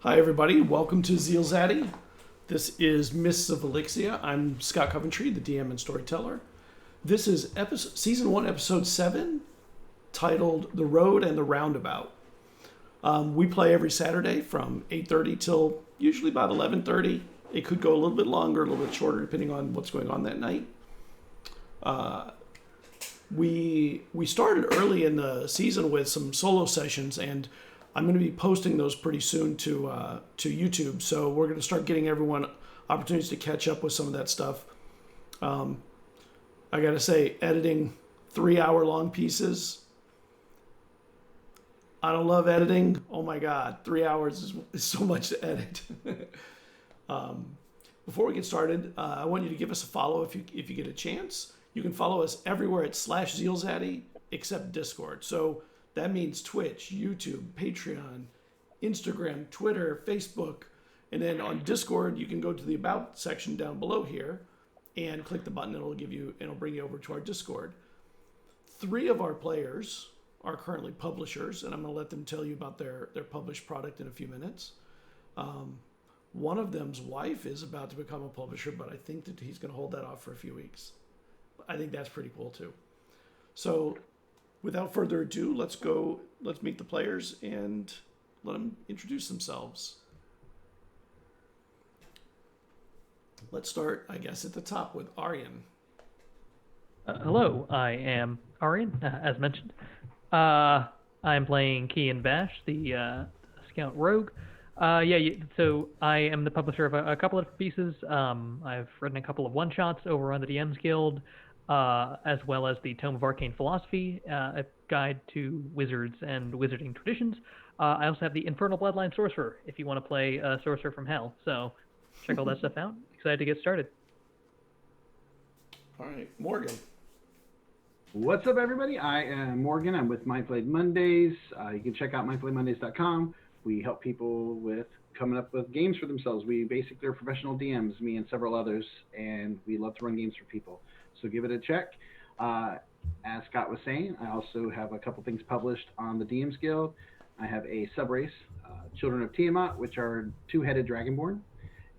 Hi, everybody. Welcome to ZealZaddy. This is Mysts of Elixia. I'm Scott Coventry, the DM and storyteller. This is Season 1, Episode 7, titled The Road and the Roundabout. We play every Saturday from 8:30 till usually about 11:30. It could go a little bit longer, a little bit shorter, depending on what's going on that night. We started early in the season with some solo sessions, and I'm going to be posting those pretty soon to YouTube. So we're going to start getting everyone opportunities to catch up with some of that stuff. I got to say, editing 3-hour-long pieces. I don't love editing. Oh my God, 3 hours is so much to edit. Before we get started, I want you to give us a follow if you get a chance. You can follow us everywhere at /ZealZaddy except Discord. So that means Twitch, YouTube, Patreon, Instagram, Twitter, Facebook, and then on Discord you can go to the About section down below here and click the button. It'll bring you over to our Discord. 3 of our players are currently publishers, and I'm going to let them tell you about their published product in a few minutes. One of them's wife is about to become a publisher, but I think that he's going to hold that off for a few weeks. I think that's pretty cool too. So without further ado, let's meet the players and let them introduce themselves. Let's start, I guess, at the top with Aryan. Hello, I am Aryan, as mentioned. I'm playing Kean Bash, the Scout Rogue. So I am the publisher of a couple of pieces. I've written a couple of one-shots over on the DM's Guild, as well as the Tome of Arcane Philosophy, a guide to wizards and wizarding traditions. I also have the Infernal Bloodline Sorcerer, if you want to play Sorcerer from Hell. So check all that stuff out. Excited to get started. All right, Morgan. What's up, everybody? I am Morgan. I'm with My Played Mondays. You can check out myplaymondays.com. We help people with coming up with games for themselves. We basically are professional DMs, me and several others, and we love to run games for people. So give it a check. As Scott was saying, I also have a couple things published on the DM's Guild. I have a subrace, Children of Tiamat, which are 2-headed Dragonborn,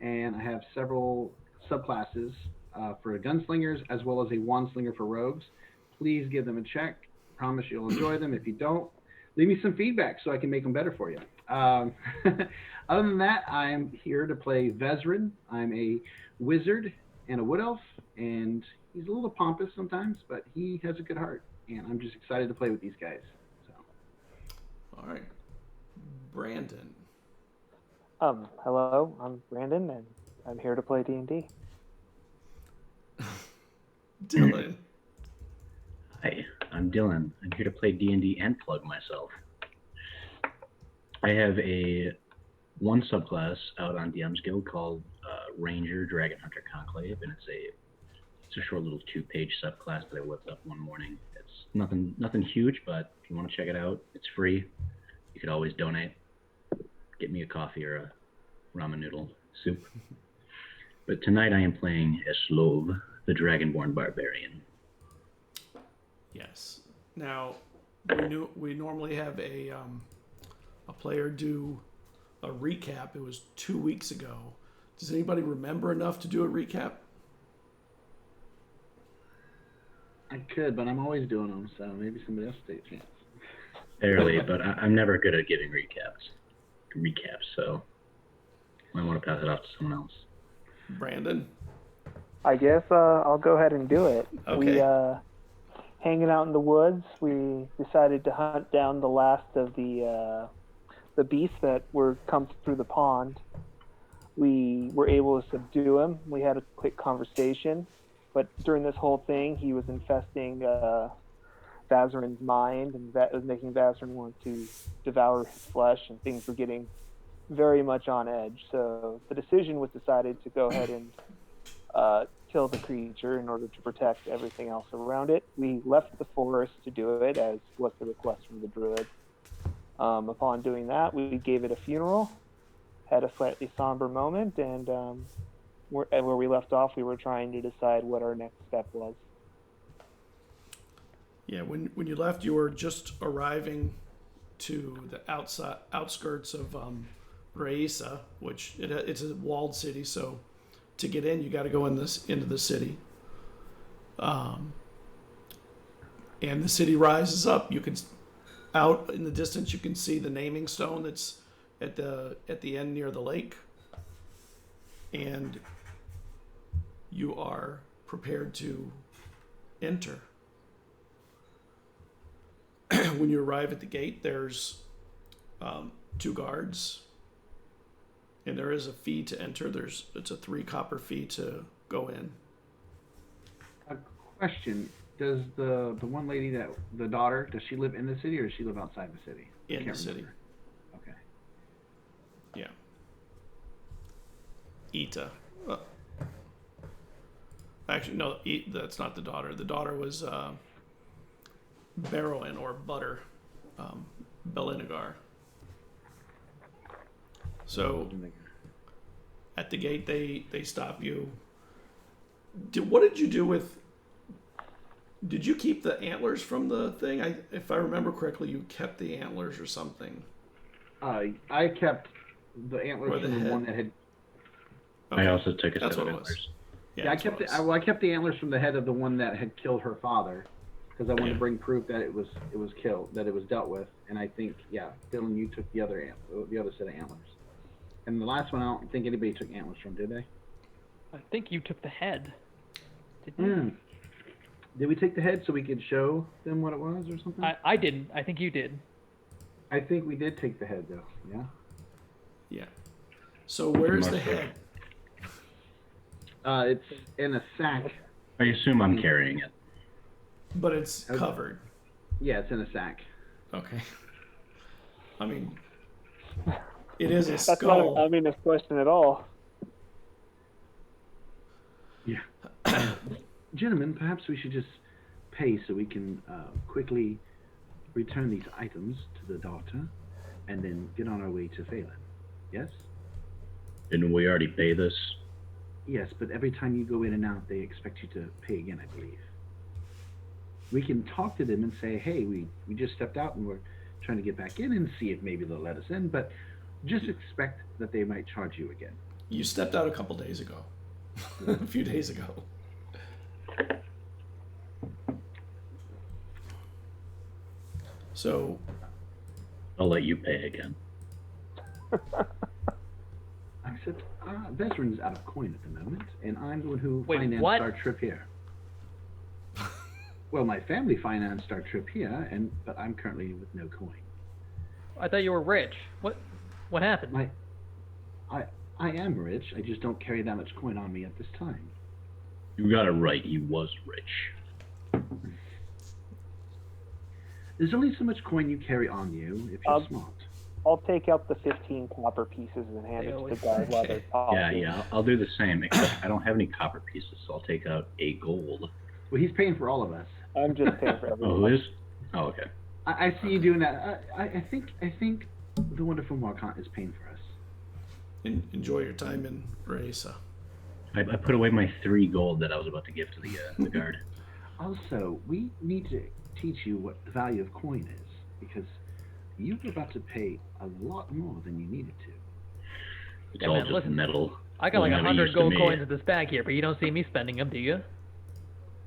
and I have several subclasses for gunslingers as well as a wandslinger for rogues. Please give them a check. Promise you'll enjoy them. If you don't, leave me some feedback so I can make them better for you. Other than that, I'm here to play Vezrin. I'm a wizard and a wood elf, and he's a little pompous sometimes, but he has a good heart, and I'm just excited to play with these guys. So. All right, Brandon. Hello, I'm Brandon, and I'm here to play D&D. Dylan. Hi, I'm Dylan. I'm here to play D&D and plug myself. I have one subclass out on DM's Guild called Ranger Dragon Hunter Conclave, and it's a short little 2-page subclass that I whipped up one morning. It's nothing huge, but if you want to check it out, it's free. You could always donate. Get me a coffee or a ramen noodle soup. But tonight I am playing Eslov, the Dragonborn Barbarian. Yes. Now, we normally have a player do a recap. It was 2 weeks ago. Does anybody remember enough to do a recap? I could, but I'm always doing them, so maybe somebody else will take a chance. Barely, but I'm never good at giving recaps, so I want to pass it off to someone else. Brandon? I guess I'll go ahead and do it. Okay. We, hanging out in the woods, we decided to hunt down the last of the beasts that come through the pond. We were able to subdue him. We had a quick conversation, but during this whole thing, he was infesting Vazarin's mind, and that was making Vazarin want to devour his flesh, and things were getting very much on edge. So the decision was decided to go ahead and kill the creature in order to protect everything else around it. We left the forest to do it, as was the request from the druid. Upon doing that, we gave it a funeral, had a slightly somber moment, and where we left off, we were trying to decide what our next step was. Yeah, when you left, you were just arriving to the outskirts of Raisa, which it's a walled city, so to get in, you got to go into the city. And the city rises up. You can, out in the distance, you can see the naming stone that's at the end near the lake, and you are prepared to enter. When you arrive at the gate, there's 2 guards, and there is a fee to enter. It's a 3 copper fee to go in. A question: does the one lady the daughter, does she live in the city or does she live outside the city? In the city. Okay. Yeah. Ita. Actually, no, that's not the daughter. The daughter was Barrowin or Butter, Belinagar. So at the gate, they stop you. What did you do with? Did you keep the antlers from the thing? If I remember correctly, you kept the antlers or something. I kept the antlers from the one that had. Okay. I also took a That's set what of it was. antlers. Yeah, I kept it. I kept the antlers from the head of the one that had killed her father, because I wanted to bring proof that it was killed, that it was dealt with. And I think, Dylan, you took the other set of antlers. And the last one, I don't think anybody took antlers from, did they? I think you took the head. Didn't you? Did we take the head so we could show them what it was or something? I didn't. I think you did. I think we did take the head, though. Yeah. Yeah. So where's the head? It's in a sack. I assume I'm carrying it. But it's covered. Yeah, it's in a sack. Okay. I mean, it is a That's skull. not a communist question at all. Yeah. Gentlemen, perhaps we should just pay so we can quickly return these items to the daughter and then get on our way to Phelan. Yes? Didn't we already pay this? Yes, but every time you go in and out, they expect you to pay again, I believe. We can talk to them and say, hey, we just stepped out and we're trying to get back in and see if maybe they'll let us in, but just expect that they might charge you again. You stepped out a couple days ago. A few days ago. So I'll let you pay again. I said, Veteran's out of coin at the moment, and I'm the one who Wait, financed what? our trip here. Well, my family financed our trip here, but I'm currently with no coin. I thought you were rich. What happened? I am rich. I just don't carry that much coin on me at this time. You got it right. He was rich. There's only so much coin you carry on you if you're smart. I'll take out the 15 copper pieces and hand it to the guy while they're talking. Yeah, I'll do the same, except I don't have any copper pieces, so I'll take out a gold. Well, he's paying for all of us. I'm just paying for everyone. Oh, who is? Oh, okay. I see you doing that. I think the wonderful Marcant is paying for us. enjoy your time in Raisa. I put away my 3 gold that I was about to give to the guard. Also, we need to teach you what the value of coin is, because you were about to pay a lot more than you needed to. It's Yeah, all man, just listen, metal. I got like Never 100 used to gold me. coins in this bag here, but you don't see me spending them, do you?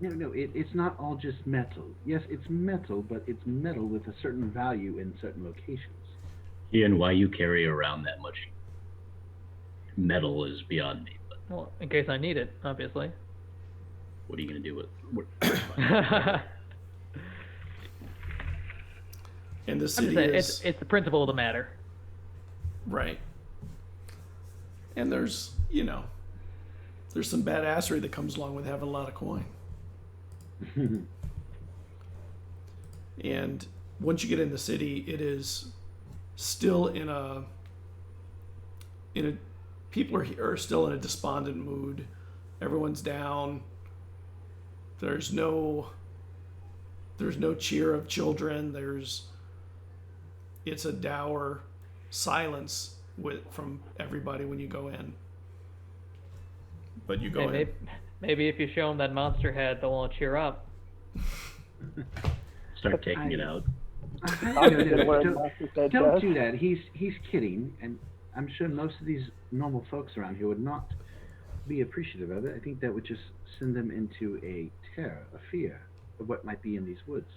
No, it's not all just metal. Yes, it's metal, but it's metal with a certain value in certain locations. Ian, why you carry around that much metal is beyond me. But Well, in case I need it, obviously. what are you gonna do with? And the I'm city just saying, is it's the principle of the matter. right. And there's some badassery that comes along with having a lot of coin. And once you get in the city, it is still in a people are still in a despondent mood. Everyone's down. There's no cheer of children. It's a dour silence from everybody when you go in. But you go in. Maybe if you show them that monster head, they'll all cheer up. Start taking it out. Don't do that. He's kidding, and I'm sure most of these normal folks around here would not be appreciative of it. I think that would just send them into a terror, a fear of what might be in these woods.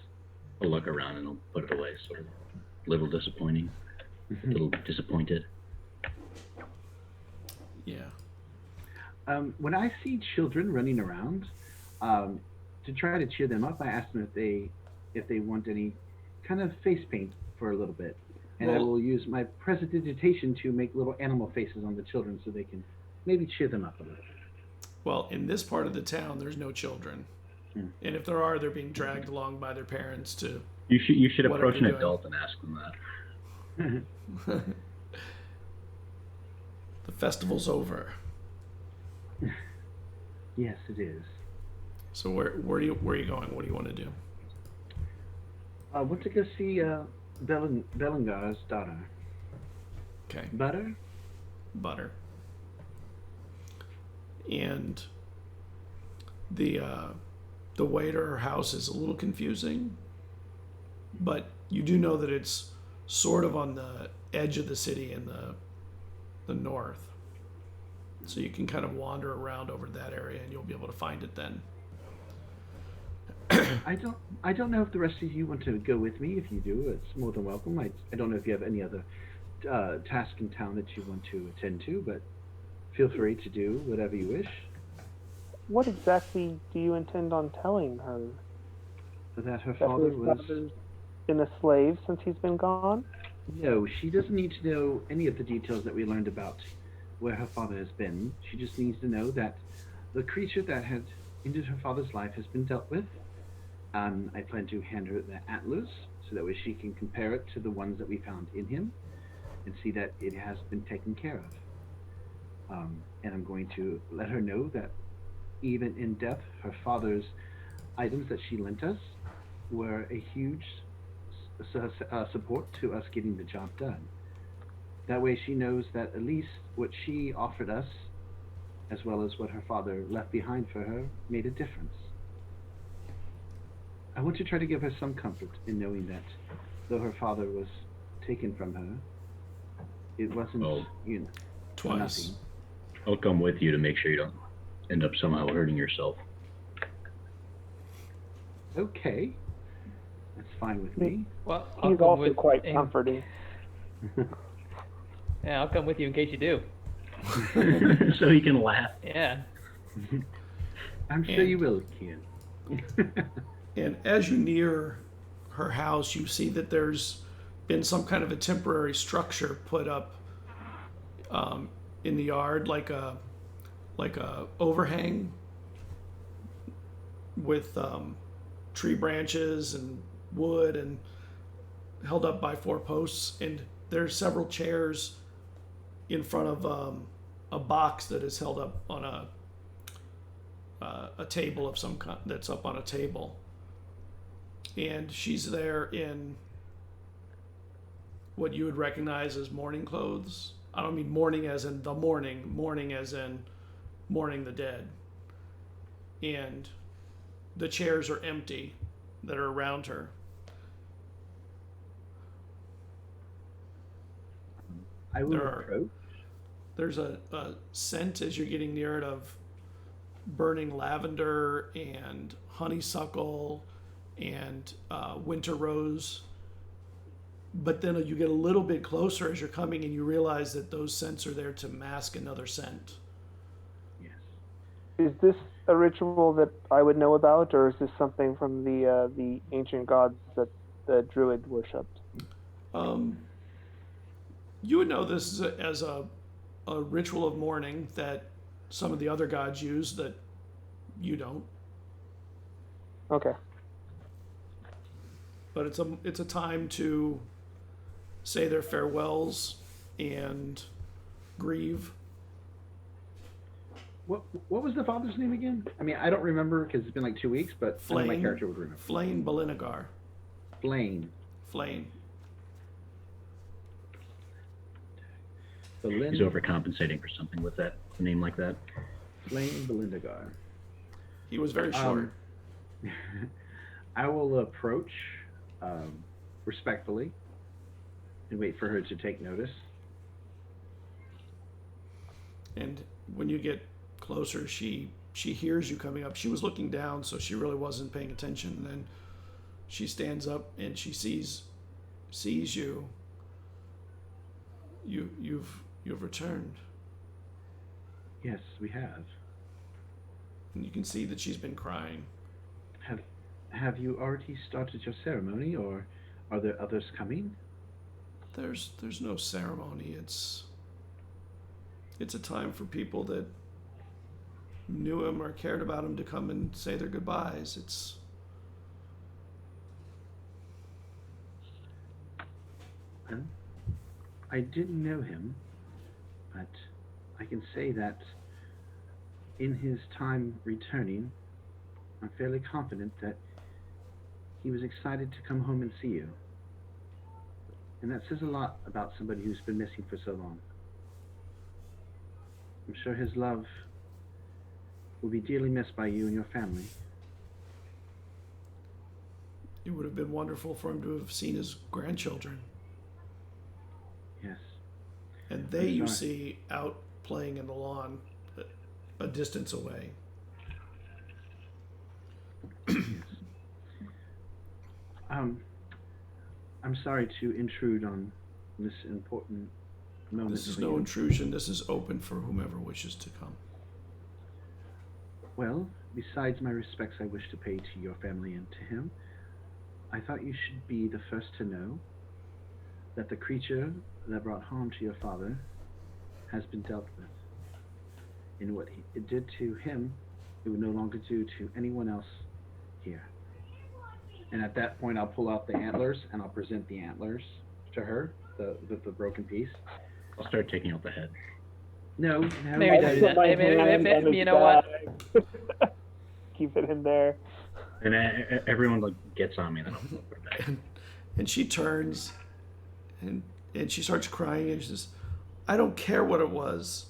I'll look around and I'll put it away. Sort of a little disappointing, a little disappointed. Yeah. When I see children running around, to try to cheer them up, I ask them if they want any kind of face paint for a little bit, and I Well- will use my prestidigitation to make little animal faces on the children so they can maybe cheer them up a little bit. Well, in this part of the town, there's no children, and if there are, they're being dragged along by their parents to. You should What are approach we an doing? adult and ask them that. The festival's over. Yes, it is. So where are you going? What do you want to do? I want to go see Belengar's daughter. Okay, Butter? butter. And the way to her house is a little confusing, but you do know that it's sort of on the edge of the city in the north. So you can kind of wander around over that area and you'll be able to find it then. I don't know if the rest of you want to go with me. If you do, it's more than welcome. I don't know if you have any other task in town that you want to attend to, but feel free to do whatever you wish. What exactly do you intend on telling her? That her That father her was... father's been a slave since he's been gone? No, she doesn't need to know any of the details that we learned about where her father has been. She just needs to know that the creature that had ended her father's life has been dealt with. I plan to hand her the antlers so that way she can compare it to the ones that we found in him and see that it has been taken care of. And I'm going to let her know that even in death, her father's items that she lent us were a huge support to us getting the job done. That way she knows that at least what she offered us, as well as what her father left behind for her, made a difference. I want to try to give her some comfort in knowing that though her father was taken from her, it wasn't, Oh. for Twice. nothing. I'll come with you to make sure you don't end up somehow hurting yourself. Okay. That's fine with me. Well, I'll He's come also with quite and- comforting. Yeah, I'll come with you in case you do. So he can laugh. Yeah. I'm sure And- you will, Kian. And as you near her house, you see that there's been some kind of a temporary structure put up in the yard, like a overhang with tree branches and wood, and held up by 4 posts. And there's several chairs in front of a box that is held up on a table of some kind that's up on a table. And she's there in what you would recognize as mourning clothes. I don't mean mourning as in the mourning as in mourning the dead. And the chairs are empty that are around her. I will There are- approach. There's a scent as you're getting near it of burning lavender and honeysuckle and winter rose. But then you get a little bit closer as you're coming and you realize that those scents are there to mask another scent. Yes. Is this a ritual that I would know about, or is this something from the ancient gods that the druid worshipped? You would know this as a ritual of mourning that some of the other gods use that you don't. Okay. But it's a time to say their farewells and grieve. What was the father's name again? I mean, I don't remember because it's been like 2 weeks, but I know my Flame. character would remember. Flane Belinagar. Blaine. Flane. He's overcompensating for something with that a name like that. Blaine Belindagar. He was very short. I will approach respectfully and wait for her to take notice. And when you get closer, she hears you coming up. She was looking down, so she really wasn't paying attention. And then she stands up and she sees you. You've returned. Yes, we have. And you can see that she's been crying. Have you already started your ceremony, or are there others coming? There's no ceremony. It's a time for people that knew him or cared about him to come and say their goodbyes. Well, I didn't know him, but I can say that in his time returning, I'm fairly confident that he was excited to come home and see you. And that says a lot about somebody who's been missing for so long. I'm sure his love will be dearly missed by you and your family. It would have been wonderful for him to have seen his grandchildren. Yes. And they, you see, out playing in the lawn a distance away. I'm sorry to intrude on this important moment. This is for no you. intrusion. This is open for whomever wishes to come. Well, besides my respects I wish to pay to your family and to him, I thought you should be the first to know that the creature that brought harm to your father has been dealt with. And what it did to him, it would no longer do to anyone else here. And at that point, I'll pull out the antlers and I'll present the antlers to her, the broken piece. I'll start taking out the head. No, Maybe that do that. Maybe you know what? Keep it in there. And everyone like gets on me, and then I'll put it back. And she turns and she starts crying and she says, I don't care what it was.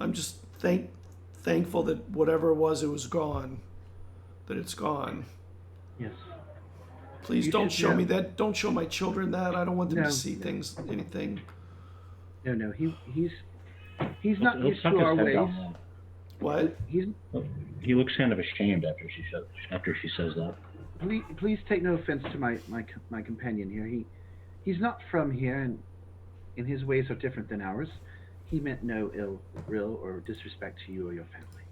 I'm just thankful that whatever it was gone. That it's gone. Yes. Please You don't should show know. me that. Don't show my children that. I don't want them No, to see no. anything. No, he's not He'll used tuck to his our head ways. down What? low. He looks kind of ashamed after she says that. Please take no offense to my companion here. He's not from here, and his ways are different than ours. He meant no ill will or disrespect to you or your family.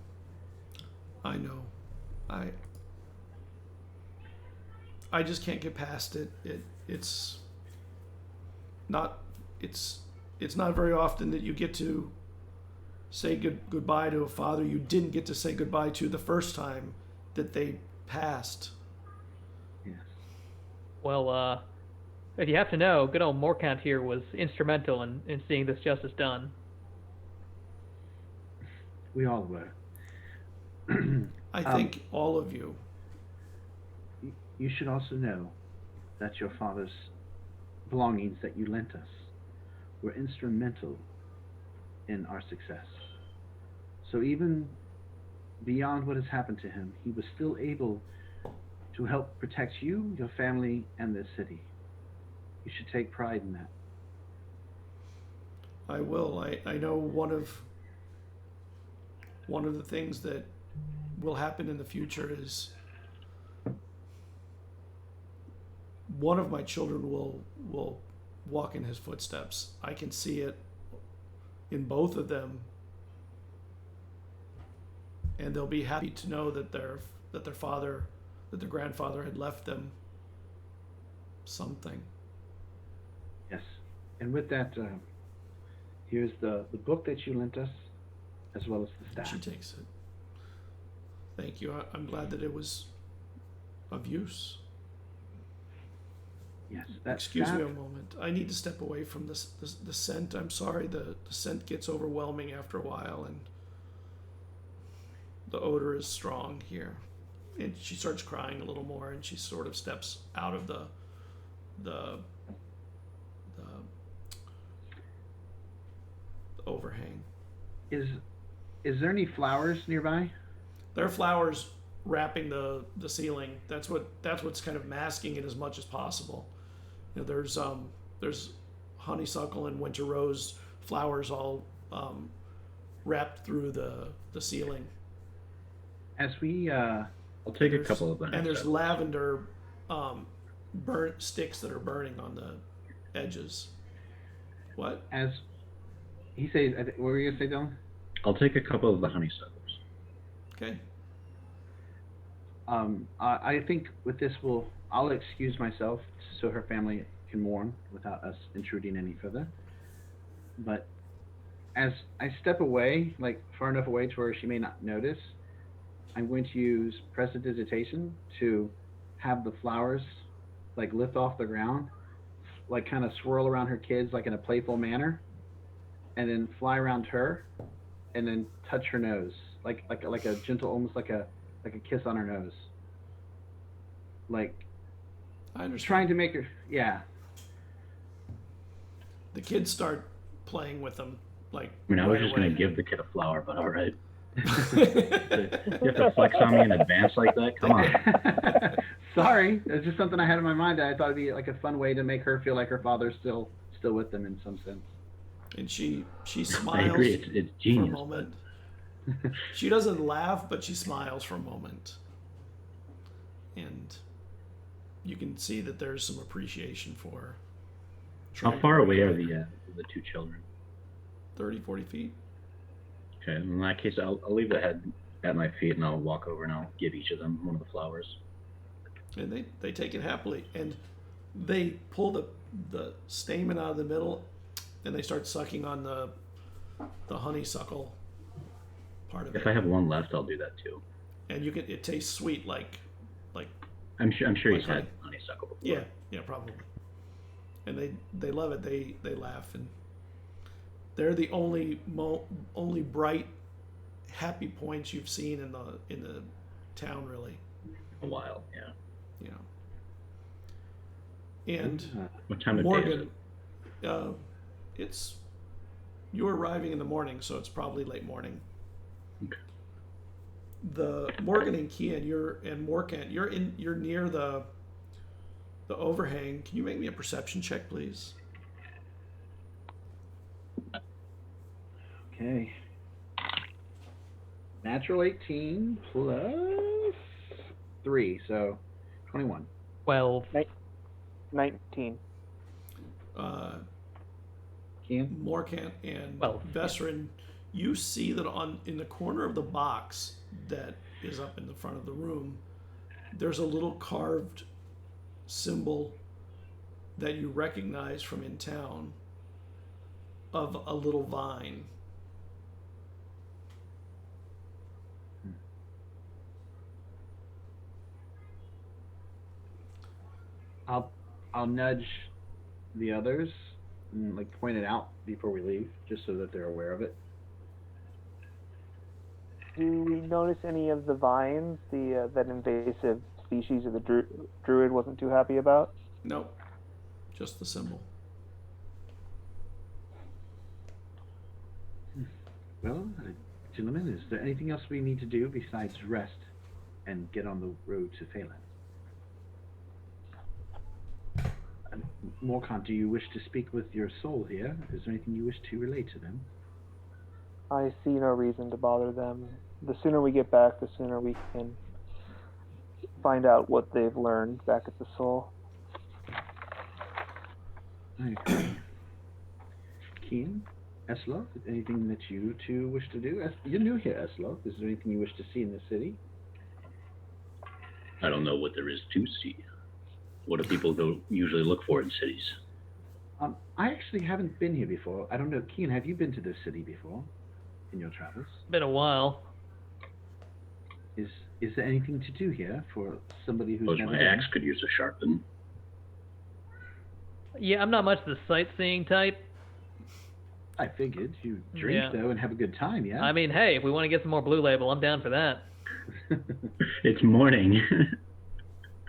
I know. I just can't get past it. It's not very often that you get to say goodbye to a father you didn't get to say goodbye to the first time that they passed. Yes. Well, if you have to know, good old Morcount here was instrumental in seeing this justice done. We all were. I think all of you. You should also know that your father's belongings that you lent us were instrumental in our success. So even beyond what has happened to him, he was still able to help protect you, your family, and this city. You should take pride in that. I will. I know one of the things that will happen in the future is one of my children will walk in his footsteps. I can see it in both of them, and they'll be happy to know that their grandfather had left them something. Yes. And with that, here's the book that you lent us, as well as the staff. She takes it. Thank you. I'm glad that it was of use. Yes. That Excuse staff, me a moment. I need to step away from the scent. I'm sorry. The scent gets overwhelming after a while, and the odor is strong here. And she starts crying a little more, and she sort of steps out of the overhang. Is there any flowers nearby? There are flowers wrapping the ceiling. That's what's kind of masking it as much as possible. You know, there's honeysuckle and winter rose flowers all wrapped through the ceiling. As we I'll take a There's- couple of the And there's honeysuckles. lavender burnt sticks that are burning on the edges. What? as he says, what were you gonna say, Dylan? I'll take a couple of the honeysuckles. Okay. I think with this, I'll excuse myself so her family can mourn without us intruding any further. But as I step away, like far enough away to where she may not notice, I'm going to use prestidigitation to have the flowers like lift off the ground, like kind of swirl around her kids like in a playful manner, and then fly around her, and then touch her nose, like a gentle, almost like a kiss on her nose, like I understand. trying to make her, yeah. The kids start playing with them, like. I mean, I was right just away. gonna give the kid a flower, but all right. You have to flex on me in advance like that? Come on. Sorry, it's just something I had in my mind that I thought it'd be like a fun way to make her feel like her father's still with them in some sense. And she I smiles agree. It's for a genius. moment. She doesn't laugh, but she smiles for a moment. And you can see that there's some appreciation for her. How far away are the two children? 30, 40 feet. Okay, in that case, I'll leave the head at my feet and I'll walk over and I'll give each of them one of the flowers. And they take it happily. And they pull the stamen out of the middle and they start sucking on the honeysuckle part of it. If I have one left, I'll do that too. And it tastes sweet like I'm sure like he's honey. had honeysuckle before. Yeah, probably. And they love it. They laugh, and they're the only bright, happy points you've seen in the town, really. A while, yeah. You know. And What time of day is Morgan, it? you're arriving in the morning, so it's probably late morning. Okay. The Morgan and Kian, Morkant, you're near the overhang. Can you make me a perception check, please? Okay. Natural 18 plus 3, so 21. 12. 19. Kian? Morkant and Well, Vesrin, you see that in the corner of the box that is up in the front of the room, there's a little carved symbol that you recognize from in town of a little vine. I'll nudge the others and like point it out before we leave, just so that they're aware of it. Do we notice any of the vines that invasive species of the druid wasn't too happy about? Nope, just the symbol. Well, gentlemen, is there anything else we need to do besides rest and get on the road to Phelan? Morkant, do you wish to speak with your soul here? Is there anything you wish to relate to them? I see no reason to bother them. The sooner we get back, the sooner we can find out what they've learned back at the Soul. I agree. Keen, Eslov, anything that you two wish to do? You're new here, Eslov. Is there anything you wish to see in the city? I don't know what there is to see. What do people usually look for in cities? I actually haven't been here before. I don't know, Keen, have you been to this city before in your travels? Been a while. Is there anything to do here for somebody who's Suppose never my been? axe could use a sharpen. Yeah, I'm not much the sightseeing type. I figured you drink Yeah. though and have a good time, yeah? I mean, hey, if we want to get some more Blue Label, I'm down for that. It's morning.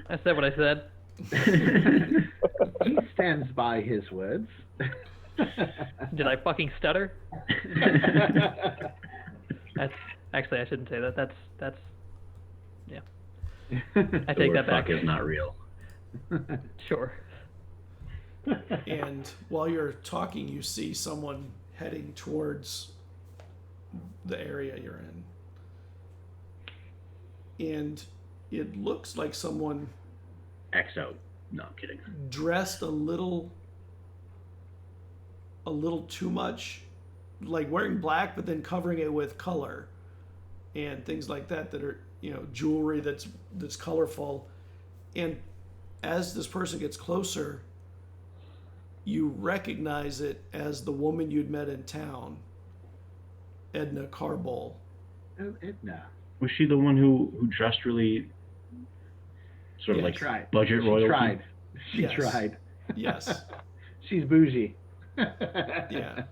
I said what I said. He stands by his words. Did I fucking stutter? That's actually, I shouldn't say that. That's yeah. I take that back. Fuck is not real. Sure. And while you're talking, you see someone heading towards the area you're in. And it looks like someone X out. No, I'm kidding. dressed a little too much, like wearing black but then covering it with color and things like that are, jewelry that's colorful. And as this person gets closer, you recognize it as the woman you'd met in town, Edna Carbol. Oh, Edna. Was she the one who dressed really sort of Yeah, like tried. budget She royalty? tried. She Yes. tried. Yes. She's bougie. Yeah.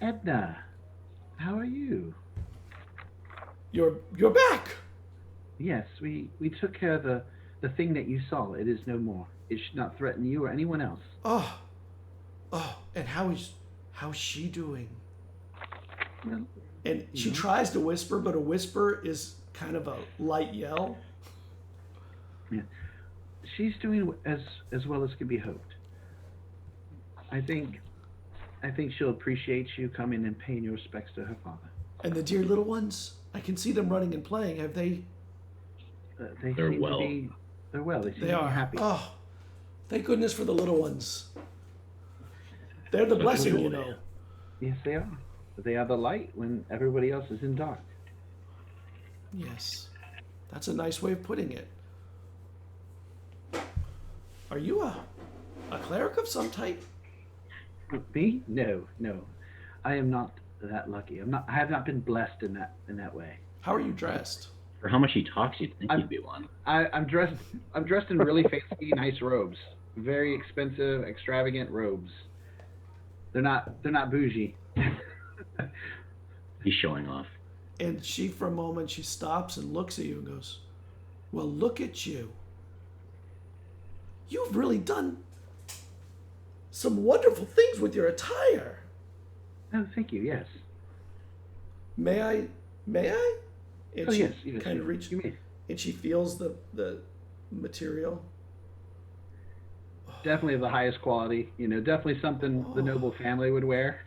Edna, how are you? You're back. Yes, we took care of the thing that you saw. It is no more. It should not threaten you or anyone else. Oh, and how's she doing? Well, And she tries to whisper, but a whisper is kind of a light yell. she's doing as well as could be hoped. I think she'll appreciate you coming and paying your respects to her father. And the dear little ones, I can see them running and playing. Have they? They're well. They're well. They seem They to are be happy. Oh, thank goodness for the little ones. They're the blessing, you know. Yes, they are. They are the light when everybody else is in dark. Yes, that's a nice way of putting it. Are you a cleric of some type? Me? No. I am not that lucky. I have not been blessed in that way. How are you dressed? For how much he talks, you'd think he'd be one. I'm dressed in really fancy, nice robes. Very expensive, extravagant robes. They're not bougie. He's showing off. And she, for a moment, she stops and looks at you and goes, "Well, look at you. You've really done some wonderful things with your attire. Oh, thank you. Yes. May I? And Oh, she yes. kind of reaches, You may. and she feels the material. Definitely of the highest quality. Definitely something the noble family would wear.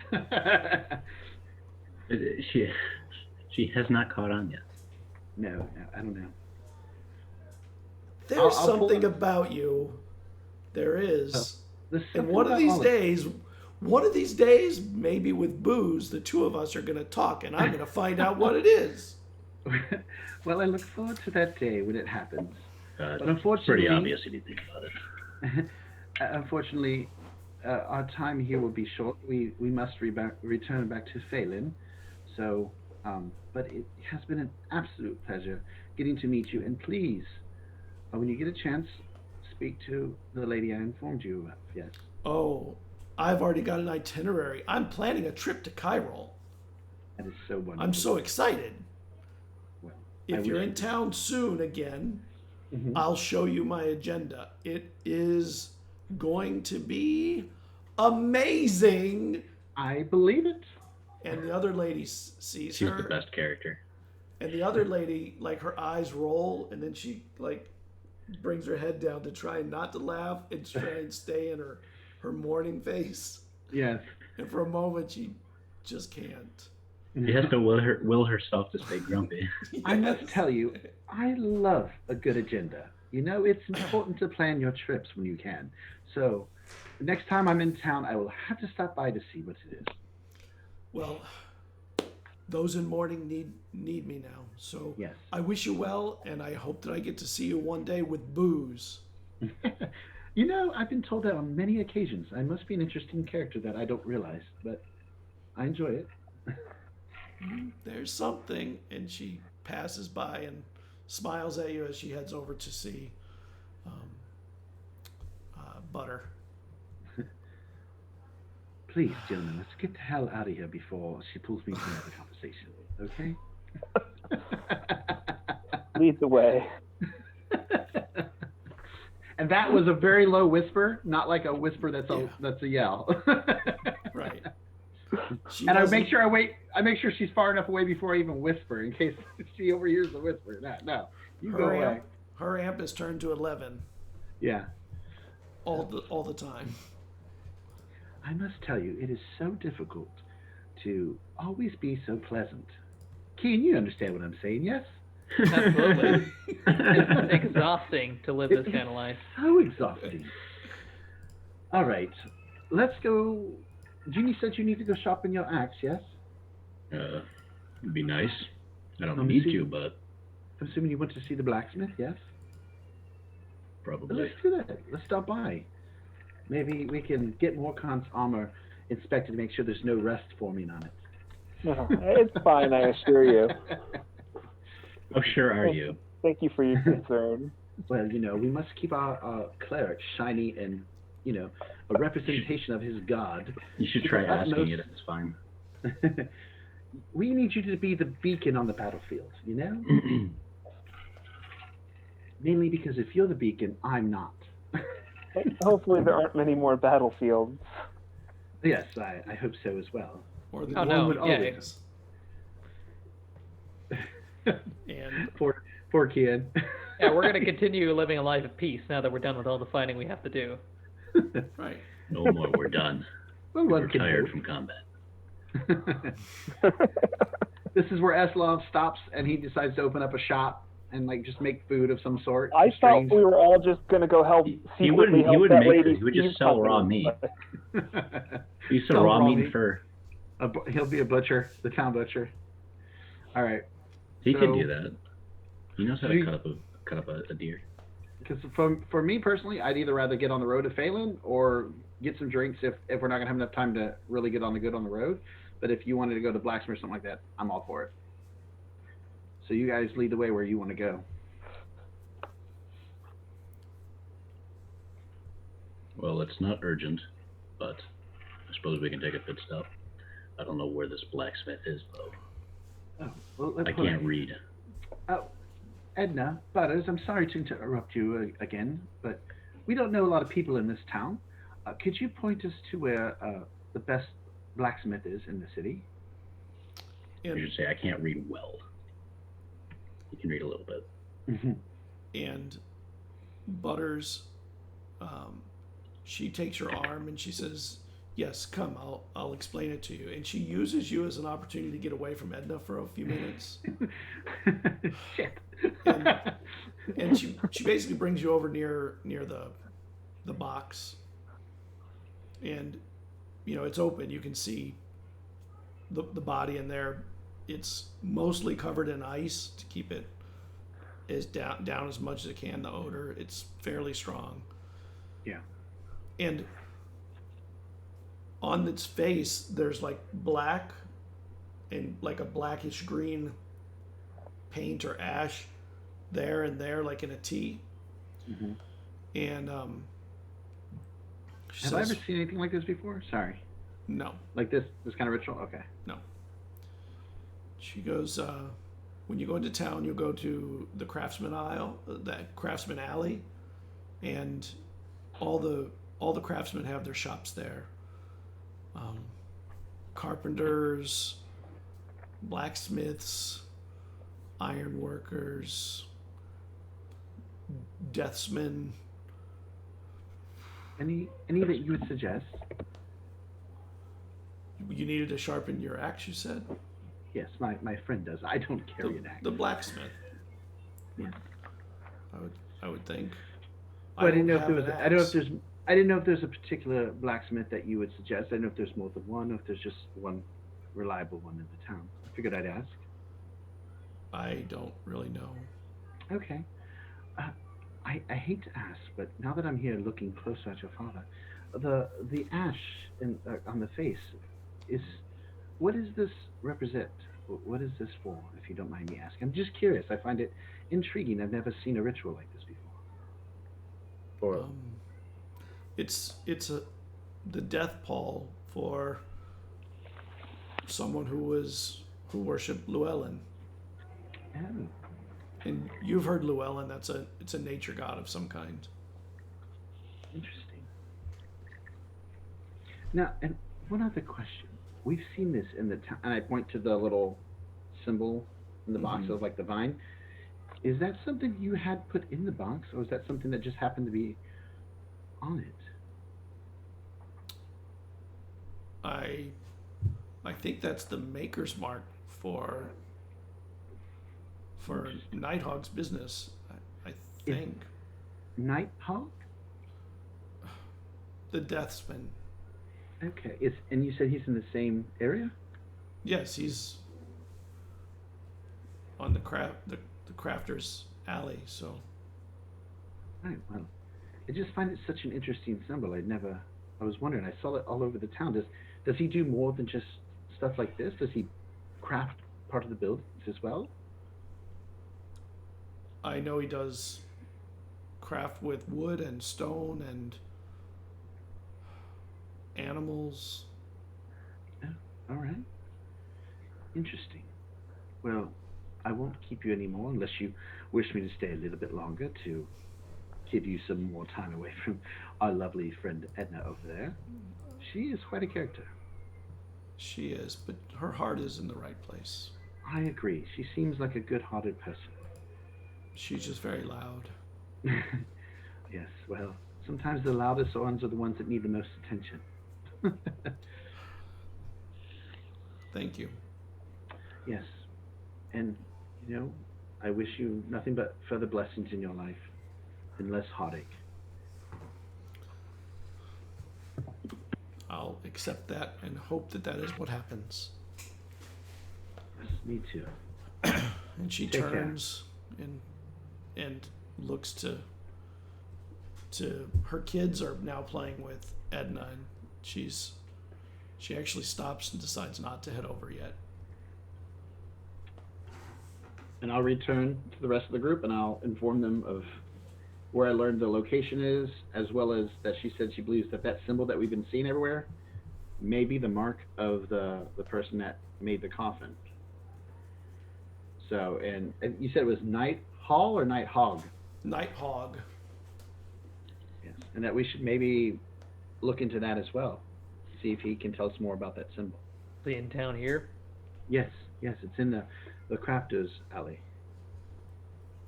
She has not caught on yet. No, I don't know. There's I'll something pull- about you. There is. There's And something one of about these days, maybe with booze, the two of us are going to talk, and I'm going to find out what it is. Well, I look forward to that day when it happens. But It's unfortunately, pretty obvious if you think about it. Unfortunately, our time here will be short. We must return back to Phelan. So, but it has been an absolute pleasure getting to meet you. And please, when you get a chance, speak to the lady I informed you of. Yes. Oh, I've already got an itinerary. I'm planning a trip to Cairo. That is so wonderful. I'm so excited. Well, I If you're wish in you- town soon again, Mhm. I'll show you my agenda. It is going to be amazing. I believe it. And the other lady sees She's her. the best character. And the other lady, like, her eyes roll, and then she, like, brings her head down to try not to laugh and try and stay in her mourning face. Yes. And for a moment, she just can't. She has to will herself to stay grumpy. I must Yes. tell you, I love a good agenda. It's important to plan your trips when you can. So, the next time I'm in town, I will have to stop by to see what it is. Well, those in mourning need me now. So Yes. I wish you well, and I hope that I get to see you one day with booze. I've been told that on many occasions. I must be an interesting character that I don't realize, but I enjoy it. There's something, and she passes by and smiles at you as she heads over to see Butter. Please, gentlemen, let's get the hell out of here before she pulls me into another conversation, okay? Lead the way. And that was a very low whisper, not like a whisper that's a yell. Right. She And I doesn't- make sure she's far enough away before I even whisper, in case she overhears the whisper. No, you go away. her amp is turned to 11 Yeah. all the time. I must tell you, it is so difficult to always be so pleasant. Keen, you understand what I'm saying, yes? Absolutely. It's exhausting to live this It's kind of life. so exhausting. All right, let's go. Jeannie said you need to go sharpen your axe, yes? It'd be nice. I don't Let me need see. to, but I'm assuming you went to see the blacksmith, yes? probably. Let's do that. Let's stop by. Maybe we can get Morkan's armor inspected to make sure there's no rust forming on it. No, it's fine, I assure you. How sure are you? Thank you for your concern. Well, we must keep our cleric shiny and, a representation of his god. You should try asking it if it's fine. We need you to be the beacon on the battlefield, Mainly because if you're the beacon, I'm not. Hopefully there aren't many more battlefields. Yes, I hope so as well. Or the Oh, one no, would yeah, always. And Poor Kian. Yeah, we're going to continue living a life of peace now that we're done with all the fighting we have to do. right. No more, we're done. Well, We're one can retired hope. from combat. This is where Eslov stops and he decides to open up a shop and just make food of some sort. I Strange. thought we were all just gonna go help. He secretly wouldn't help make that food, lady he would just Steve's sell raw company, meat. but- You sell Sell raw raw meat meat. for... He'll be a butcher, the town butcher. All right. He So- can do that. He knows how to You- cut up a deer. Because for me personally, I'd either rather get on the road to Phelan or get some drinks if we're not gonna have enough time to really get on the road. But if you wanted to go to blacksmith or something like that, I'm all for it. So you guys lead the way where you want to go. Well, it's not urgent, but I suppose we can take a pit stop. I don't know where this blacksmith is, though. Oh, well, I can't read. Oh, Edna, Butters, I'm sorry to interrupt you again, but we don't know a lot of people in this town. Could you point us to where the best blacksmith is in the city? You And, should say I can't read well. You can read a little bit. and Butters, she takes your arm and she says, "Yes, come. I'll explain it to you." And she uses you as an opportunity to get away from Edna for a few minutes. Shit. And she basically brings you over near the box, and it's open. You can see the body in there. It's mostly covered in ice to keep it as down as much as it can. The odor, it's fairly strong. Yeah. And on its face, there's black and a blackish green paint or ash there and there, like in a T. Mm-hmm. And she Have I says, ever seen anything like this before? Sorry. no. Like this kind of ritual? Okay. She goes, when you go into town, you'll go to the craftsman aisle, that craftsman alley, and all the craftsmen have their shops there. Carpenters, blacksmiths, iron workers, deathsmen. Any that you would suggest? You needed to sharpen your axe, you said? Yes, my friend does. I don't carry an axe. The blacksmith. Yeah. I would think. Well, I didn't know if have there was. an I don't know axe. if there's. I didn't know if there's a particular blacksmith that you would suggest. I don't know if there's more than one, or if there's just one reliable one in the town. I figured I'd ask. I don't really know. Okay. I hate to ask, but now that I'm here looking closer at your father, the ash on the face is. What does this represent? What is this for, if you don't mind me asking? I'm just curious. I find it intriguing. I've never seen a ritual like this before. It's the death pall for someone who worshipped Llewellyn. Oh, And you've heard Llewellyn. It's a nature god of some kind. interesting. Now, and one other question. We've seen this in the town, and I point to the little symbol in the box of the vine. Is that something you had put in the box, or is that something that just happened to be on it? I think that's the maker's mark for Nighthawk's business. I think Nighthawk? the Deathsman. Okay. And you said he's in the same area? Yes, he's on the Crafter's Alley. So Right. Well, I just find it such an interesting symbol. I was wondering. I saw it all over the town. Does he do more than just stuff like this? Does he craft part of the buildings as well? I know he does craft with wood and stone and animals. Yeah. All right. Interesting. Well, I won't keep you anymore unless you wish me to stay a little bit longer to give you some more time away from our lovely friend Edna over there. She is quite a character. She is, but her heart is in the right place. I agree. She seems like a good-hearted person. She's just very loud. Yes, well, sometimes the loudest ones are the ones that need the most attention. Thank you. Yes. And, I wish you nothing but further blessings in your life and less heartache. I'll accept that and hope that is what happens. Yes, me too. And she Take care. turns and looks to her kids are now playing with Edna, and she actually stops and decides not to head over yet. And I'll return to the rest of the group and I'll inform them of where I learned the location is, as well as that she said she believes that symbol that we've been seeing everywhere may be the mark of the person that made the coffin. So, and you said it was Night Hall or Night Hog? Nighthawk. Yes. And that we should maybe look into that as well. See if he can tell us more about that symbol. Is he in town here? Yes, it's in the Crafter's Alley.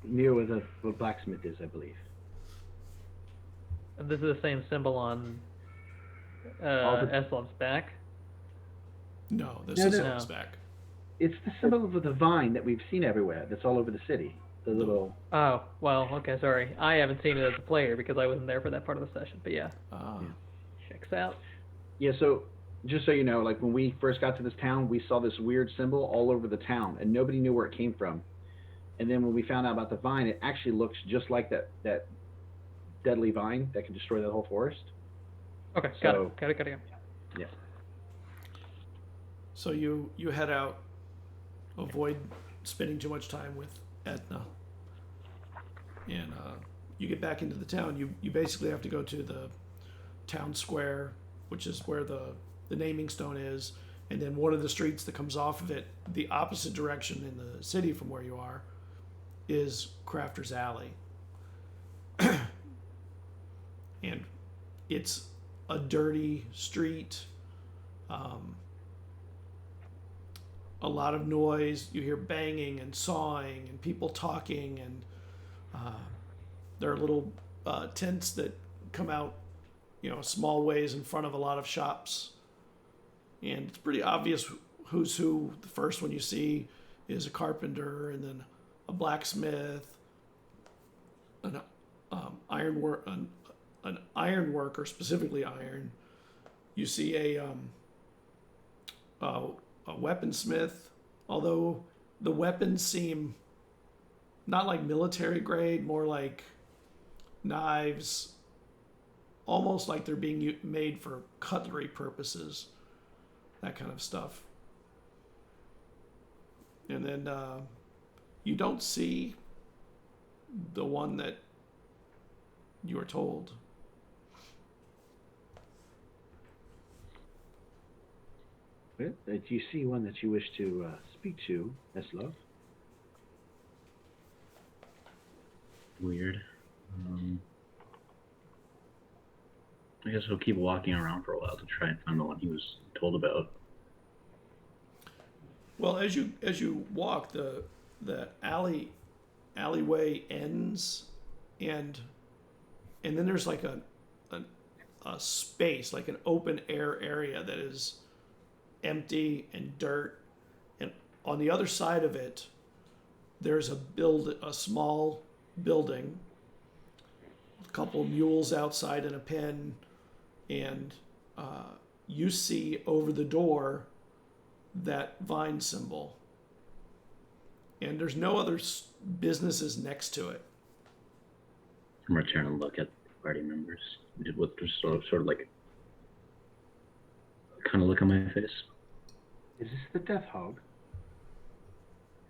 Near where the blacksmith is, I believe. And this is the same symbol on Eslov's back. No, this No, is no. on his back. It's the symbol of the vine that we've seen everywhere. That's all over the city. The little. Oh, well, okay, sorry. I haven't seen it as a player because I wasn't there for that part of the session. But yeah, checks out. Yeah, so just so you know, like when we first got to this town, we saw this weird symbol all over the town, and nobody knew where it came from. And then when we found out about the vine, it actually looks just like that deadly vine that can destroy the whole forest. Okay, So- got it. Yeah. So you head out, avoid spending too much time with Edna, and you get back into the town. You basically have to go to the town square, which is where the naming stone is, and then one of the streets that comes off of it, the opposite direction in the city from where you are, is Crafter's Alley. And it's a dirty street, a lot of noise. You hear banging and sawing and people talking, and there are little tents that come out, small ways in front of a lot of shops. And it's pretty obvious who's who. The first one you see is a carpenter, and then a blacksmith, an iron worker, specifically iron. You see a weaponsmith, although the weapons seem not like military grade, more like knives, almost like they're being made for cutlery purposes, that kind of stuff. And then you don't see the one that you were told. Do you see one that you wish to speak to, Eslov? Weird. I guess we'll keep walking around for a while to try and find the one he was told about. Well, as you walk, the alleyway ends, and then there's like a space, like an open air area that is empty and dirt. And on the other side of it, there's a small building, a couple mules outside in a pen, and you see over the door that vine symbol. And there's no other businesses next to it. I'm gonna turn and look at party members with sort of like kind of look on my face. Is this the Death Hog?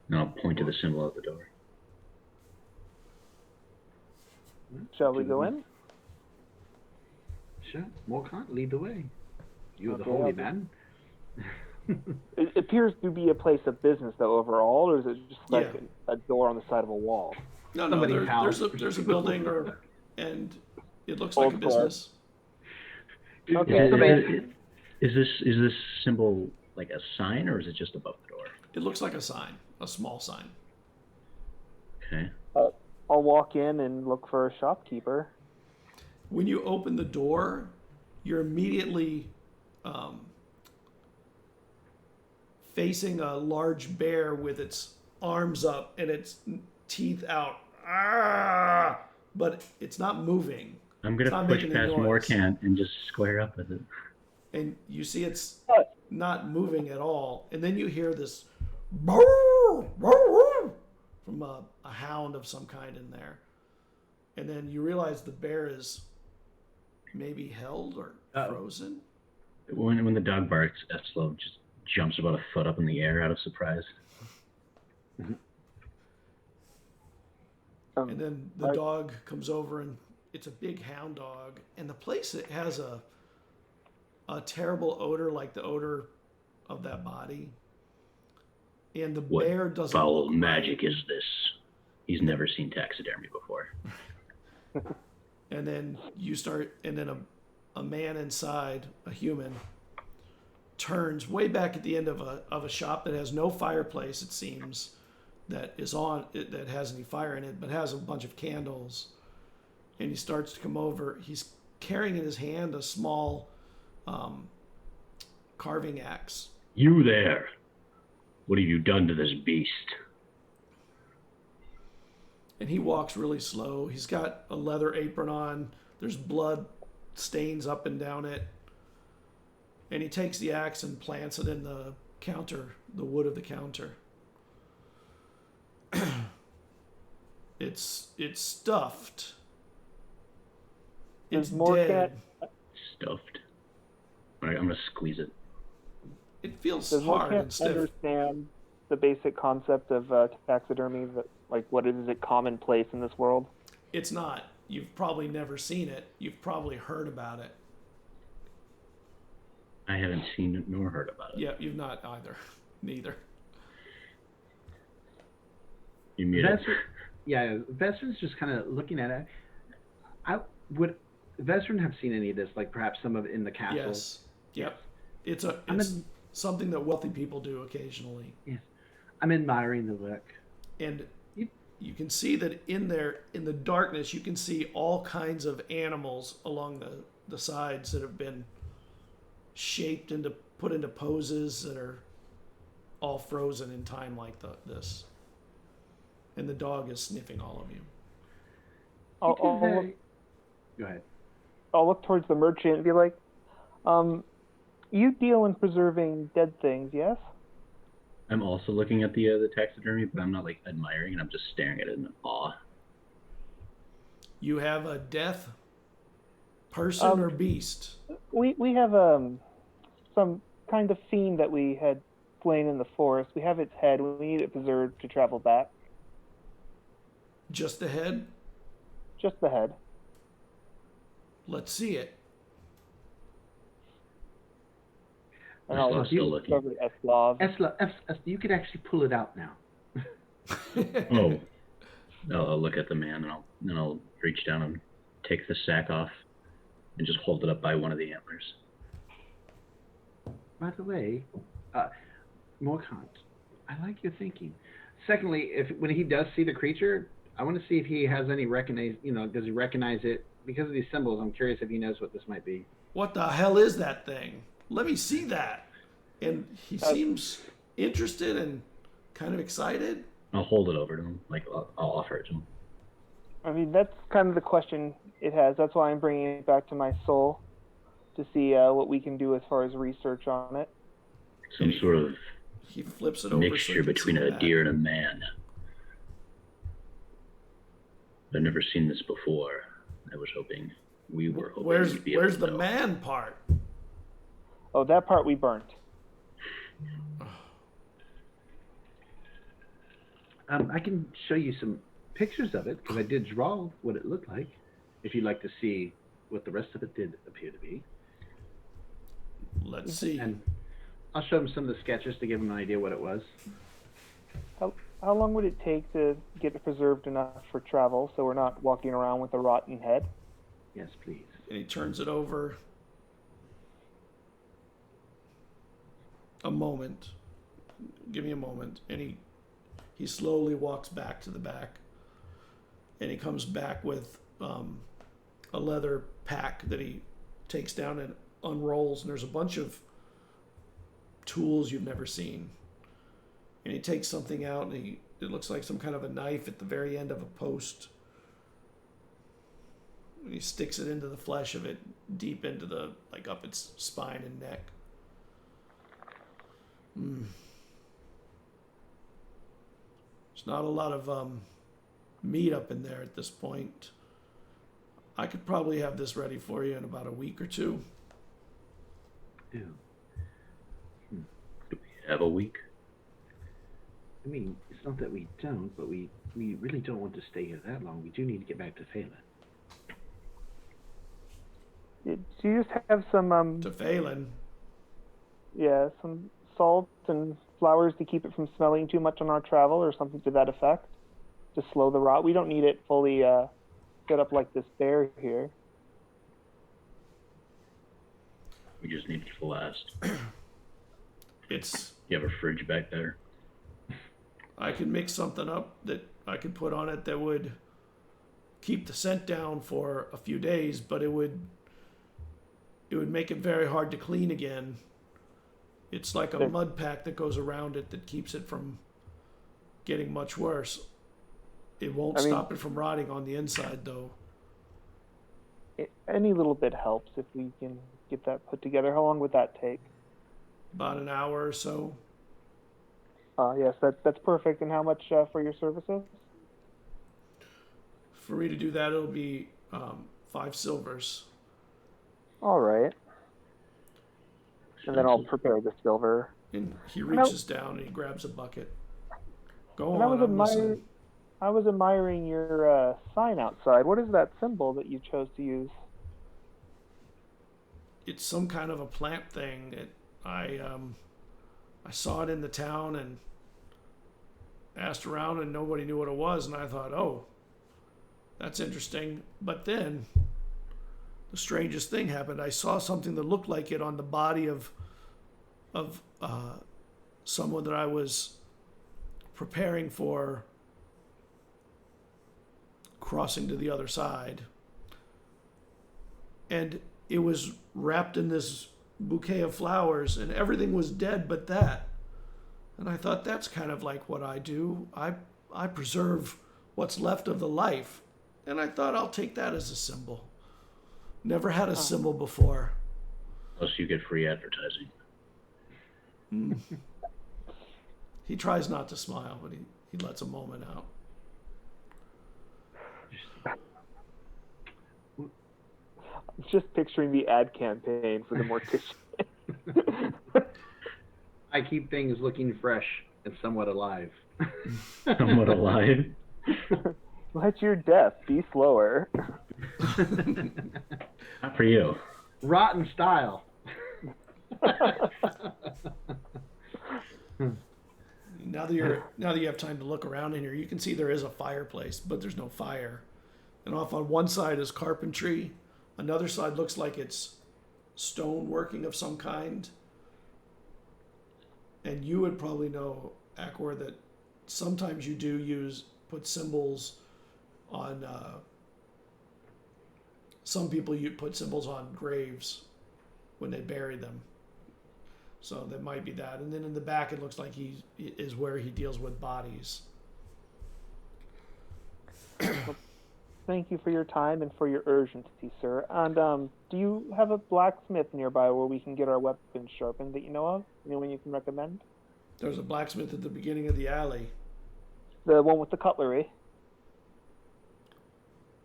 And I'll point to the symbol at the door. Shall we go in? Sure. Morkant, lead the way. You are the Okay, holy I'll do- man. It appears to be a place of business, though, overall, or is it just like Yeah. a door on the side of a wall? No, Somebody's house. there's a building, and it looks like a Old business. Okay, Is this symbol like a sign, or is it just above the door? It looks like a sign, a small sign. Okay. I'll walk in and look for a shopkeeper. When you open the door, you're immediately facing a large bear with its arms up and its teeth out. Ah! But it's not moving. I'm It's gonna not push making past any noise. Morkant and just square up with it. And you see it's What? not moving at all. And then you hear this from a hound of some kind in there. And then you realize the bear is maybe held or frozen. When the dog barks, Eslo just jumps about a foot up in the air out of surprise. And then the dog comes over, and it's a big hound dog. And the place, it has a terrible odor, like the odor of that body. And the What bear doesn't foul look magic right. is this? He's never seen taxidermy before. And then a man inside, a human, turns way back at the end of a shop that has no fireplace, it seems, that has any fire in it, but has a bunch of candles. And he starts to come over. He's carrying in his hand a small carving axe. You there! What have you done to this beast? And he walks really slow. He's got a leather apron on. There's blood stains up and down it. And he takes the axe and plants it in the counter, the wood of the counter. It's stuffed. It's There's more dead. Stuffed. Alright, I'm gonna squeeze it. It feels Does hard and Morkant stiff. understand the basic concept of taxidermy? That, like, what is it commonplace in this world? It's not. You've probably never seen it. You've probably heard about it. I haven't seen it nor heard about it. Yeah, you've not either. Neither. You muted. Vesrin's just kind of looking at it. Would Vesrin have seen any of this? Like perhaps some of it in the castle? Yes. Yep. It's I'm something that wealthy people do occasionally. Yes. I'm admiring the work. And you can see that in the darkness, you can see all kinds of animals along the sides that have been shaped put into poses that are all frozen in time like this. And the dog is sniffing all of you. Go ahead. I'll look towards the merchant and be like, you deal in preserving dead things, yes? I'm also looking at the taxidermy, but I'm not like admiring it. I'm just staring at it in awe. You have a death person or beast? We have some kind of fiend that we had slain in the forest. We have its head. We need it preserved to travel back. Just the head? Just the head. Let's see it. And I'm I'll still looking. over to Eslav. Esla, you could actually pull it out now. Oh. I'll look at the man and I'll reach down and take the sack off and just hold it up by one of the antlers. By the way, Morkant, I like your thinking. Secondly, when he does see the creature, I want to see if he has any does he recognize it? Because of these symbols, I'm curious if he knows what this might be. What the hell is that thing? Let me see that. and he seems interested and kind of excited. I'll hold it over to him. Like I'll offer it to him. I mean, that's kind of the question it has. That's why I'm bringing it back to my soul to see what we can do as far as research on it. Some sort of He flips it over mixture so you can between see the a back. deer and a man. I've never seen this before. We were hoping Where's you'd be able to the know. man part? Oh, that part we burnt. I can show you some pictures of it because I did draw what it looked like. If you'd like to see what the rest of it did appear to be, Let's see. and I'll show them some of the sketches to give them an idea what it was. How long would it take to get it preserved enough for travel so we're not walking around with a rotten head? Yes, please. And he turns it over. A moment. Give me a moment. And he slowly walks back to the back. And he comes back with a leather pack that he takes down and unrolls. And there's a bunch of tools you've never seen. And he takes something out, and it looks like some kind of a knife at the very end of a post. And he sticks it into the flesh of it, deep into up its spine and neck. There's not a lot of meat up in there at this point. I could probably have this ready for you in about a week or two. Ew. Do we have a week? I mean, it's not that we don't, but we really don't want to stay here that long. We do need to get back to Phelan. Do you just have some To Phelan. some salt and flowers to keep it from smelling too much on our travel, or something to that effect, to slow the rot? We don't need it fully set up like this bear here. We just need it to last. It's You have a fridge back there? I could mix something up that I could put on it that would keep the scent down for a few days, but it would make it very hard to clean again. It's like a mud pack that goes around it that keeps it from getting much worse. It won't stop it from rotting on the inside, though. Any little bit helps if we can get that put together. How long would that take? About an hour or so. Yes, that's perfect. And how much for your services? For me to do that, it'll be 5 silvers. All right. And then I'll prepare the silver. And he reaches down and he grabs a bucket. Go on, I'm listening. I was admiring your sign outside. What is that symbol that you chose to use? It's some kind of a plant thing. I saw it in the town and asked around, and nobody knew what it was. And I thought, oh, that's interesting. But then the strangest thing happened. I saw something that looked like it on the body of someone that I was preparing for crossing to the other side. And it was wrapped in this bouquet of flowers, and everything was dead but that. And I thought, that's kind of like what I do. I preserve what's left of the life. And I thought, I'll take that as a symbol. Never had a symbol before. Plus you get free advertising. He tries not to smile, but he lets a moment out. Just picturing the ad campaign for the mortician. I keep things looking fresh and somewhat alive. Somewhat alive. Let your death be slower. Not for you. Rotten style. Now that you have time to look around in here, you can see there is a fireplace, but there's no fire. And off on one side is carpentry. Another side looks like it's stone working of some kind. And you would probably know, Akor, that sometimes you do put symbols on. Some people put symbols on graves when they bury them. So that might be that. And then in the back, it looks like he is where he deals with bodies. Thank you for your time and for your urgency, sir. And do you have a blacksmith nearby where we can get our weapons sharpened that you know of? Anyone you can recommend? There's a blacksmith at the beginning of the alley. The one with the cutlery.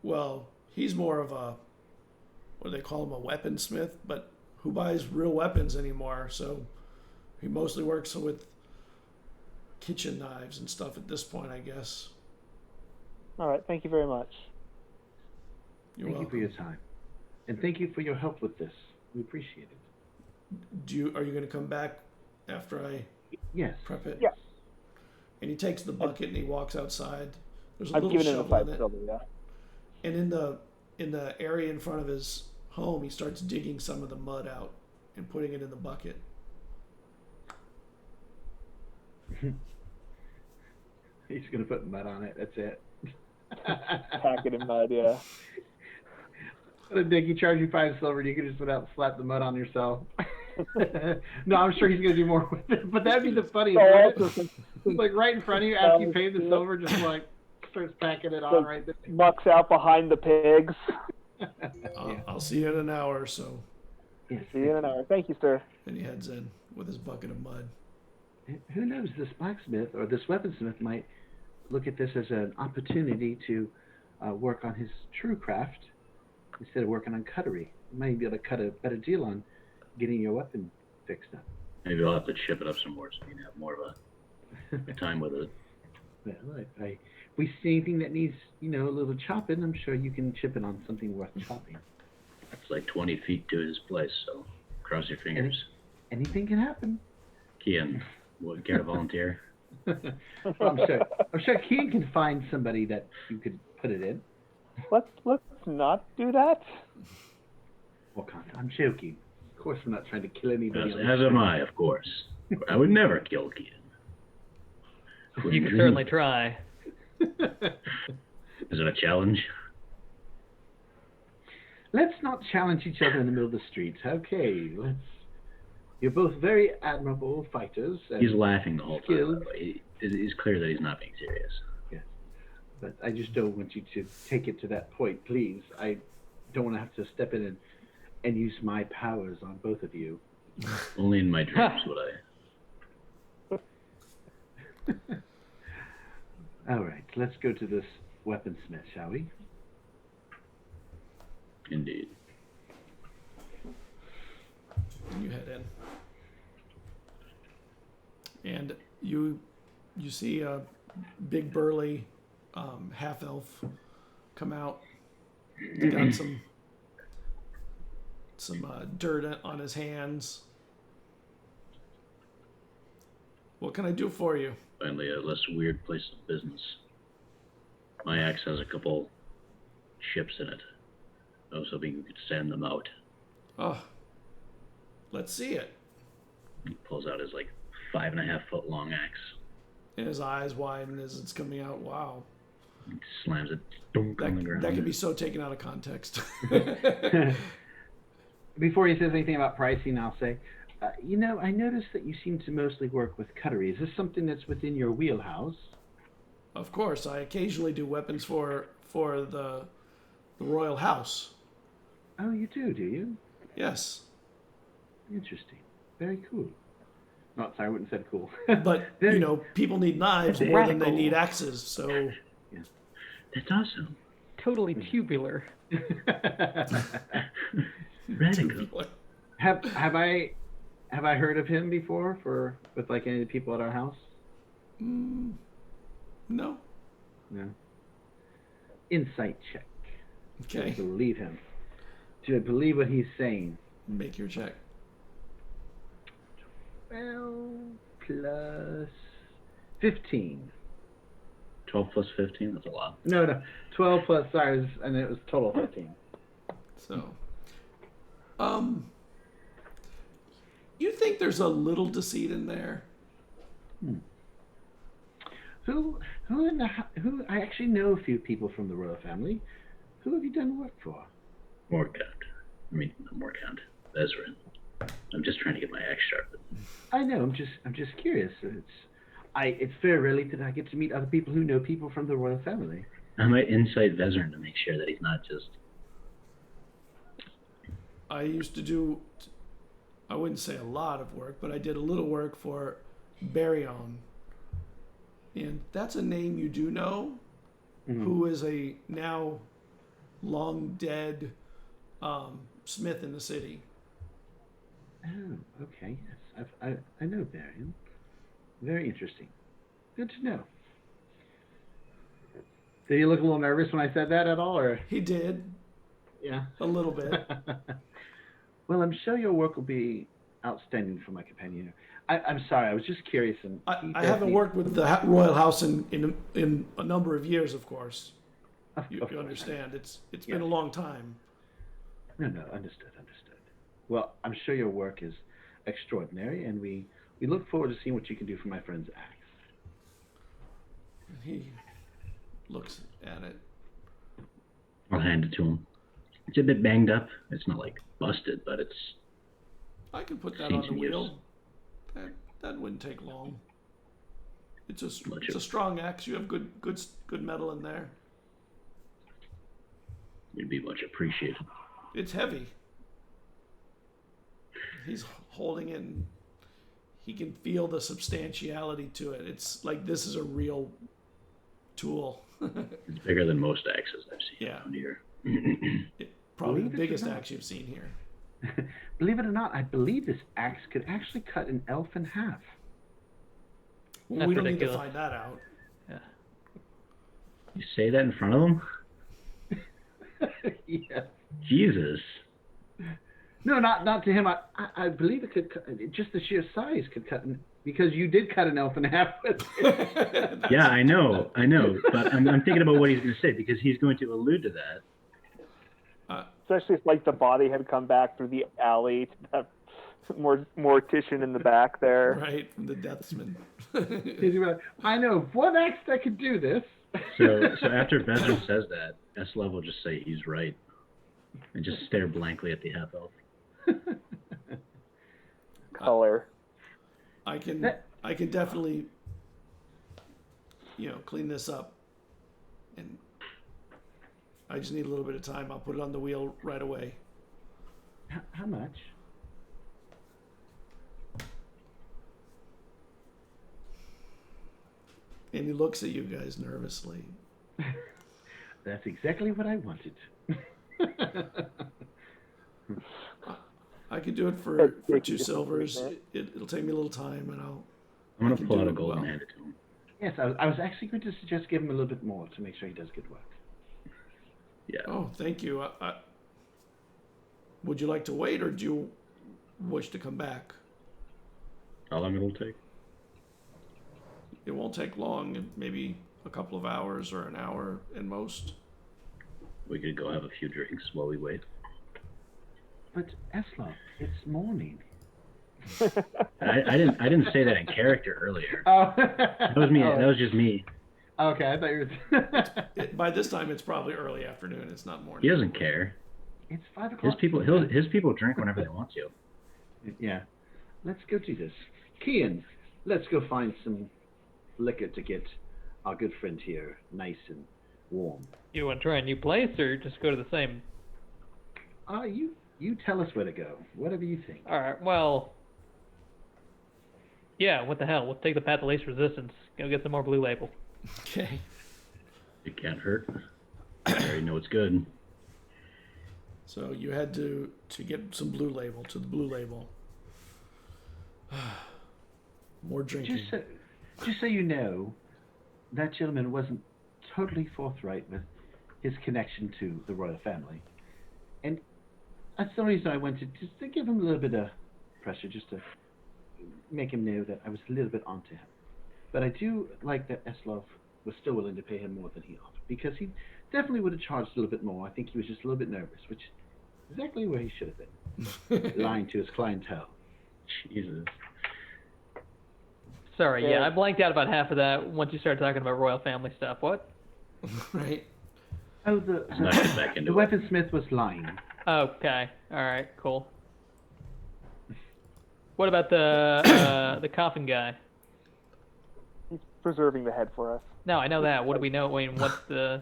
Well, he's more of a, what do they call him, a weaponsmith, but who buys real weapons anymore? So he mostly works with kitchen knives and stuff at this point, I guess. All right, thank you very much. You're Thank welcome. you for your time. And thank you for your help with this. We appreciate it. Are you going to come back after I Yes. prep it? Yeah. And he takes the bucket and he walks outside. There's a I've little given him a shovel 5 in it. silver, yeah. And in the area in front of his home, he starts digging some of the mud out and putting it in the bucket. He's going to put mud on it. That's it. Pack it in mud, yeah. What a dick. He charged you 5 silver and you could just went out and slap the mud on yourself. No, I'm sure he's going to do more with it. But that'd be the funniest. It's like right in front of you after you pay the silver, just like starts packing it on right there. Mucks out behind the pigs. I'll see you in an hour or so. Yes. See you in an hour. Thank you, sir. And he heads in with his bucket of mud. Who knows, this blacksmith or this weaponsmith might look at this as an opportunity to work on his true craft instead of working on cutlery. He might be able to cut a better deal on getting your weapon fixed up. Maybe I'll have to chip it up some more so you can have more of a time with it. Well, if we see anything that needs, a little chopping, I'm sure you can chip it on something worth chopping. It's like 20 feet to his place, so cross your fingers. Anything can happen. Kian, would care to volunteer? Well, I'm sure Kean can find somebody that you could put it in. Let's not do that. Well, I'm joking. Of course, I'm not trying to kill anybody. As am I, of course. I would never kill Kian. You can certainly try. Is it a challenge? Let's not challenge each other in the middle of the street. Okay, You're both very admirable fighters. He's laughing the whole time. skilled. By the way. It's clear that he's not being serious. Yes. But I just don't want you to take it to that point, please. I don't want to have to step in and use my powers on both of you. Only in my dreams would I. All right, let's go to this weaponsmith, shall we? Indeed. And you head in. And you see a big burly half elf come out. He's got some dirt on his hands. What can I do for you? Finally, a less weird place of business. My axe has a couple ships in it. I was hoping you could sand them out. Oh, let's see it. He pulls out his 5.5 foot long axe. And his eyes widen as it's coming out. Wow. He slams it on the ground. That could be so taken out of context. Before he says anything about pricing, I'll say, I noticed that you seem to mostly work with cutlery. Is this something that's within your wheelhouse? Of course, I occasionally do weapons for the royal house. Oh, you do you? Yes. Interesting. Very cool. No, sorry, I wouldn't have said cool. But, people need knives That's more than they radical. need axes, so... That's awesome. Totally tubular. Radical. Have I heard of him before with any of the people at our house? No. No. Insight check. Do I Okay. believe him? Do I believe what he's saying? Make your check. Well, plus 15. 12 plus 15? That's a lot. No. 12 plus, sorry, and it was total 15. So, you think there's a little deceit in there? Who I actually know a few people from the royal family. Who have you done work for? Not Morcount. Ezrin. I'm just trying to get my axe sharpened. I know. I'm just curious. It's very rarely that I get to meet other people who know people from the royal family. I might incite Vezern to make sure that he's not just. I used to do, I wouldn't say a lot of work, but I did a little work for Baryon. And that's a name you do know, who is a now long dead smith in the city. Oh, okay. Yes, I know Varian. Very interesting. Good to know. Did he look a little nervous when I said that at all, or? He did, Yeah. a little bit. Well, I'm sure your work will be outstanding for my companion. I'm sorry, I was just curious. And I haven't worked with the royal house in a number of years, of course. You understand? It's been a long time. No, understood. Well, I'm sure your work is extraordinary, and we look forward to seeing what you can do for my friend's axe. He looks at it. I'll hand it to him. It's a bit banged up. It's not like busted, but it's. I can put that Seen on the some wheel. That wouldn't take long. It's a strong axe. You have good metal in there. Would be much appreciated. It's heavy. He's holding it, and he can feel the substantiality to it. It's like this is a real tool. It's bigger than most axes I've seen around here. Probably the biggest axe you've seen here. Believe it or not, I believe this axe could actually cut an elf in half. Well, we don't need to find that out. Yeah. You say that in front of him? Yes. Jesus. No, not to him. I believe it could cut, just the sheer size could cut, because you did cut an elf in half with it. Yeah, I know, but I'm thinking about what he's going to say, because he's going to allude to that. Especially if like the body had come back through the alley to have more mortician in the back there. Right, the deathsman. I know of one axe that could do this. So after Vezran says that, Eslav will just say he's right, and just stare blankly at the half elf. Color. I can definitely, clean this up, and I just need a little bit of time. I'll put it on the wheel right away. How much? And he looks at you guys nervously. That's exactly what I wanted. I could do it for 2 silvers. It'll take me a little time, and I'm going to pull out a gold and hand it to him. Yes, I was actually going to suggest give him a little bit more to make sure he does good work. Yeah. Oh, thank you. Would you like to wait, or do you wish to come back? How long it'll take? It won't take long. Maybe a couple of hours or an hour at most. We could go have a few drinks while we wait. But Eslav, it's morning. I didn't say that in character earlier. Oh. That was me. That was just me. Okay, I thought you were. By this time, it's probably early afternoon. It's not morning. He doesn't care. It's 5 o'clock. His people drink whenever they want to. Yeah. Let's go do this. Kian, let's go find some liquor to get our good friend here nice and warm. You want to try a new place, or just go to the same? You tell us where to go. Whatever you think. All right. Well, yeah. What the hell? We'll take the path of least resistance. Go get some more Blue Label. Okay. It can't hurt. I already know it's good. So you had to get some Blue Label, to the Blue Label. More drinking. Just so you know, that gentleman wasn't totally forthright with his connection to the royal family. And that's the reason I wanted just to give him a little bit of pressure, just to make him know that I was a little bit onto him. But I do like that Eslav was still willing to pay him more than he ought, because he definitely would have charged a little bit more. I think he was just a little bit nervous, which is exactly where he should have been, lying to his clientele. Jesus. Sorry, yeah, I blanked out about half of that once you started talking about royal family stuff. What? Right. Oh, not get back into the weaponsmith was lying. Okay. All right. Cool. What about the coffin guy? He's preserving the head for us. No, I know that. What do we know? I mean, what's the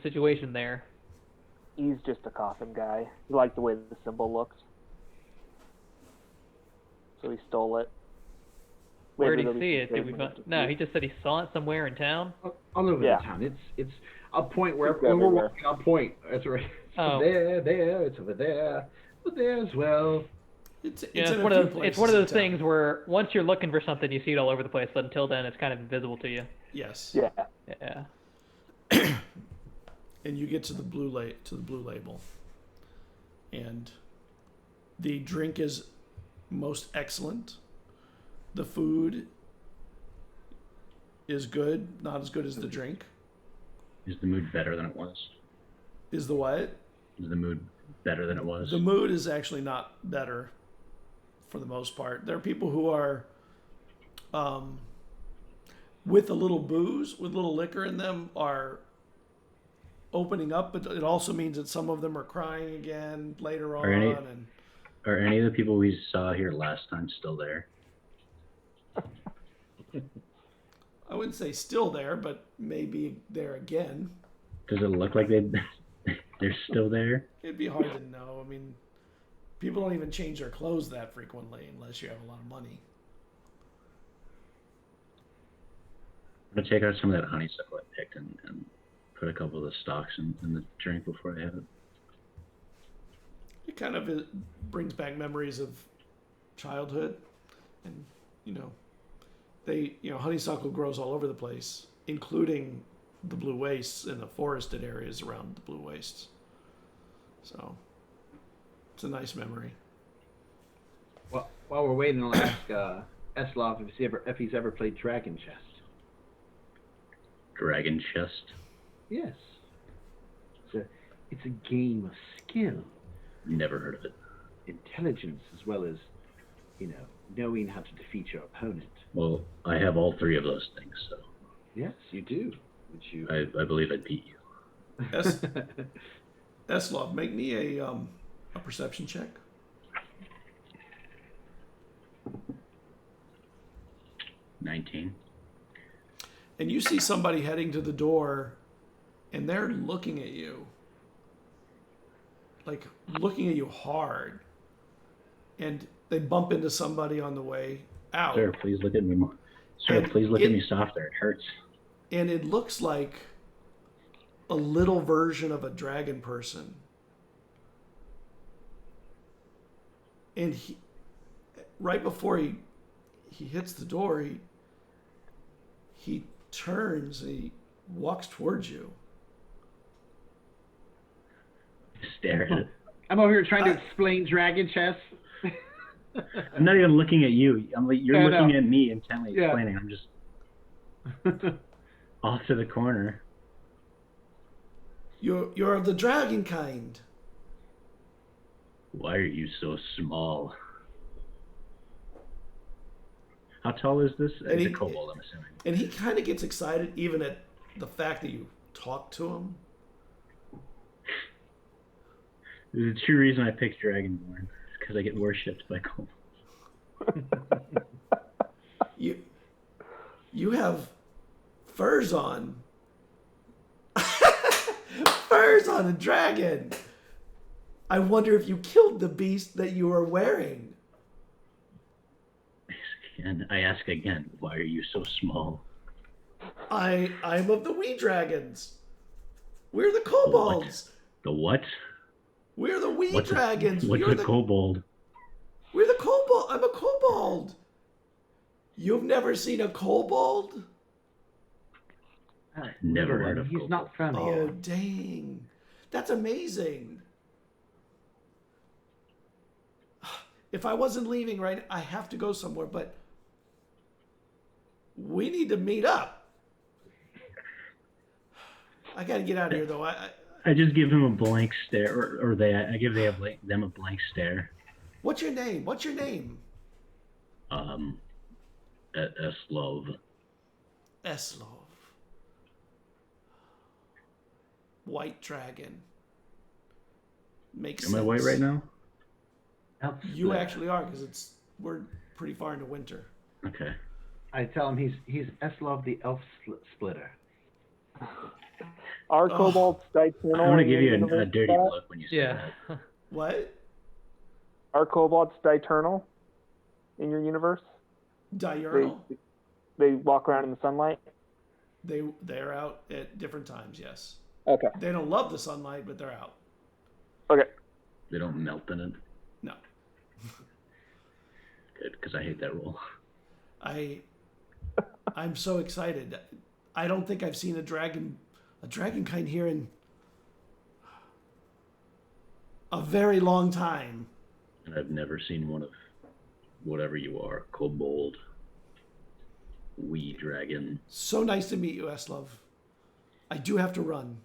situation there? He's just a coffin guy. He liked the way the symbol looked. So he stole it. Where did Maybe he see they'll it? be Did we? considered No, he just said he saw it somewhere in town. All over Yeah. the town. It's a point where It's when we're everywhere. walking, I'll point. That's right. It's Oh. there. It's over there. Over there as well. It's Yeah, in it's one a of few those. places It's one of in those town. things where once you're looking for something, you see it all over the place. But until then, it's kind of invisible to you. Yes. Yeah. Yeah. And you get to the blue label, and the drink is most excellent. The food is good, not as good as the drink. Is the mood better than it was? Is the what? Is the mood better than it was? The mood is actually not better for the most part. There are people who are with a little booze, with a little liquor in them, are opening up, but it also means that some of them are crying again later on. And Are any of the people we saw here last time still there? I wouldn't say still there, but maybe there again. Does it look like they're still there? It'd be hard to know. I mean, people don't even change their clothes that frequently unless you have a lot of money. I'm gonna take out some of that honeysuckle I picked and put a couple of the stalks in the drink before I have it. It kind of brings back memories of childhood, and honeysuckle grows all over the place, including the blue wastes and the forested areas around the blue wastes. So it's a nice memory. Well, while we're waiting, I'll ask Eslov if he's ever played Dragon Chest. Dragon chest? Yes. It's a game of skill, Never heard of it. intelligence, as well as, knowing how to defeat your opponent. Well, I have all three of those things, so Yes, you do. Which you. I believe I'd beat you. Eslov, make me a perception check. 19. And you see somebody heading to the door, and they're looking at you. Like, looking at you hard. And they bump into somebody on the way out. Sir, please look at me more. Sir, And please look at me softer. It hurts. And it looks like a little version of a dragon person. And right before he hits the door, he turns and he walks towards you. Stare at it. I'm over here trying to explain Dragon Chess. I'm not even looking at you. You're Yeah, I looking know. at me intently Yeah. explaining. I'm just off to the corner. You're of the dragon kind. Why are you so small? How tall is this? And It's he- a kobold, I'm assuming. And he kind of gets excited even at the fact that you talk to him. There's a true reason I picked Dragonborn. It's because I get worshipped by kobolds. You have furs on. Furs on a dragon. I wonder if you killed the beast that you are wearing. And I ask again, why are you so small? I'm of the wee dragons. We're the kobolds. The what? We're the wee What's dragons. What's You're a kobold? We're the kobold. I'm a kobold. You've never seen a kobold? Never heard of He's kobold. not from Oh, here. dang. That's amazing. If I wasn't leaving right, I have to go somewhere, but we need to meet up. I got to get out of here, though. I just give him a blank stare, or I give them a blank stare. What's your name? What's your name? Eslov. Eslov. White dragon. Makes Am sense. I white right now? You actually are, because it's we're pretty far into winter. Okay. I tell him he's Eslov the Elf Splitter. Are kobolds diurnal? I'm gonna in give your you a universe, dirty Scott? look when you say Yeah. that. What? Are kobolds diurnal in your universe? Diurnal? They walk around in the sunlight? They're out at different times, yes. Okay. They don't love the sunlight, but they're out. Okay. They don't melt in it. No. Good, because I hate that rule. I'm so excited. I don't think I've seen a dragon kind here in a very long time. And I've never seen one of whatever you are, kobold, wee dragon. So nice to meet you, Eslov. I do have to run.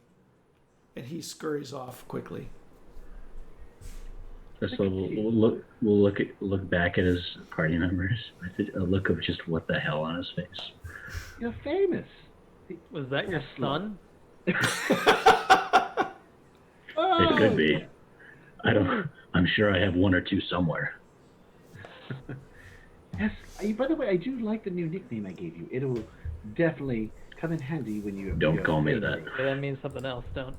And he scurries off quickly. So we'll look back at his party members with a look of just what the hell on his face. You're famous. Was that your son? Oh, It could be. I'm sure I have one or two somewhere. Yes. By the way, I do like the new nickname I gave you. It'll definitely come in handy when you. Don't call me that. Yeah, that means something else. Don't.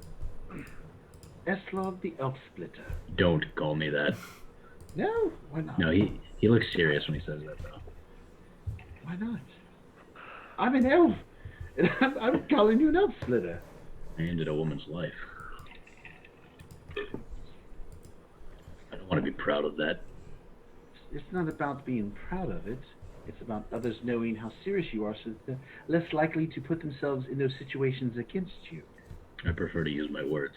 Eslov the Elf Splitter. Don't call me that. No, why not? No, he looks serious when he says that though. Why not? I'm an elf, and I'm calling you an elf splitter. I ended a woman's life. I don't want to be proud of that. It's not about being proud of it. It's about others knowing how serious you are, so that they're less likely to put themselves in those situations against you. I prefer to use my words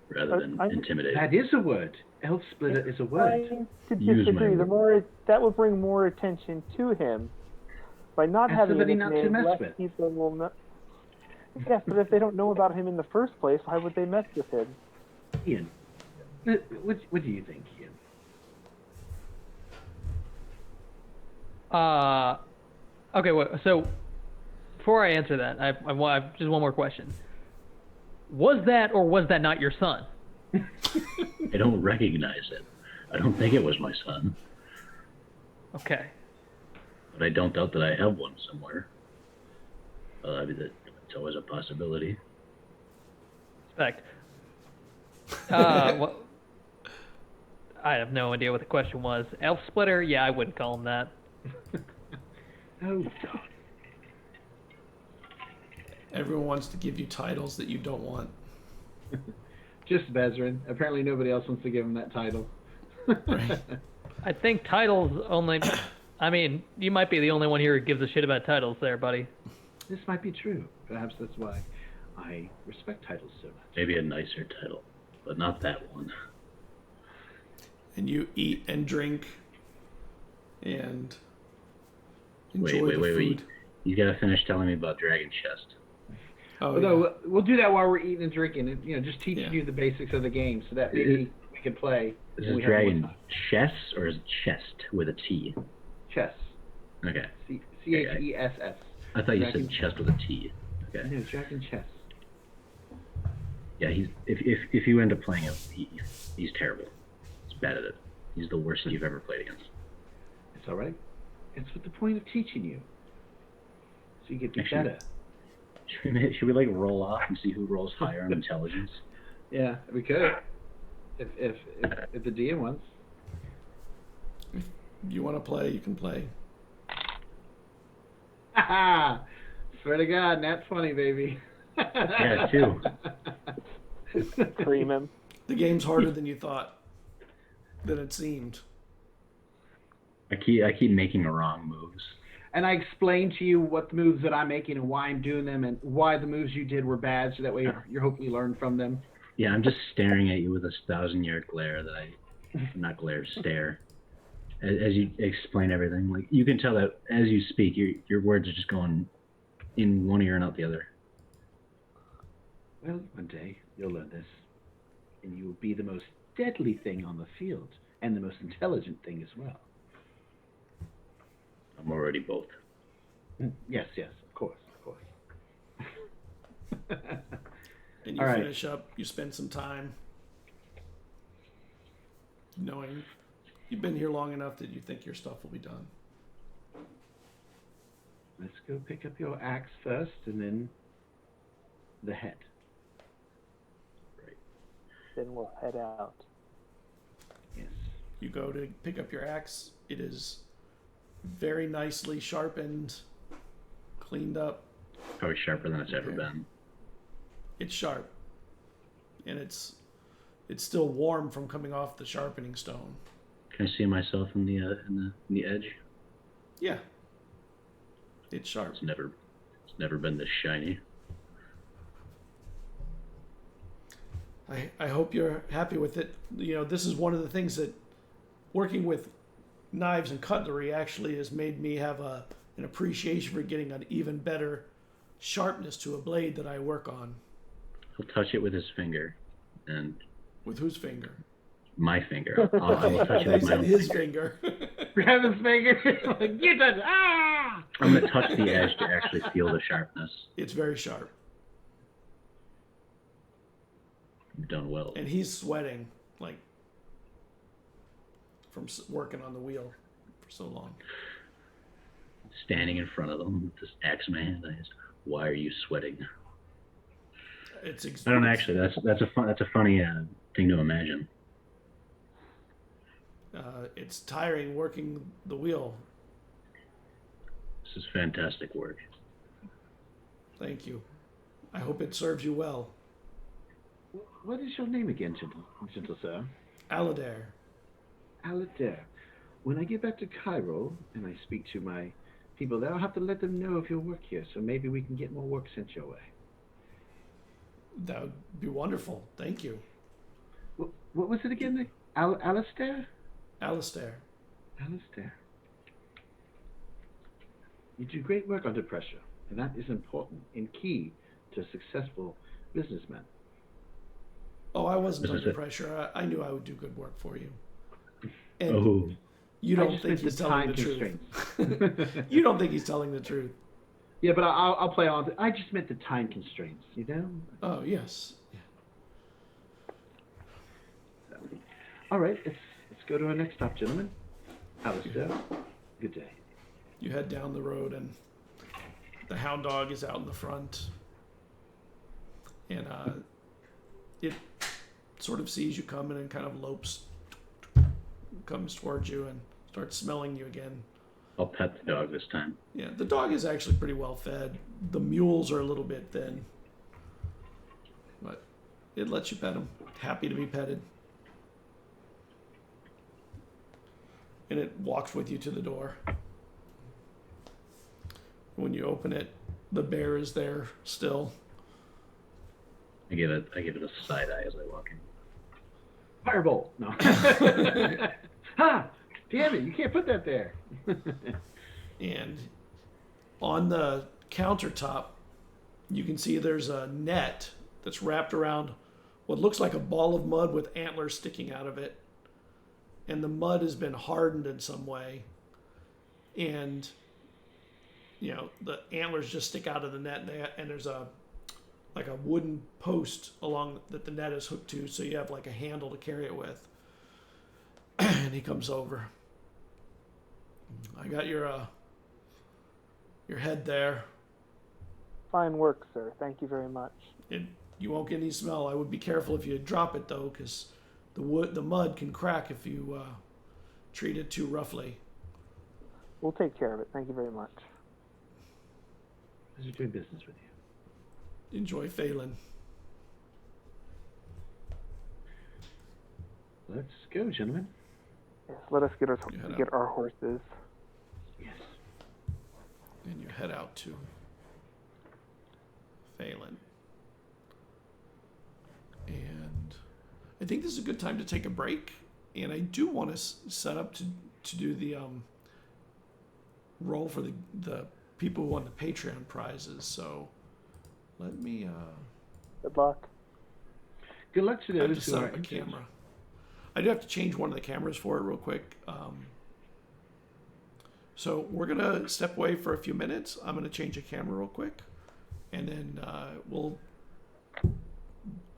rather than intimidate. That is a word. Elf splitter is a word. I could Use my disagree. word. That would bring more attention to him. By not Ask having a somebody not to nickname, mess less with. people will know. Yes, but if they don't know about him in the first place, why would they mess with him? Ian, what do you think, Ian? Okay. So before I answer that, I have just one more question. Was that or was that not your son? I don't recognize it. I don't think it was my son, Okay. but I don't doubt that I have one somewhere. I mean, it's always a possibility. Respect. Well, I have no idea what the question was. Elf splitter? Yeah, I wouldn't call him that. Oh, God. Everyone wants to give you titles that you don't want. Just Bezrin. Apparently nobody else wants to give him that title. Right. I think titles only. I mean, you might be the only one here who gives a shit about titles, there, buddy. This might be true. Perhaps that's why I respect titles so much. Maybe a nicer title, but not that one. And you eat and drink and enjoy Wait. the food. You gotta finish telling me about Dragon Chest. Oh, Although yeah. we'll do that while we're eating and drinking, and just teaching Yeah. you the basics of the game, so that maybe we can play. Is when it we have more Dragon time. Chess or is it Chest with a T? Chess? Okay. Chess. I thought you Dragon said chest with a T. Okay. No, Dragon Chess. Yeah, if you end up playing him, he's terrible. He's bad at it. He's the worst you've ever played against. It's all right. It's with the point of teaching you, so you get Actually, better. Should we like roll off and see who rolls higher on intelligence? Yeah, we could. If the DM wants. If you want to play, you can play. Haha! Swear to God, nat 20, baby. Yeah, too. Cream him. The game's harder than you thought, than it seemed. I keep making the wrong moves. And I explained to you what the moves that I'm making and why I'm doing them and why the moves you did were bad, so that way you're hopefully learn from them. Yeah, I'm just staring at you with a 1,000-yard glare not glare, stare. As you explain everything, like you can tell that as you speak, your words are just going in one ear and out the other. Well, one day you'll learn this, and you will be the most deadly thing on the field, and the most intelligent thing as well. I'm already both. Yes, of course. And you All right. finish up, you spend some time knowing You've been here long enough that you think your stuff will be done. Let's go pick up your axe first, and then the head. Right. Then we'll head out. Yes. You go to pick up your axe. It is very nicely sharpened, cleaned up. Probably sharper than it's ever Okay. been. It's sharp, and it's still warm from coming off the sharpening stone. Can I see myself in the edge? Yeah, it's sharp. It's never been this shiny. I hope you're happy with it. You know, this is one of the things that working with knives and cutlery actually has made me have an appreciation for getting an even better sharpness to a blade that I work on. He'll touch it with his finger, and With whose finger? my finger. I'll touch it They with my said own his finger. finger. Grab his finger. Like, get that! Ah! I'm gonna touch the edge to actually feel the sharpness. It's very sharp. You've done well. And he's sweating, like, from working on the wheel for so long. Standing in front of them with this axe in my hand, I ask, "Why are you sweating?" I don't actually. That's a funny thing to imagine. It's tiring working the wheel. This is fantastic work. Thank you. I hope it serves you well. What is your name again, gentle sir? Aladir. Aladir. When I get back to Cairo and I speak to my people there, I'll have to let them know of your work here, so maybe we can get more work sent your way. That would be wonderful. Thank you. What was it again? Alistair? Alistair. Alistair. You do great work under pressure, and that is important and key to a successful businessman. Oh, I wasn't This is under it. pressure. I knew I would do good work for you. And Oh, you I don't just think meant he's the telling time the truth. constraints. You don't think he's telling the truth. Yeah, but I'll play on. I just meant the time constraints, you know? Oh, yes. All right, let's go to our next stop, gentlemen. Alistair, good day. You head down the road, and the hound dog is out in the front. And it sort of sees you coming and kind of lopes, comes towards you and starts smelling you again. I'll pet the dog this time. Yeah, the dog is actually pretty well fed. The mules are a little bit thin. But it lets you pet him. Happy to be petted. And it walks with you to the door. When you open it, the bear is there still. I give it a side eye as I walk in. Fireball. No. Ha! Damn it! You can't put that there. And on the countertop, you can see there's a net that's wrapped around what looks like a ball of mud with antlers sticking out of it. And the mud has been hardened in some way. And, you know, the antlers just stick out of the net, and there's a wooden post along that the net is hooked to, so you have like a handle to carry it with. And he comes over. I got your head there. Fine work, sir. Thank you very much. You won't get any smell. I would be careful if you drop it though, because the mud can crack if you treat it too roughly. We'll take care of it. Thank you very much. Pleasure doing business with you. Enjoy Phelan. Let's go, gentlemen. Yes, let us get You head out. our horses. Yes. And you head out to Phelan. And I think this is a good time to take a break. And I do want to set up to do the roll for the people who won the Patreon prizes. So let me Good luck. Good luck to I have to those who set are up a camera. I do have to change one of the cameras for it real quick. So we're going to step away for a few minutes. I'm going to change a camera real quick. And then we'll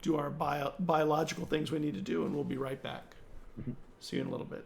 do our biological things we need to do, and we'll be right back. Mhm. See you in a little bit.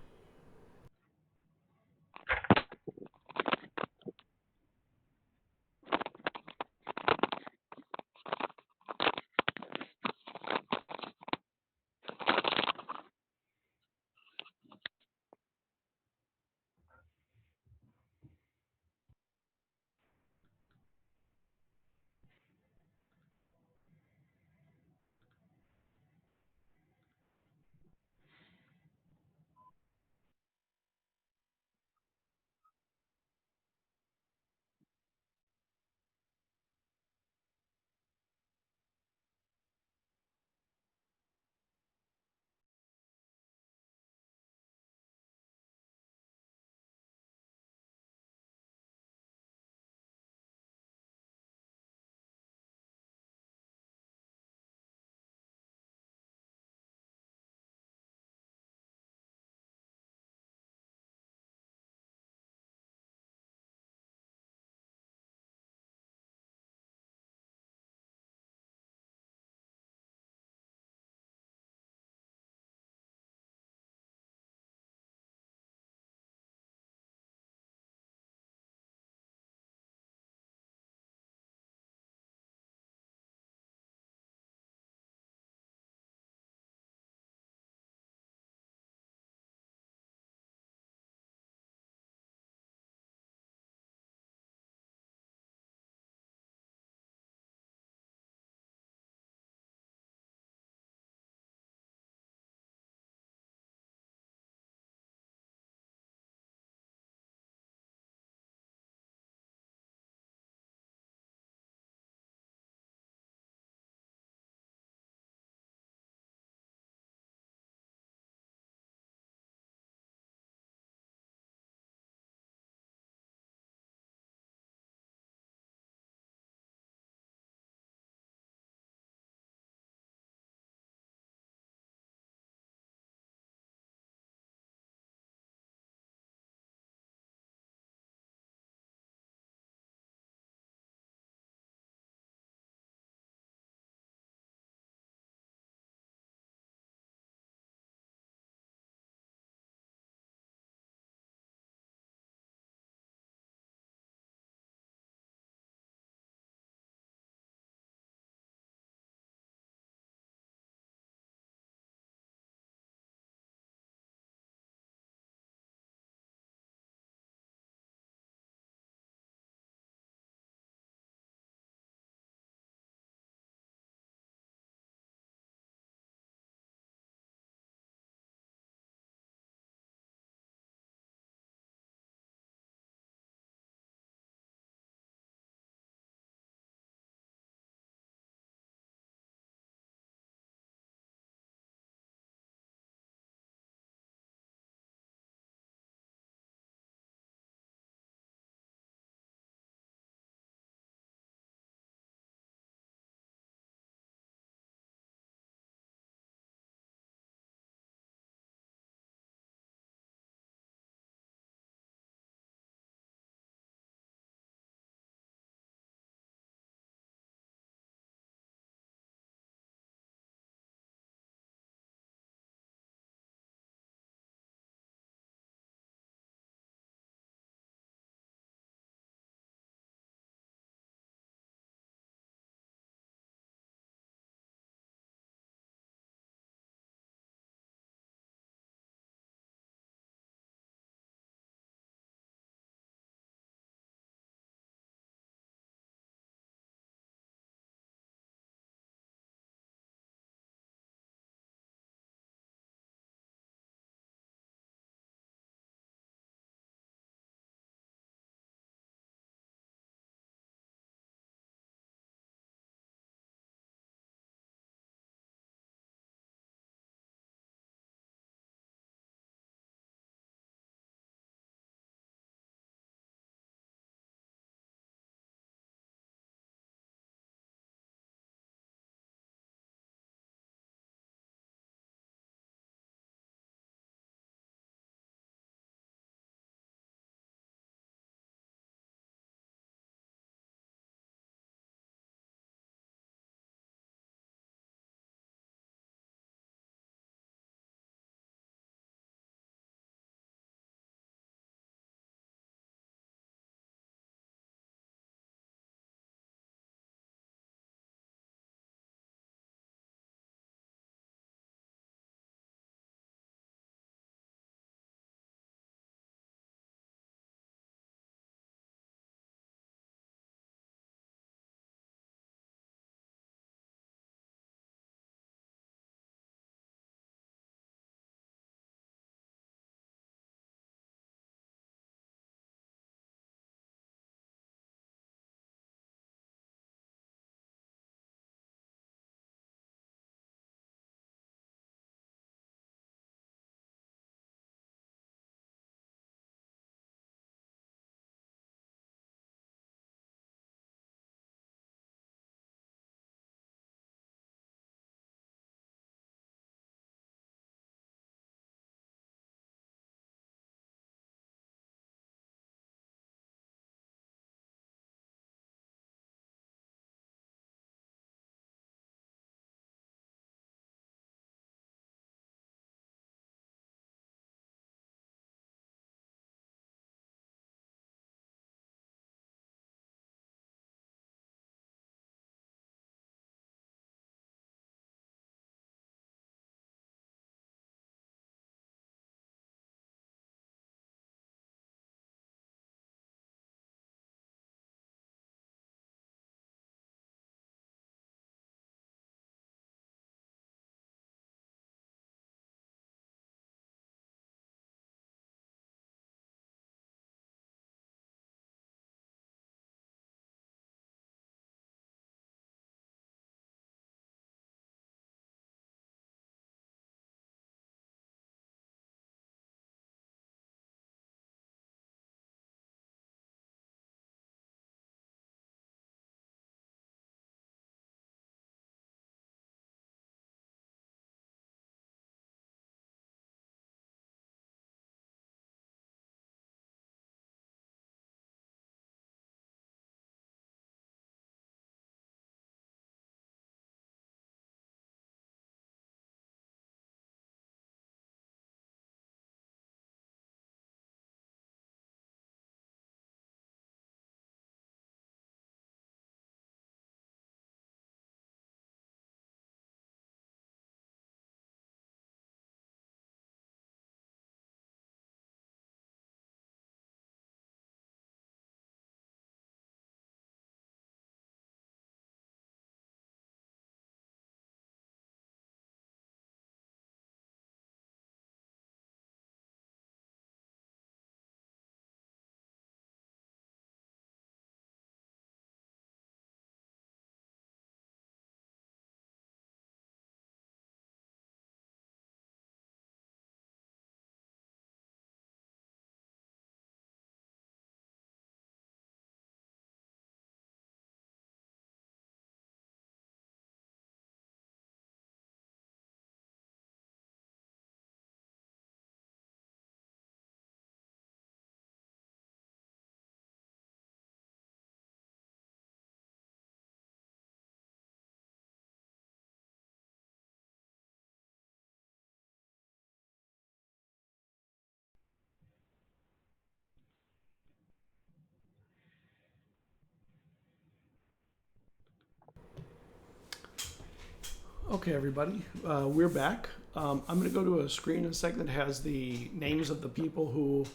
Okay, everybody, we're back. I'm going to go to a screen in a second that has the names of the people who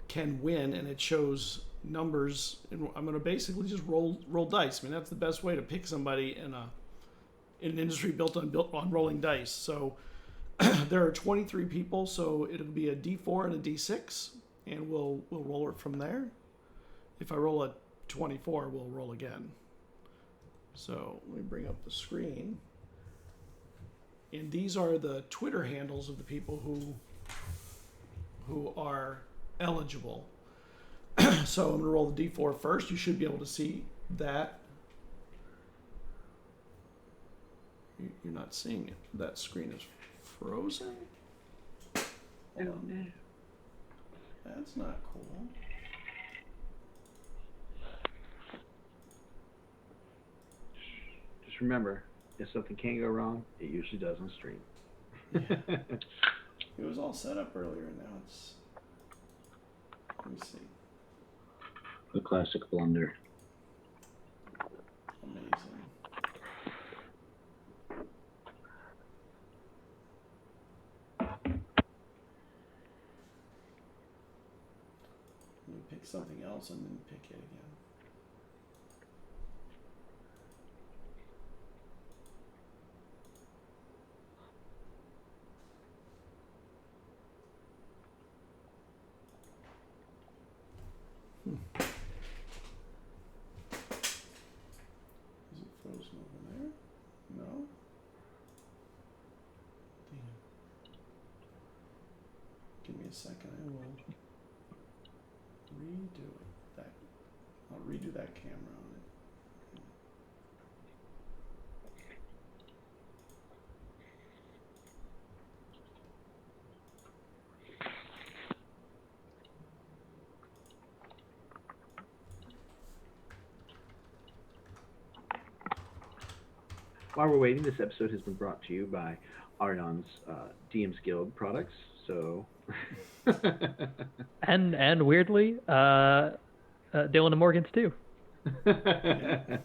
can win, and it shows numbers. And I'm going to basically just roll dice. I mean, that's the best way to pick somebody in an industry built on rolling dice. So there are 23 people, so it'll be a D4 and a D6, and we'll roll it from there. If I roll a 24, we'll roll again. So let me bring up the screen. And these are the Twitter handles of the people who are eligible. So I'm going to roll the D4 first. You should be able to see that. You're not seeing it. That screen is frozen. Hold on. That's not cool. Just remember, if something can go wrong, it usually does on stream. Yeah. It was all set up earlier, and now it's. Let me see. The classic blunder. Amazing. Let me pick something else and then pick it again. Is it frozen over there? No? Damn. Give me a second, I will redo it. I'll redo that camera on it. While we're waiting, this episode has been brought to you by Ariane's DM's Guild products. So, And weirdly, Dylan and Morgan's too. Gotta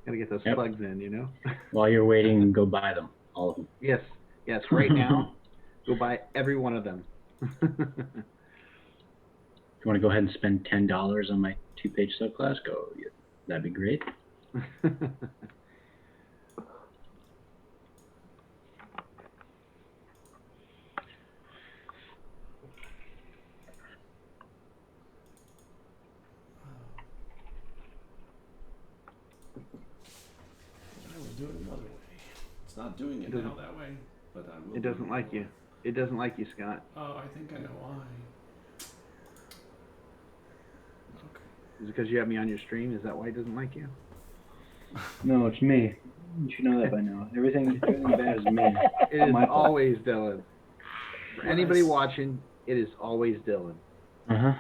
get those plugs in, you know? While you're waiting, go buy them, all of them. Yes, right now, go buy every one of them. If you want to go ahead and spend $10 on my 2-page subclass, go. Yeah, that'd be great. I will do it another way. It's not doing it now that way, but I will. It doesn't like you. It doesn't like you, Scott. Oh, I think I know why. Okay. Is it because you have me on your stream? Is that why it doesn't like you? No, it's me. You should know that by now. Everything bad is me. It is My fault. always Dylan. For anybody watching, it is always Dylan. Uh-huh.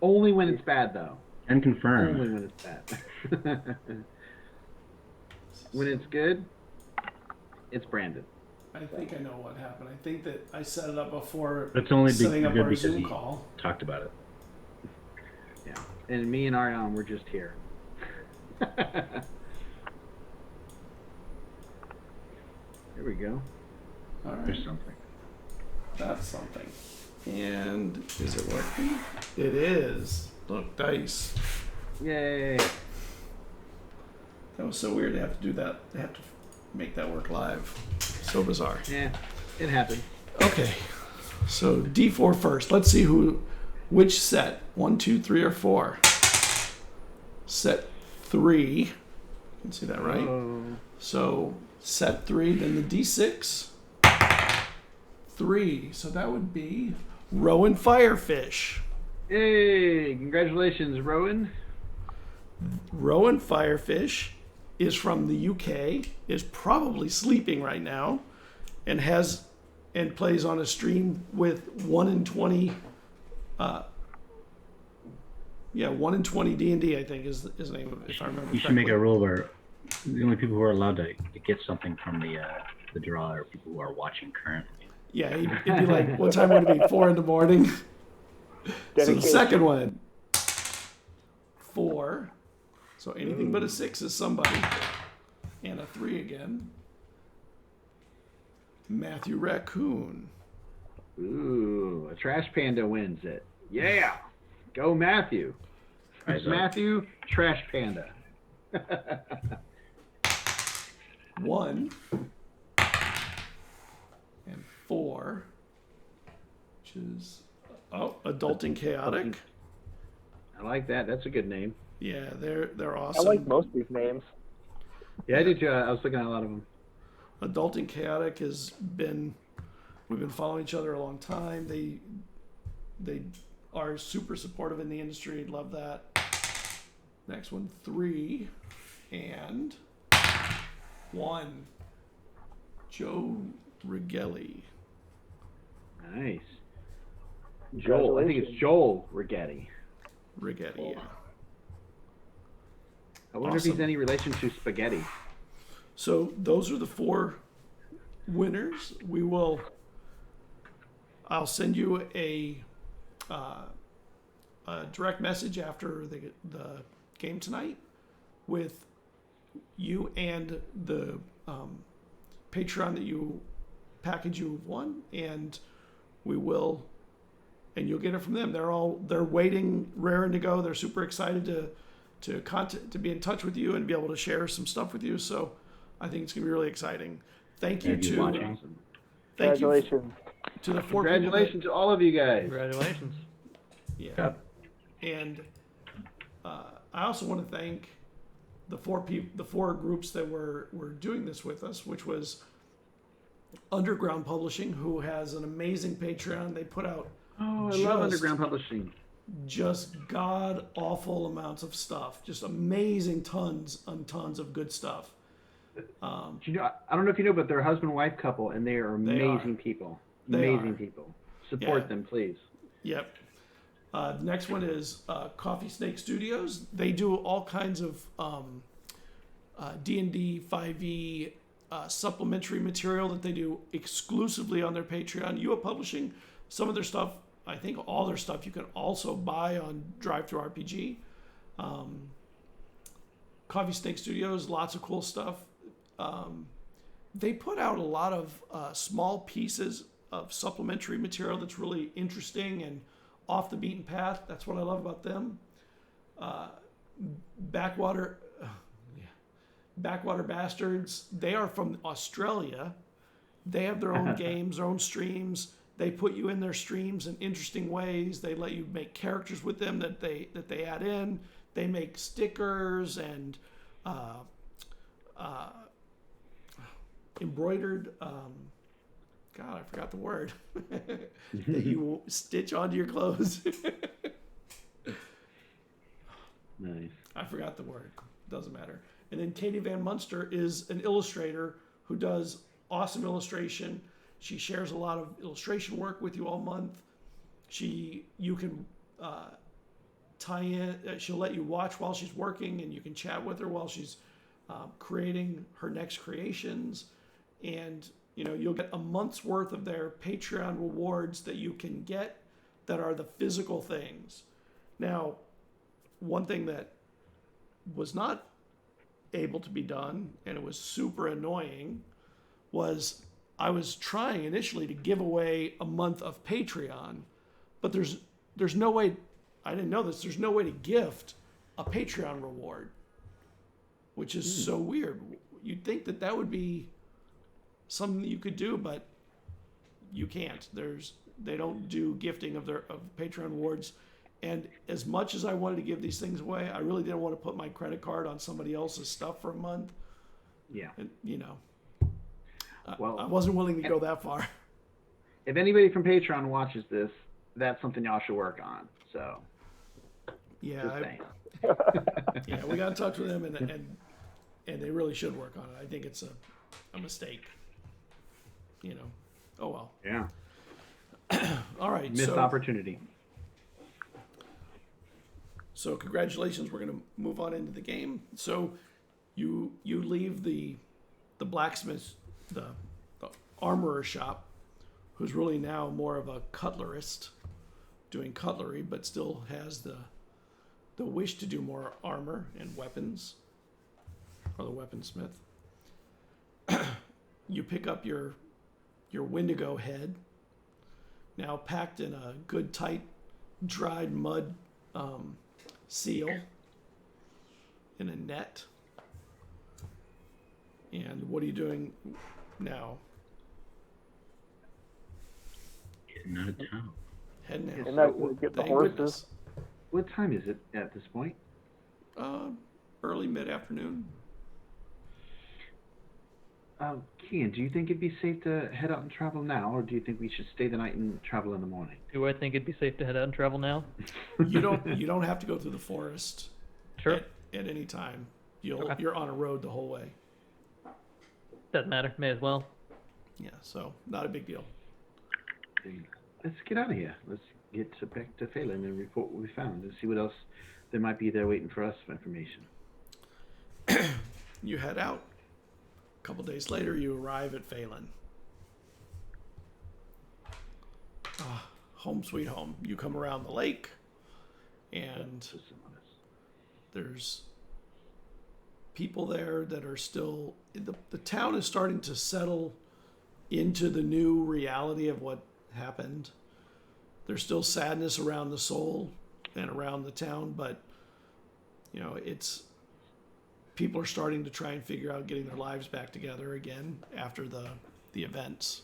Only when it's bad, though. And confirm. Only when it's bad. When it's good, it's Brandon. I think I know what happened. I think that I set it up before It's only setting up good our because Zoom he call. talked about it. Yeah. And me and Ariane, we're just here. Here we go. All right. There's something. That's something. And is it working? It is. Look, dice. Yay. That was so weird. They have to do that. They have to make that work live. So bizarre. Yeah, it happened. Okay. So D4 first. Let's see which set. 1, 2, 3, or 4. Set 3. You can see that, right? Oh. So set 3, then the D6. 3. So that would be Rowan Firefish. Hey, congratulations, Rowan. Rowan Firefish is from the UK, is probably sleeping right now, and plays on a stream with 1 in 20. 1 in 20 D&D, I think is the name of it, if I remember. You should make a rule where the only people who are allowed to get something from the draw are people who are watching currently. Yeah, it'd be like, what time would it be? 4 in the morning. So the second one, 4. So anything but a 6 is somebody. And a 3 again. Matthew Raccoon. Ooh, a trash panda wins it. Yeah. Go Matthew. Rise up. Matthew, trash panda. 1 and 4, which is Adulting Chaotic. I like that. That's a good name. Yeah, they're I awesome. like most of these names. Yeah, I did too. I was looking at a lot of them. Adulting Chaotic we've been following each other a long time. They are super supportive in the industry. Love that. Next one, 3 and 1. Joe Rigelli. Nice. Joel. I think it's Joel Rigetti. Rigetti, yeah. I wonder if he's Awesome. any relation to spaghetti. So those are the 4 winners. I'll send you a direct message after the game tonight with you and the Patreon that you package you've won, and you'll get it from them. They're waiting, raring to go. They're super excited to be in touch with you and be able to share some stuff with you. So I think it's gonna be really exciting. Thank you to Awesome. thank you Congratulations. to the 4 Congratulations to all of you guys. Congratulations. people. Yeah, and I also want to thank the 4 groups that were doing this with us, which was Underground Publishing, who has an amazing Patreon. They put out Oh, I love Underground Publishing. just god awful amounts of stuff, just amazing tons and tons of good stuff. You know, I don't know if you know, but they're a husband-wife couple, and they are amazing people. They Amazing are. people. Support Yeah. them, please. Yep. The next one is Coffee Snake Studios. They do all kinds of D&D 5e supplementary material that they do exclusively on their Patreon. You are publishing some of their stuff. I think all their stuff you can also buy on Drive-Thru RPG. Coffee Snake Studios, lots of cool stuff. They put out a lot of small pieces of supplementary material that's really interesting and off the beaten path. That's what I love about them. Backwater Bastards, they are from Australia. They have their own games, their own streams. They put you in their streams in interesting ways. They let you make characters with them that they add in. They make stickers and embroidered. God, I forgot the word that you stitch onto your clothes. Nice. I forgot the word. Doesn't matter. And then Katie Van Munster is an illustrator who does awesome illustration. She shares a lot of illustration work with you all month. You can tie in. She'll let you watch while she's working, and you can chat with her while she's creating her next creations. And you'll get a month's worth of their Patreon rewards that you can get that are the physical things. Now, one thing that was not able to be done, and it was super annoying, was I was trying initially to give away a month of Patreon, but there's no way, I didn't know this, there's no way to gift a Patreon reward, which is so weird. You'd think that would be something that you could do, but you can't. They don't do gifting of Patreon rewards. And as much as I wanted to give these things away, I really didn't want to put my credit card on somebody else's stuff for a month. Yeah. And, Well, I wasn't willing to go that far. if anybody from Patreon watches this, that's something y'all should work on. So, Yeah, just saying. yeah, we got in touch with them, and they really should work on it. I think it's a mistake. Oh well. Yeah. All right. Missed opportunity. So congratulations. We're going to move on into the game. So you leave the blacksmith, the armorer shop, who's really now more of a cutlerist, doing cutlery, but still has the wish to do more armor and weapons, or the weaponsmith, you pick up your Wendigo head, now packed in a good tight dried mud seal in a net. And what are you doing now? Getting out of town. Heading out. And that's where we get the Thank horses. goodness. What time is it at this point? Early mid-afternoon. Kian, do you think it'd be safe to head out and travel now, or do you think we should stay the night and travel in the morning? Do I think it'd be safe to head out and travel now? You don't have to go through the forest Sure. at any time. Okay. You're on a road the whole way. Doesn't matter. May as well. Yeah, so not a big deal. Let's get out of here. Let's get back to Phelan and report what we found and see what else there might be there waiting for us for information. You head out. A couple days later, you arrive at Phelan. Home sweet home. You come around the lake, and there's people there that are still... The town is starting to settle into the new reality of what happened. There's still sadness around the soul and around the town, but it's people are starting to try and figure out getting their lives back together again after the events.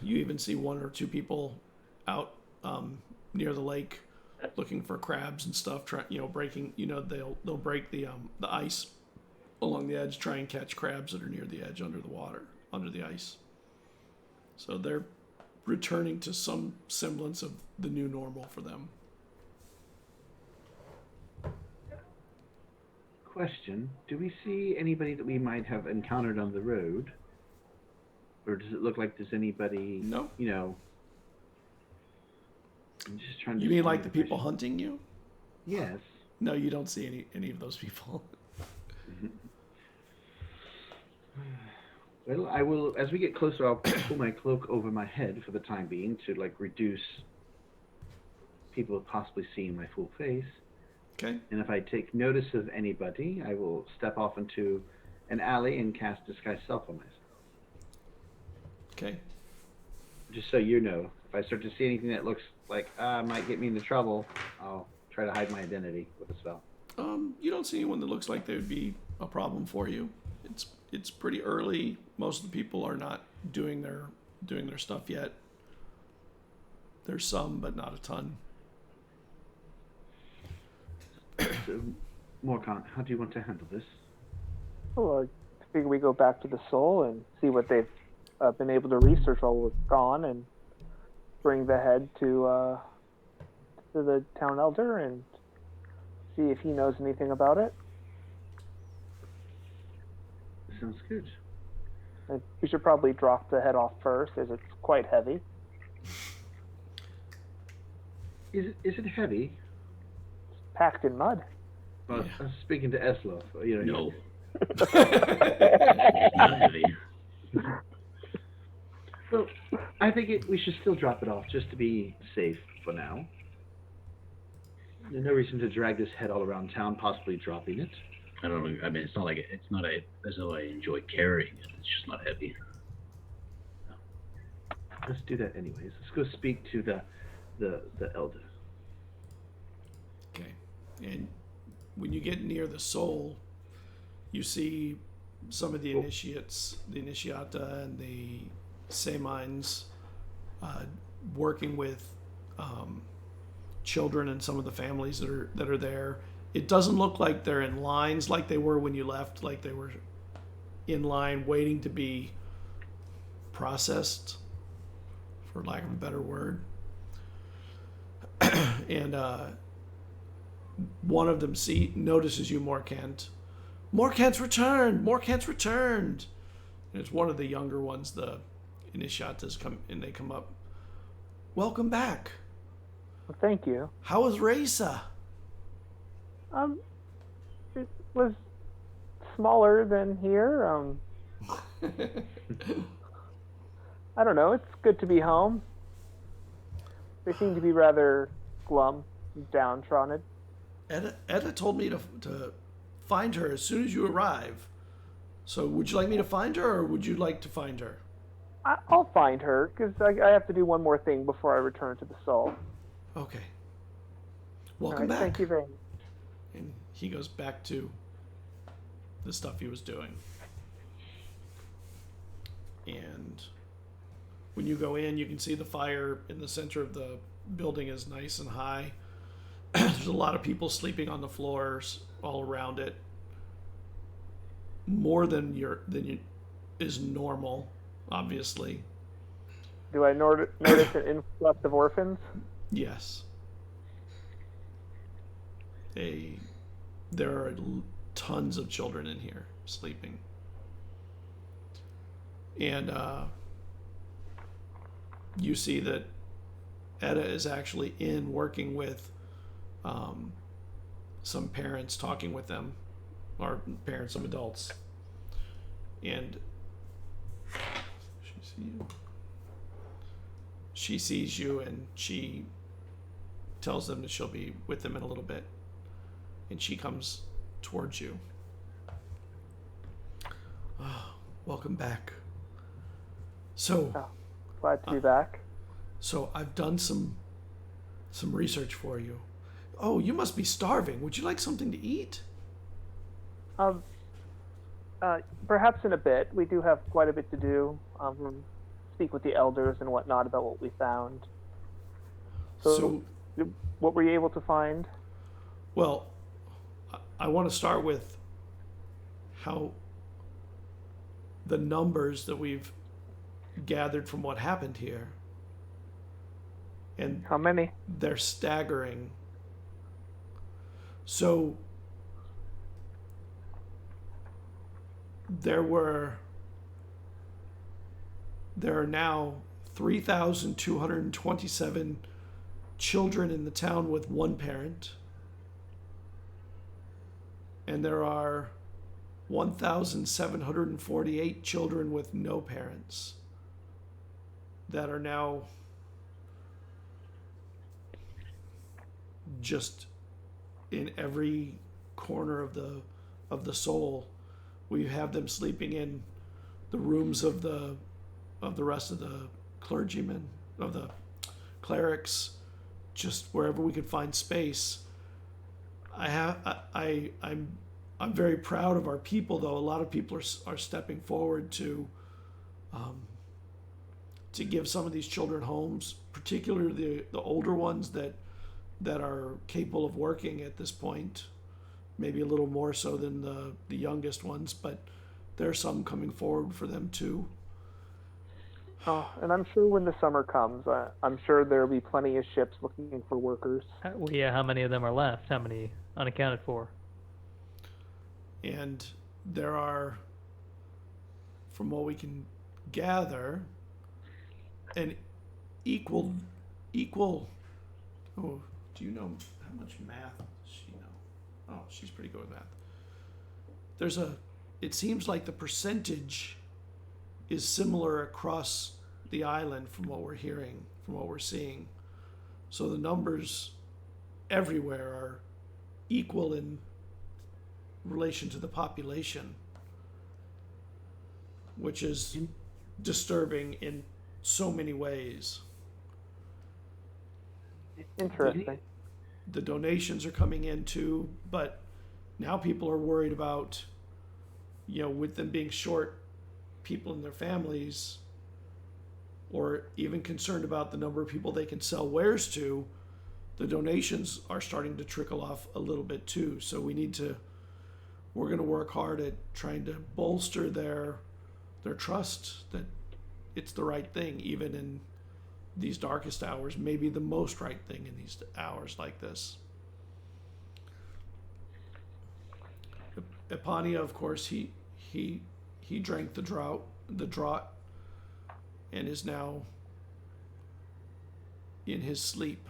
You even see one or two people out near the lake looking for crabs and stuff, breaking, they'll break the ice along the edge, try and catch crabs that are near the edge under the ice. So they're returning to some semblance of the new normal for them. Question, do we see anybody that we might have encountered on the road? Or does it look like there's anybody, No. I'm just trying to... You mean like the people hunting you? Yes. No, you don't see any of those people. Well, I will, as we get closer, I'll pull my cloak over my head for the time being to, reduce people possibly seeing my full face. Okay. And if I take notice of anybody, I will step off into an alley and cast Disguise Self on myself. Okay. Just so you know, if I start to see anything that looks like might get me into trouble, I'll try to hide my identity with a spell. You don't see anyone that looks like they would be a problem for you. It's pretty early. Most of the people are not doing their stuff yet. There's some, but not a ton. So, Morkan, how do you want to handle this? Well, I figure we go back to the Soul and see what they've been able to research while we're gone, and bring the head to the town elder and see if he knows anything about it. Sounds good. And we should probably drop the head off first, as it's quite heavy. Is it heavy? Packed in mud. Well, I was speaking to Eslof. No. Not heavy. Well, I think we should still drop it off just to be safe for now. There's no reason to drag this head all around town, possibly dropping it. I don't know. I mean, it's not like that's how I enjoy carrying it. It's just not heavy. Let's do that anyways. Let's go speak to the elder. Okay. And when you get near the soul, you see some of the initiates, the initiata and the Samines, working with children and some of the families that are there. It doesn't look like they're in lines like they were when you left, like they were in line waiting to be processed, for lack of a better word. And one of them notices you, Morkant. Morkant's returned! Morkant's returned! And it's one of the younger ones, the initiatas they come up. Welcome back. Well, thank you. How was Raisa? It was smaller than here. I don't know. It's good to be home. They seem to be rather glum downtrodden. Etta told me to find her as soon as you arrive. So would you like me to find her, or would you like to find her? I'll find her, because I have to do one more thing before I return to the soul. Okay. All Welcome right, back. thank you very much. And he goes back to the stuff he was doing. And when you go in, you can see the fire in the center of the building is nice and high. There's a lot of people sleeping on the floors all around it. More than is normal, obviously. Do I notice an influx of orphans? Yes. There are tons of children in here sleeping. And you see that Etta is actually in working with some parents, talking with them, or parents of adults. And she sees you, and she tells them that she'll be with them in a little bit. And she comes towards you. Oh, welcome back. So, Glad to be back. So I've done some research for you. Oh, you must be starving. Would you like something to eat? Perhaps in a bit. We do have quite a bit to do. Speak with the elders and whatnot about what we found. So what were you able to find? Well, I want to start with how the numbers that we've gathered from what happened here. And how many? They're staggering. So there are now 3,227 children in the town with one parent. And there are 1,748 children with no parents that are now just in every corner of the soul. We have them sleeping in the rooms of the rest of the clergymen, of the clerics, just wherever we could find space. I'm very proud of our people, though. A lot of people are stepping forward to give some of these children homes, particularly the older ones that are capable of working at this point, maybe a little more so than the youngest ones, but there are some coming forward for them too. Oh, and I'm sure when the summer comes, I'm sure there will be plenty of ships looking for workers. Well, yeah, how many of them are left? How many unaccounted for? And there are, from what we can gather, an equal. Oh, do you know how much math does she know? Oh, she's pretty good with math. It seems like the percentage is similar across the island from what we're hearing, from what we're seeing. So the numbers everywhere are equal in relation to the population, which is disturbing in so many ways. Interesting. The donations are coming in too, but now people are worried about, with them being short people in their families, or even concerned about the number of people they can sell wares to. The donations are starting to trickle off a little bit too. So we're going to work hard at trying to bolster their trust that it's the right thing, even in these darkest hours, maybe the most right thing in these hours like this. Epania, of course, he drank the draught, and is now in his sleep.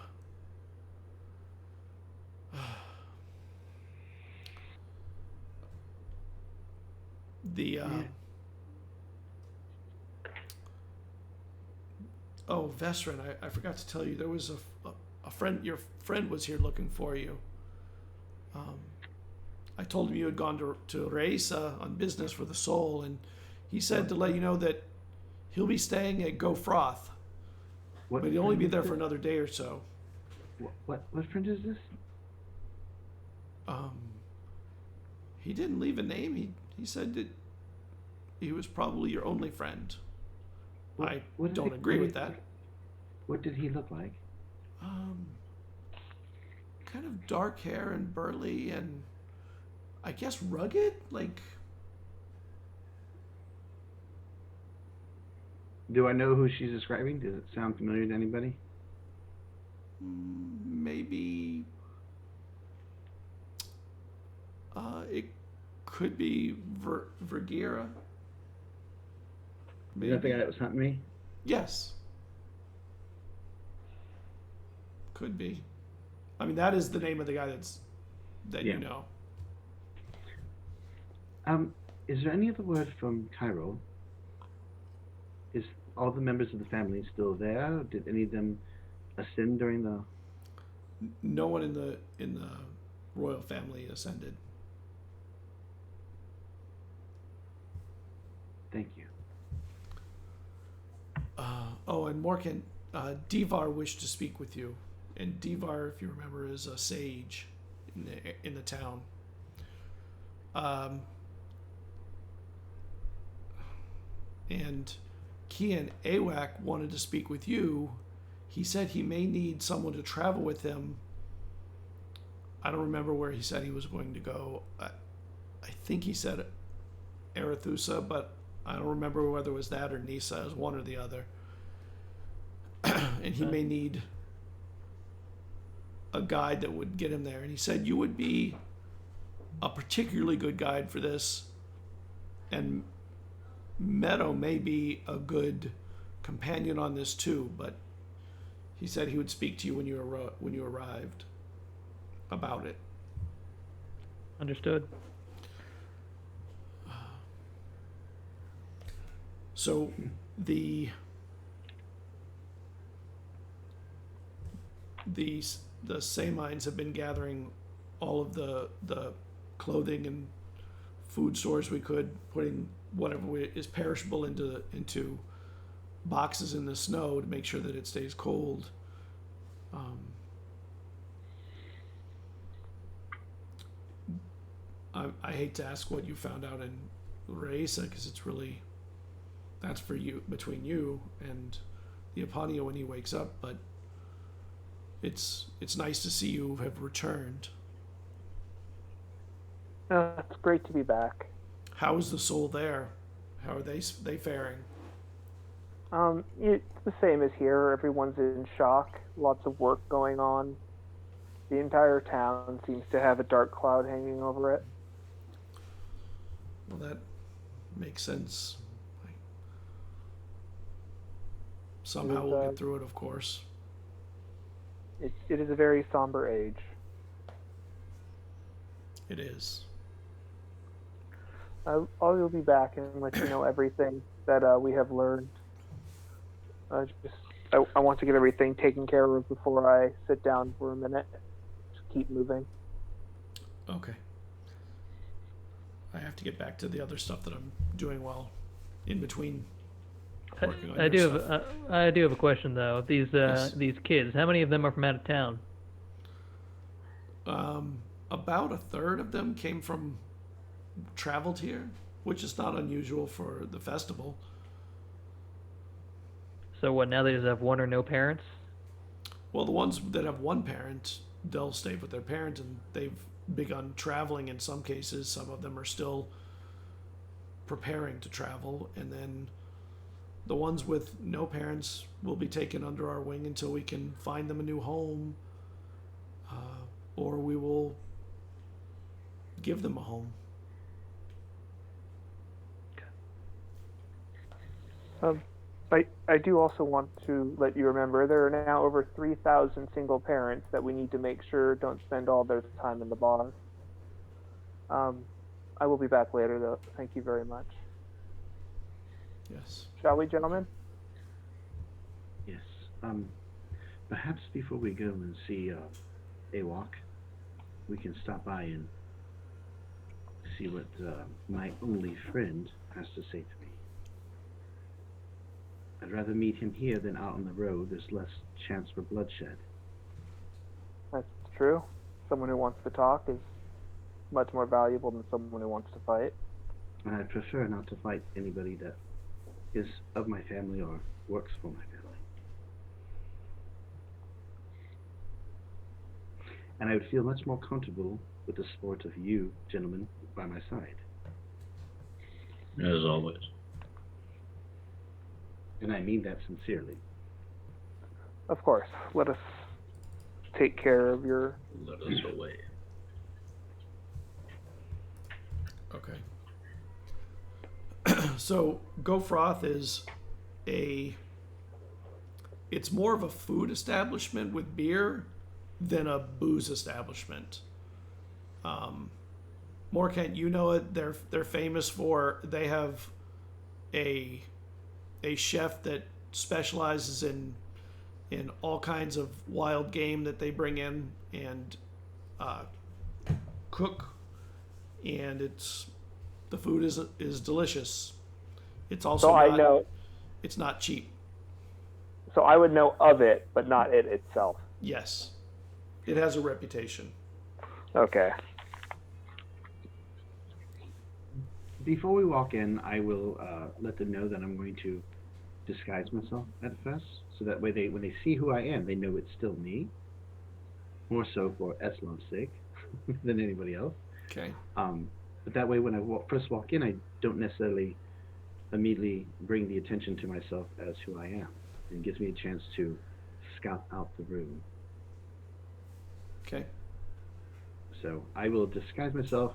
Oh, Vestrin, I forgot to tell you, there was a your friend was here looking for you. I told him you had gone to Reisa on business for the soul, and he said to let you know that he'll be staying at Go Froth, What but he'll only friend be is there this? for another day or so. What friend is this? He didn't leave a name. He said that he was probably your only friend. I What did don't he- agree what with did- that. What did he look like? Kind of dark hair and burly and I guess rugged, like Do I know who she's describing? Does it sound familiar to anybody? maybe it could be Vergira. Is that the guy that was hunting me? Yes. Could be. I mean, that is the name of the guy that Yeah. you know. Is there any other word from Cairo? Is all the members of the family still there? Did any of them ascend during the? No one in the royal family ascended. Thank you. Oh, and Morkan, Divar wished to speak with you. And Divar, if you remember, is a sage in the town. And Kian Awak wanted to speak with you. He said he may need someone to travel with him. I don't remember where he said he was going to go. I think he said Arethusa, but I don't remember whether it was that or Nisa. It was one or the other. And he may need a guide that would get him there. And he said you would be a particularly good guide for this. And Meadow may be a good companion on this too, but he said he would speak to you when you arrived about it. Understood. So the Samines have been gathering all of the clothing and food stores we could, putting whatever is perishable into boxes in the snow to make sure that it stays cold. I hate to ask what you found out in Reisa because that's for you, between you and the Aponio when he wakes up, but it's nice to see you have returned. It's great to be back. How is the soul there? How are they faring? It's the same as here. Everyone's in shock. Lots of work going on. The entire town seems to have a dark cloud hanging over it. Well, that makes sense. Somehow we'll get through it, of course. It is a very somber age. It is. I'll be back and let you know everything that we have learned. I want to get everything taken care of before I sit down for a minute. Just keep moving. Okay. I have to get back to the other stuff that I'm doing while in between working on I your do stuff. I do have a question though. These Yes. these kids, how many of them are from out of town? About a third of them traveled here, which is not unusual for the festival. So what? Now they just have one or no parents? Well, the ones that have one parent, they'll stay with their parent, and they've begun traveling in some cases. Some of them are still preparing to travel, and then the ones with no parents will be taken under our wing until we can find them a new home, or we will give them a home. I do also want to let you remember there are now over 3,000 single parents that we need to make sure don't spend all their time in the bar. I will be back later, though. Thank you very much. Yes. Shall we, gentlemen? Yes. Perhaps before we go and see Awok, we can stop by and see what my only friend has to say to me. I'd rather meet him here than out on the road. There's less chance for bloodshed. That's true. Someone who wants to talk is much more valuable than someone who wants to fight. And I'd prefer not to fight anybody that is of my family or works for my family. And I would feel much more comfortable with the support of you, gentlemen, by my side. As always. And I mean that sincerely. Of course. Let us take care of your... Let us away. Okay. So Gofroth is it's more of a food establishment with beer than a booze establishment. Morkent, you know it. They're famous for, they have a chef that specializes in all kinds of wild game that they bring in and cook, and the food is delicious. It's also it's not cheap. So I would know of it, but not it itself. Yes, it has a reputation. Okay. Before we walk in, I will let them know that I'm going to disguise myself at first, so that way when they see who I am, they know it's still me. More so for Eslam's sake than anybody else. Okay. But that way, when I first walk in, I don't necessarily immediately bring the attention to myself as who I am. It gives me a chance to scout out the room. Okay. So I will disguise myself.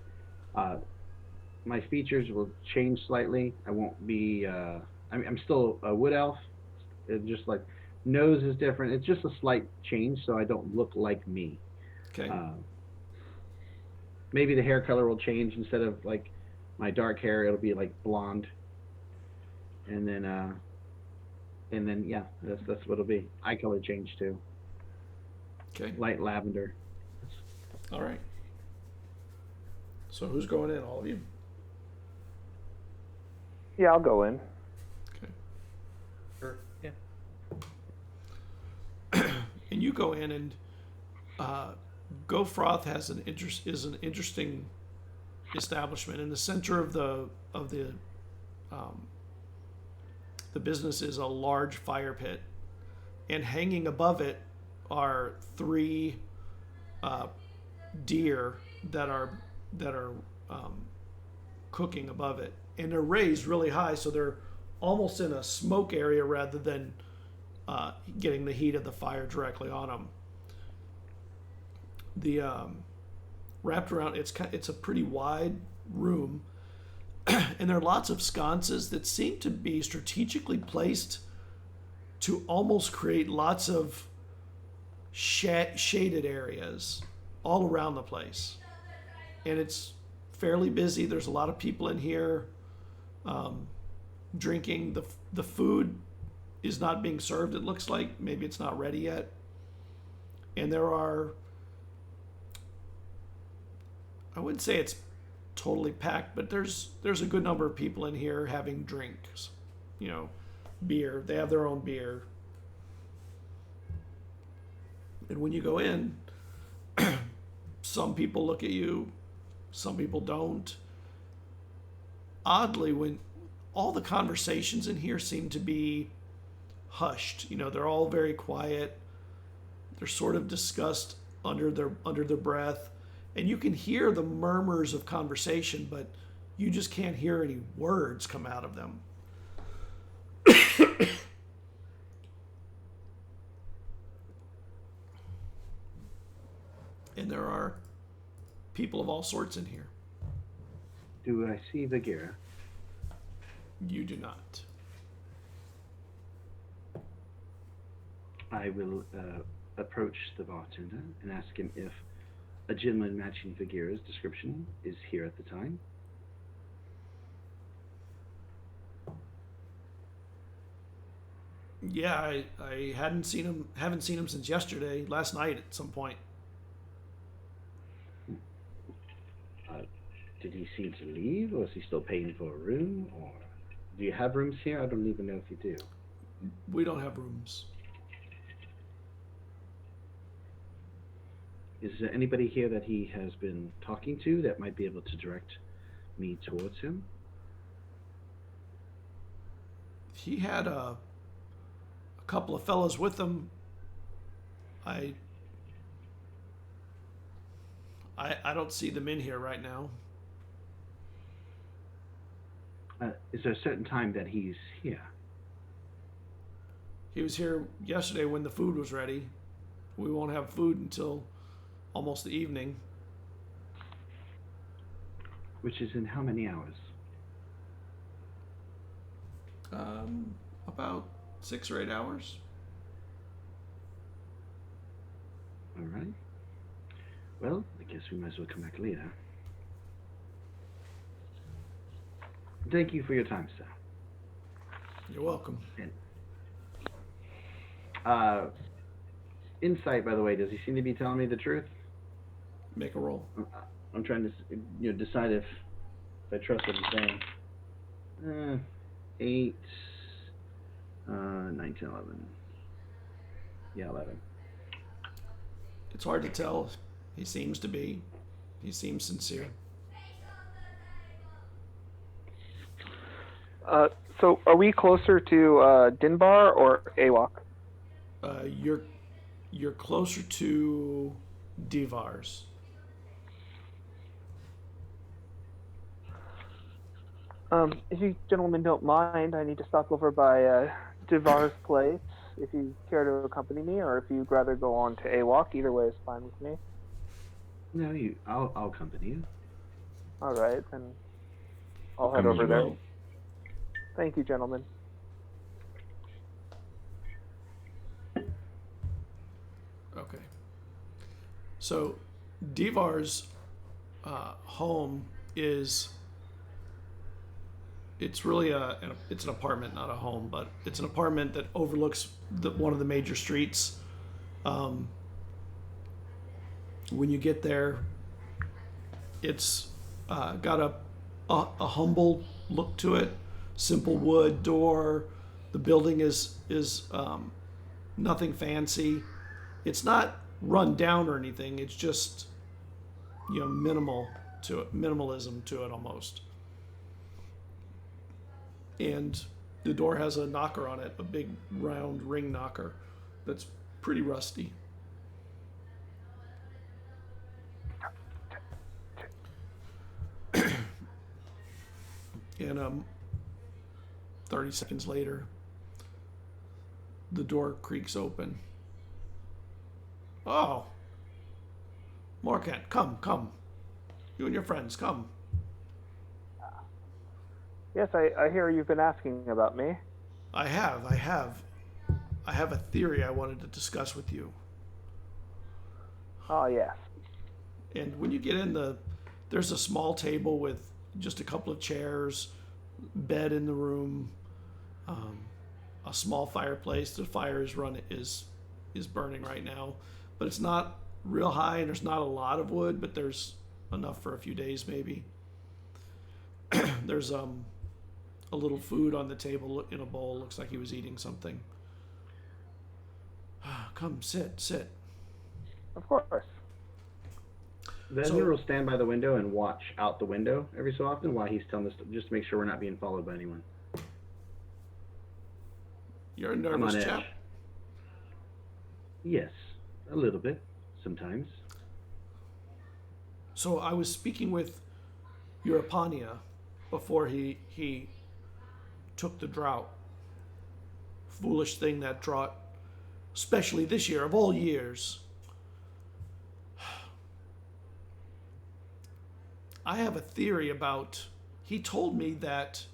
My features will change slightly. I won't be. I'm still a wood elf. It's just like nose is different. It's just a slight change, so I don't look like me. Okay. Maybe the hair color will change. Instead of like my dark hair, it'll be like blonde. And then yeah, that's what it'll be. Eye color change too. Okay. Light lavender. All right. So who's going in? All of you? Yeah, I'll go in. Okay. Sure. Yeah. And you go in, and Gofroth is an interesting establishment. In the center of the business is a large fire pit, and hanging above it are 3 deer that are cooking above it, and they're raised really high, so they're almost in a smoke area rather than getting the heat of the fire directly on them. The wrapped around, it's a pretty wide room, and there are lots of sconces that seem to be strategically placed to almost create lots of shaded areas all around the place. And it's fairly busy. There's a lot of people in here drinking. The food is not being served, it looks like. Maybe it's not ready yet. And there are, I wouldn't say it's totally packed, but there's a good number of people in here having drinks. Beer. They have their own beer. And when you go in, some people look at you, some people don't. Oddly, when all the conversations in here seem to be hushed, they're all very quiet. They're sort of discussed under their breath, and you can hear the murmurs of conversation, but you just can't hear any words come out of them. And there are people of all sorts in here. Do I see Bagheera? You do not. I will approach the bartender and ask him if a gentleman matching Bagheera's description is here at the time. Yeah, I haven't seen him since yesterday, last night at some point. Did he seem to leave, or is he still paying for a room, or do you have rooms here? I don't even know if you do. We don't have rooms. Is there anybody here that he has been talking to that might be able to direct me towards him? He had a couple of fellows with him. I don't see them in here right now. Is there a certain time that he's here? He was here yesterday when the food was ready. We won't have food until almost the evening. Which is in how many hours? About 6 or 8 hours. All right. Well, I guess we might as well come back later. Thank you for your time, sir. You're welcome. Insight, by the way, does he seem to be telling me the truth? Make a roll. I'm trying to decide if I trust what he's saying. 8, 9, 10, 11. Yeah, 11. It's hard to tell. He seems sincere. So are we closer to Dinbar or Awok? You're closer to Divars. If you gentlemen don't mind, I need to stop over by Divar's place. If you care to accompany me, or if you'd rather go on to Awok, either way is fine with me. No, I'll accompany you. All right, then I'll head Come over as there. well. Thank you, gentlemen. Okay. So, Divar's home is. It's really it's an apartment, not a home, but it's an apartment that overlooks one of the major streets. When you get there, it's got a humble look to it. Simple wood door. The building is nothing fancy. It's not run down or anything. It's just minimalism to it almost. And the door has a knocker on it, a big round ring knocker that's pretty rusty. And 30 seconds later, the door creaks open. Oh, Morkant, come. You and your friends, come. Yes, I hear you've been asking about me. I have a theory I wanted to discuss with you. Oh, yes. And when you get in there's a small table with just a couple of chairs, bed in the room, a small fireplace. The fire is burning right now, but it's not real high and there's not a lot of wood, but there's enough for a few days maybe. There's a little food on the table in a bowl. Looks like he was eating something. Come, sit. Of course. The So- Edmure will stand by the window and watch out the window every so often while he's telling us, just to make sure we're not being followed by anyone. You're a I'm nervous on edge. chap. Yes, a little bit, sometimes. So I was speaking with Europania before he took the drought. Foolish thing, that drought, especially this year of all years. I have a theory about. He told me that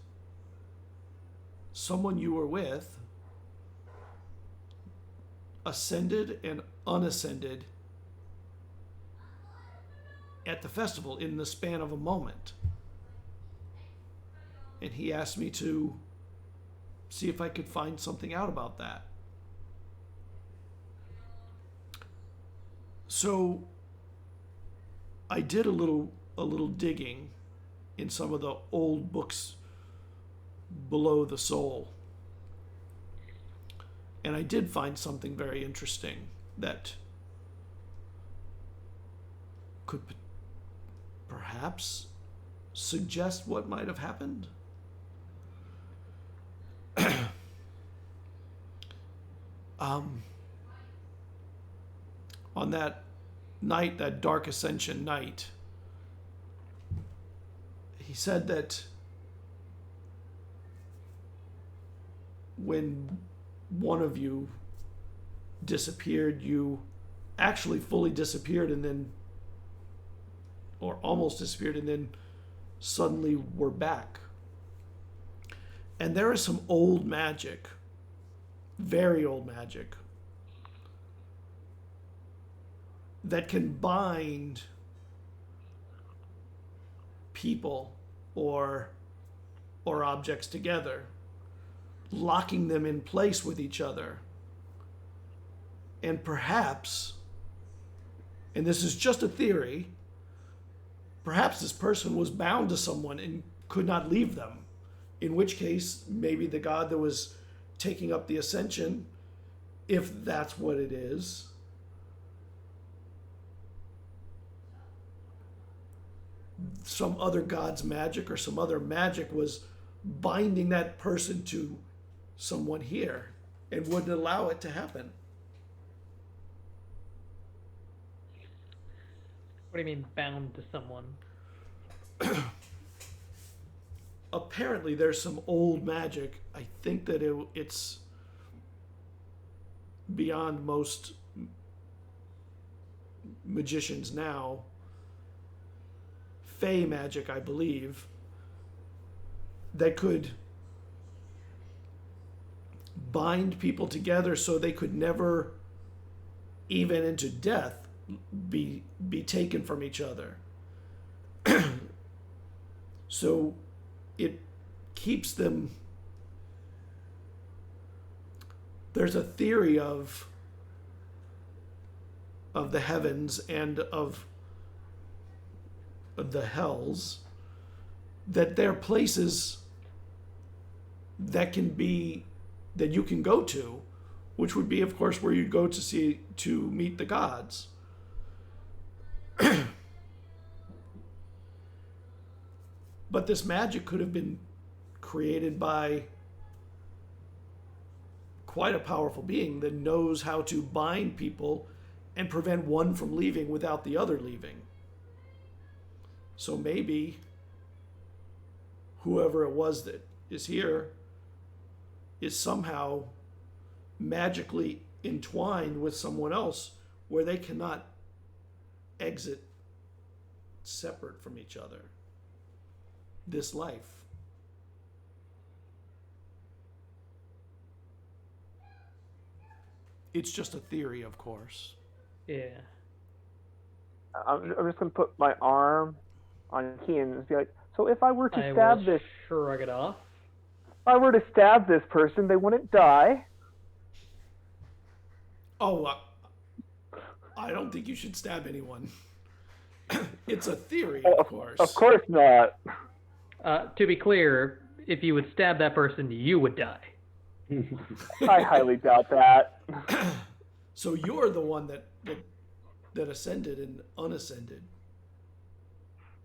someone you were with ascended and unascended at the festival in the span of a moment. And he asked me to see if I could find something out about that. So I did a little digging in some of the old books below the soul. And I did find something very interesting that could perhaps suggest what might have happened. On that night, that dark ascension night, he said that when one of you disappeared, you actually fully disappeared and then, or almost disappeared, and then suddenly were back. And there is some old magic, very old magic, that can bind people or objects together, locking them in place with each other. And perhaps, and this is just a theory, perhaps this person was bound to someone and could not leave them. In which case, maybe the god that was taking up the ascension, if that's what it is, some other god's magic or some other magic was binding that person to someone here and wouldn't allow it to happen. What do you mean bound to someone? Apparently there's some old magic. I think that it's beyond most magicians now. Fey magic, I believe, that could bind people together so they could never, even into death, be taken from each other. So it keeps them. There's a theory of the heavens and of the hells, that they're places that you can go to, which would be, of course, where you'd go to meet the gods. But this magic could have been created by quite a powerful being that knows how to bind people and prevent one from leaving without the other leaving. So maybe whoever it was that is here is somehow magically entwined with someone else where they cannot exit separate from each other this life. It's just a theory, of course. Yeah. I'm just going to put my arm on Kean and be like, so if I were to I stab will this, shrug it off. if I were to stab this person, they wouldn't die. Oh, I don't think you should stab anyone. It's a theory, of course. Of course not. To be clear, if you would stab that person, you would die. I highly doubt that. So you're the one that ascended and unascended.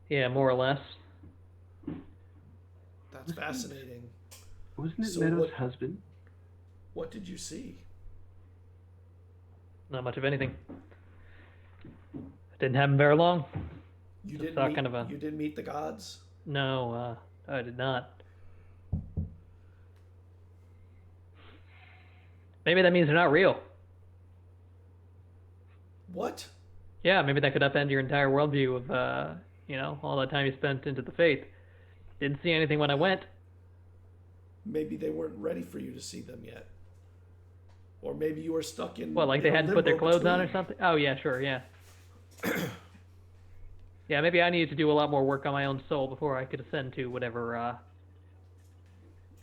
Yeah, more or less. That's fascinating. Wasn't it So Meadow's husband? What did you see? Not much of anything. Didn't happen very long. You Just didn't saw meet, kind of a- you didn't meet the gods? No, I did not. Maybe that means they're not real. What? Yeah, maybe that could upend your entire worldview of, all the time you spent into the faith. Didn't see anything when I went. Maybe they weren't ready for you to see them yet. Or maybe you were stuck in... What, like they in a hadn't put their limbo clothes on or between. something? Oh, yeah, sure, yeah. Yeah, maybe I needed to do a lot more work on my own soul before I could ascend to whatever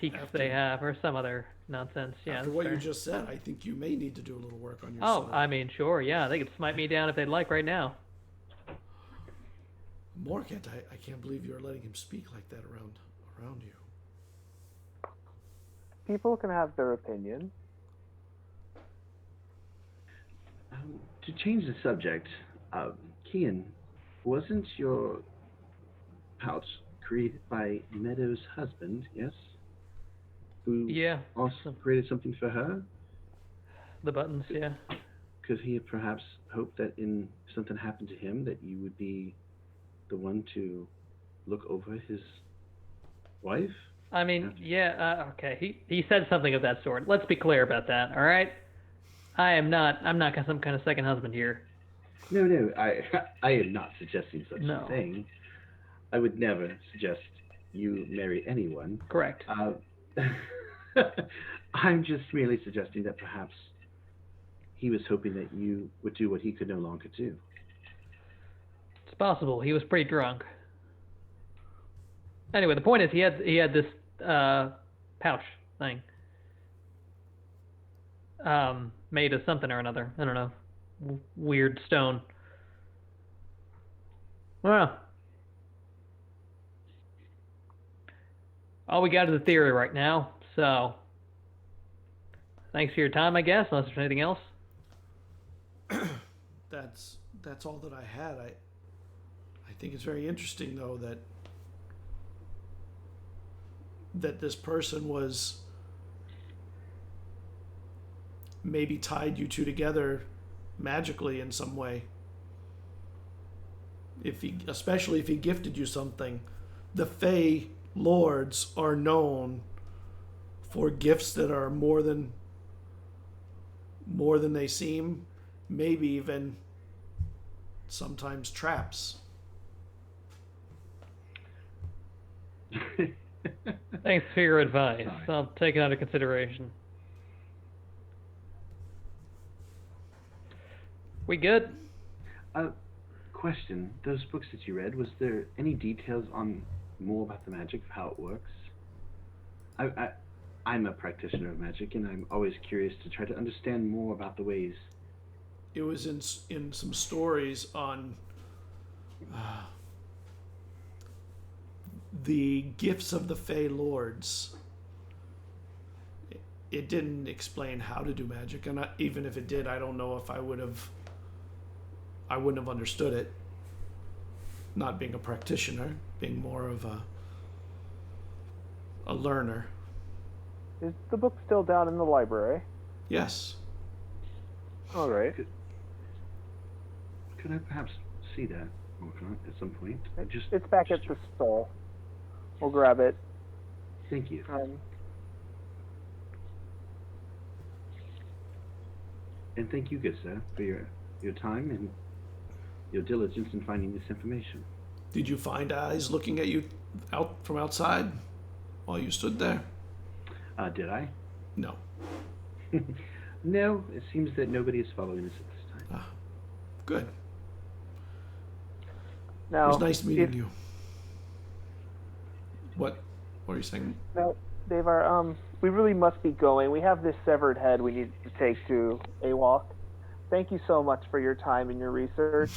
peaks After- they have or some other nonsense. Yeah, After that's what fair. you just said, I think you may need to do a little work on your Oh, sword. I mean, sure, yeah, they could smite me down if they'd like right now. Morkant, I can't believe you're letting him speak like that around you. People can have their opinion. To change the subject, Kian, wasn't your pouch created by Meadow's husband, yes? Who Yeah, also created something for her? the buttons, yeah. Could he have perhaps hoped that if something happened to him, that you would be the one to look over his wife? I mean, yeah, okay. He said something of that sort. Let's be clear about that, all right? I'm not some kind of second husband here. No, I am not suggesting such No. a thing. I would never suggest you marry anyone. Correct. I'm just merely suggesting that perhaps he was hoping that you would do what he could no longer do. It's possible. He was pretty drunk. Anyway, the point is he had this pouch thing. Made of something or another. I don't know. Weird stone. Well, all we got is a theory right now, so thanks for your time, I guess, unless there's anything else. That's all that I had. I think it's very interesting though that this person was maybe tied you two together magically in some way. Especially if he gifted you something. The Fey Lords are known for gifts that are more than they seem, maybe even sometimes traps. Thanks for your advice. Sorry. I'll take it under consideration. We good? Question: those books that you read, was there any details on more about the magic of how it works? I'm a practitioner of magic, and I'm always curious to try to understand more about the ways. It was in some stories on the gifts of the Fey Lords. It didn't explain how to do magic, and even if it did, I don't know if I wouldn't have understood it. Not being a practitioner, being more of a learner. Is the book still down in the library? Yes. All right. Could I perhaps see that at some point? It's back at the stall. We'll grab it. Thank you. And thank you, good sir, for your time and your diligence in finding this information. Did you find eyes looking at you out from outside while you stood there? Did I? No. No, it seems that nobody is following us at this time. Good. Now, It was nice meeting you. What are you saying? Now, Davar, we really must be going. We have this severed head we need to take to AWOC. Thank you so much for your time and your research.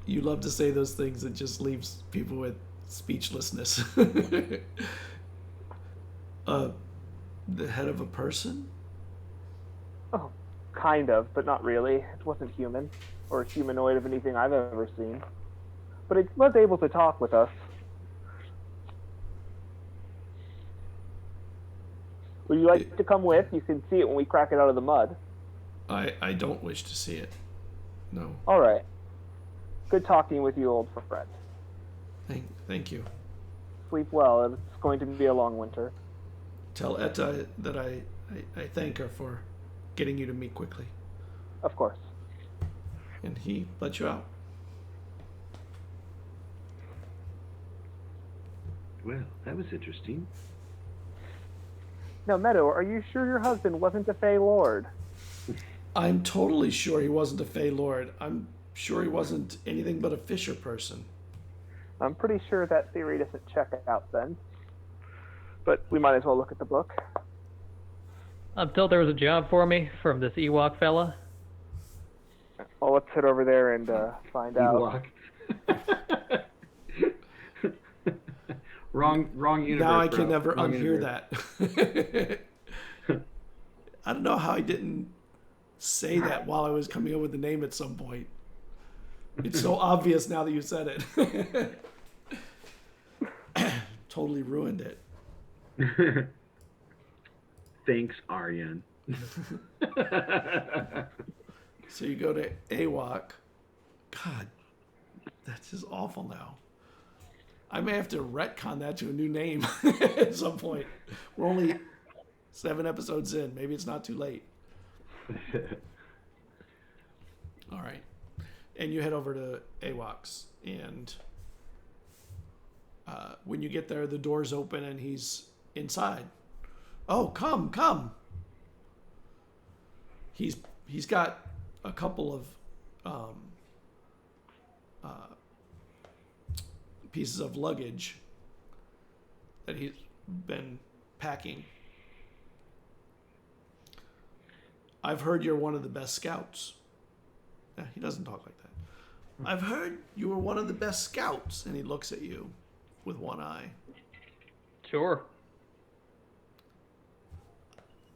You love to say those things that just leaves people with speechlessness. The head of a person? Oh, kind of, but not really. It wasn't human or humanoid of anything I've ever seen. But it was able to talk with us. Would you like to come with? You can see it when we crack it out of the mud. I don't wish to see it. No. All right. Good talking with you, old friend. Thank you. Sleep well. It's going to be a long winter. Tell Etta that I thank her for getting you to me quickly. Of course. And he let you out. Well, that was interesting. Now, Meadow, are you sure your husband wasn't a Fey Lord? I'm totally sure he wasn't a Fey Lord. I'm sure he wasn't anything but a fisher person. I'm pretty sure that theory doesn't check out then. but we might as well look at the book. I'm told there was a job for me from this Ewok fella. Well, let's head over there and find out. Ewok. wrong universe. Now I bro. can never Wrong unhear universe. that. I don't know how I didn't say that while I was coming up with the name at some point. It's so obvious now that you said it. Totally ruined it. Thanks, Aryan. So you go to AWOC. God, that's just awful now. I may have to retcon that to a new name at some point. We're only 7 episodes in. Maybe it's not too late. All right. And you head over to AWOC's. And when you get there, the door's open and he's inside. Oh, come. He's got a couple of pieces of luggage that he's been packing. I've heard you're one of the best scouts. Yeah, he doesn't talk like that. I've heard you were one of the best scouts. And he looks at you with one eye. Sure.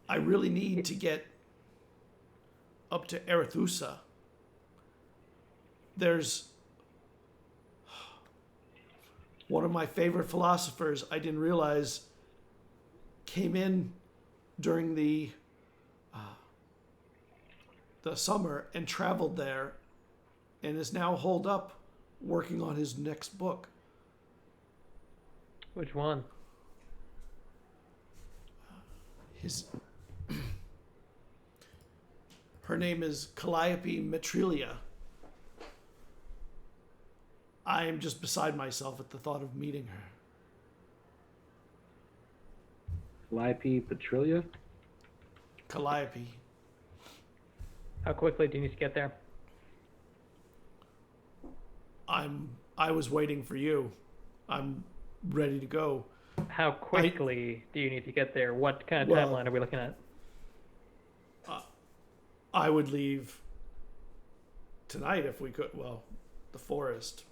I really need to get up to Arethusa. There's one of my favorite philosophers I didn't realize came in during the summer and traveled there and is now holed up working on his next book. Which one? Her name is Calliope Metrilia. I am just beside myself at the thought of meeting her. Calliope Petrilia? Calliope. How quickly do you need to get there? I was waiting for you. I'm ready to go. How quickly do you need to get there? What kind of timeline are we looking at? I would leave tonight if we could. Well, the forest.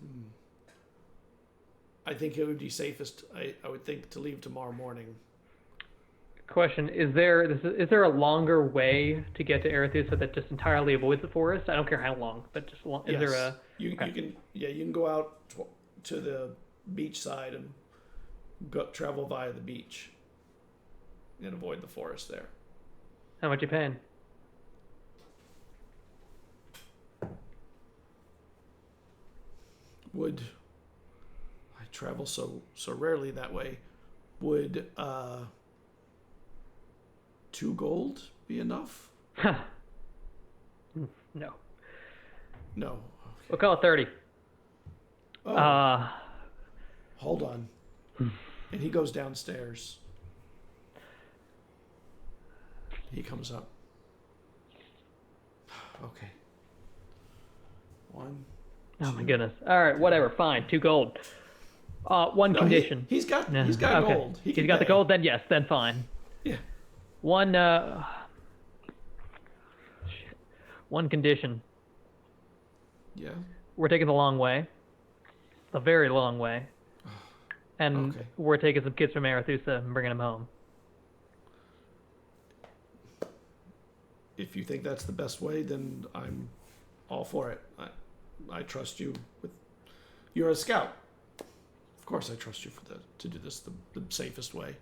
I think it would be safest. I would think to leave tomorrow morning. Question: Is there a longer way to get to Arethusa that just entirely avoids the forest? I don't care how long, but just is there a? You can go out to the beach side and travel via the beach and avoid the forest there. How much you paying? Would I travel so rarely that way? Would 2 gold be enough? No. No. We'll call it 30. Oh. Hold on. And he goes downstairs. He comes up. Okay. 1. Oh my goodness. All right, whatever. Fine. 2 gold. One condition. He's got okay. gold. He's got the gold. Then yes. Then fine. Yeah. One condition. Yeah. We're taking the long way. The very long way. And we're taking some kids from Arethusa and bringing them home. If you think that's the best way, then I'm all for it. I trust you. You're a scout. Of course, I trust you to do this the safest way.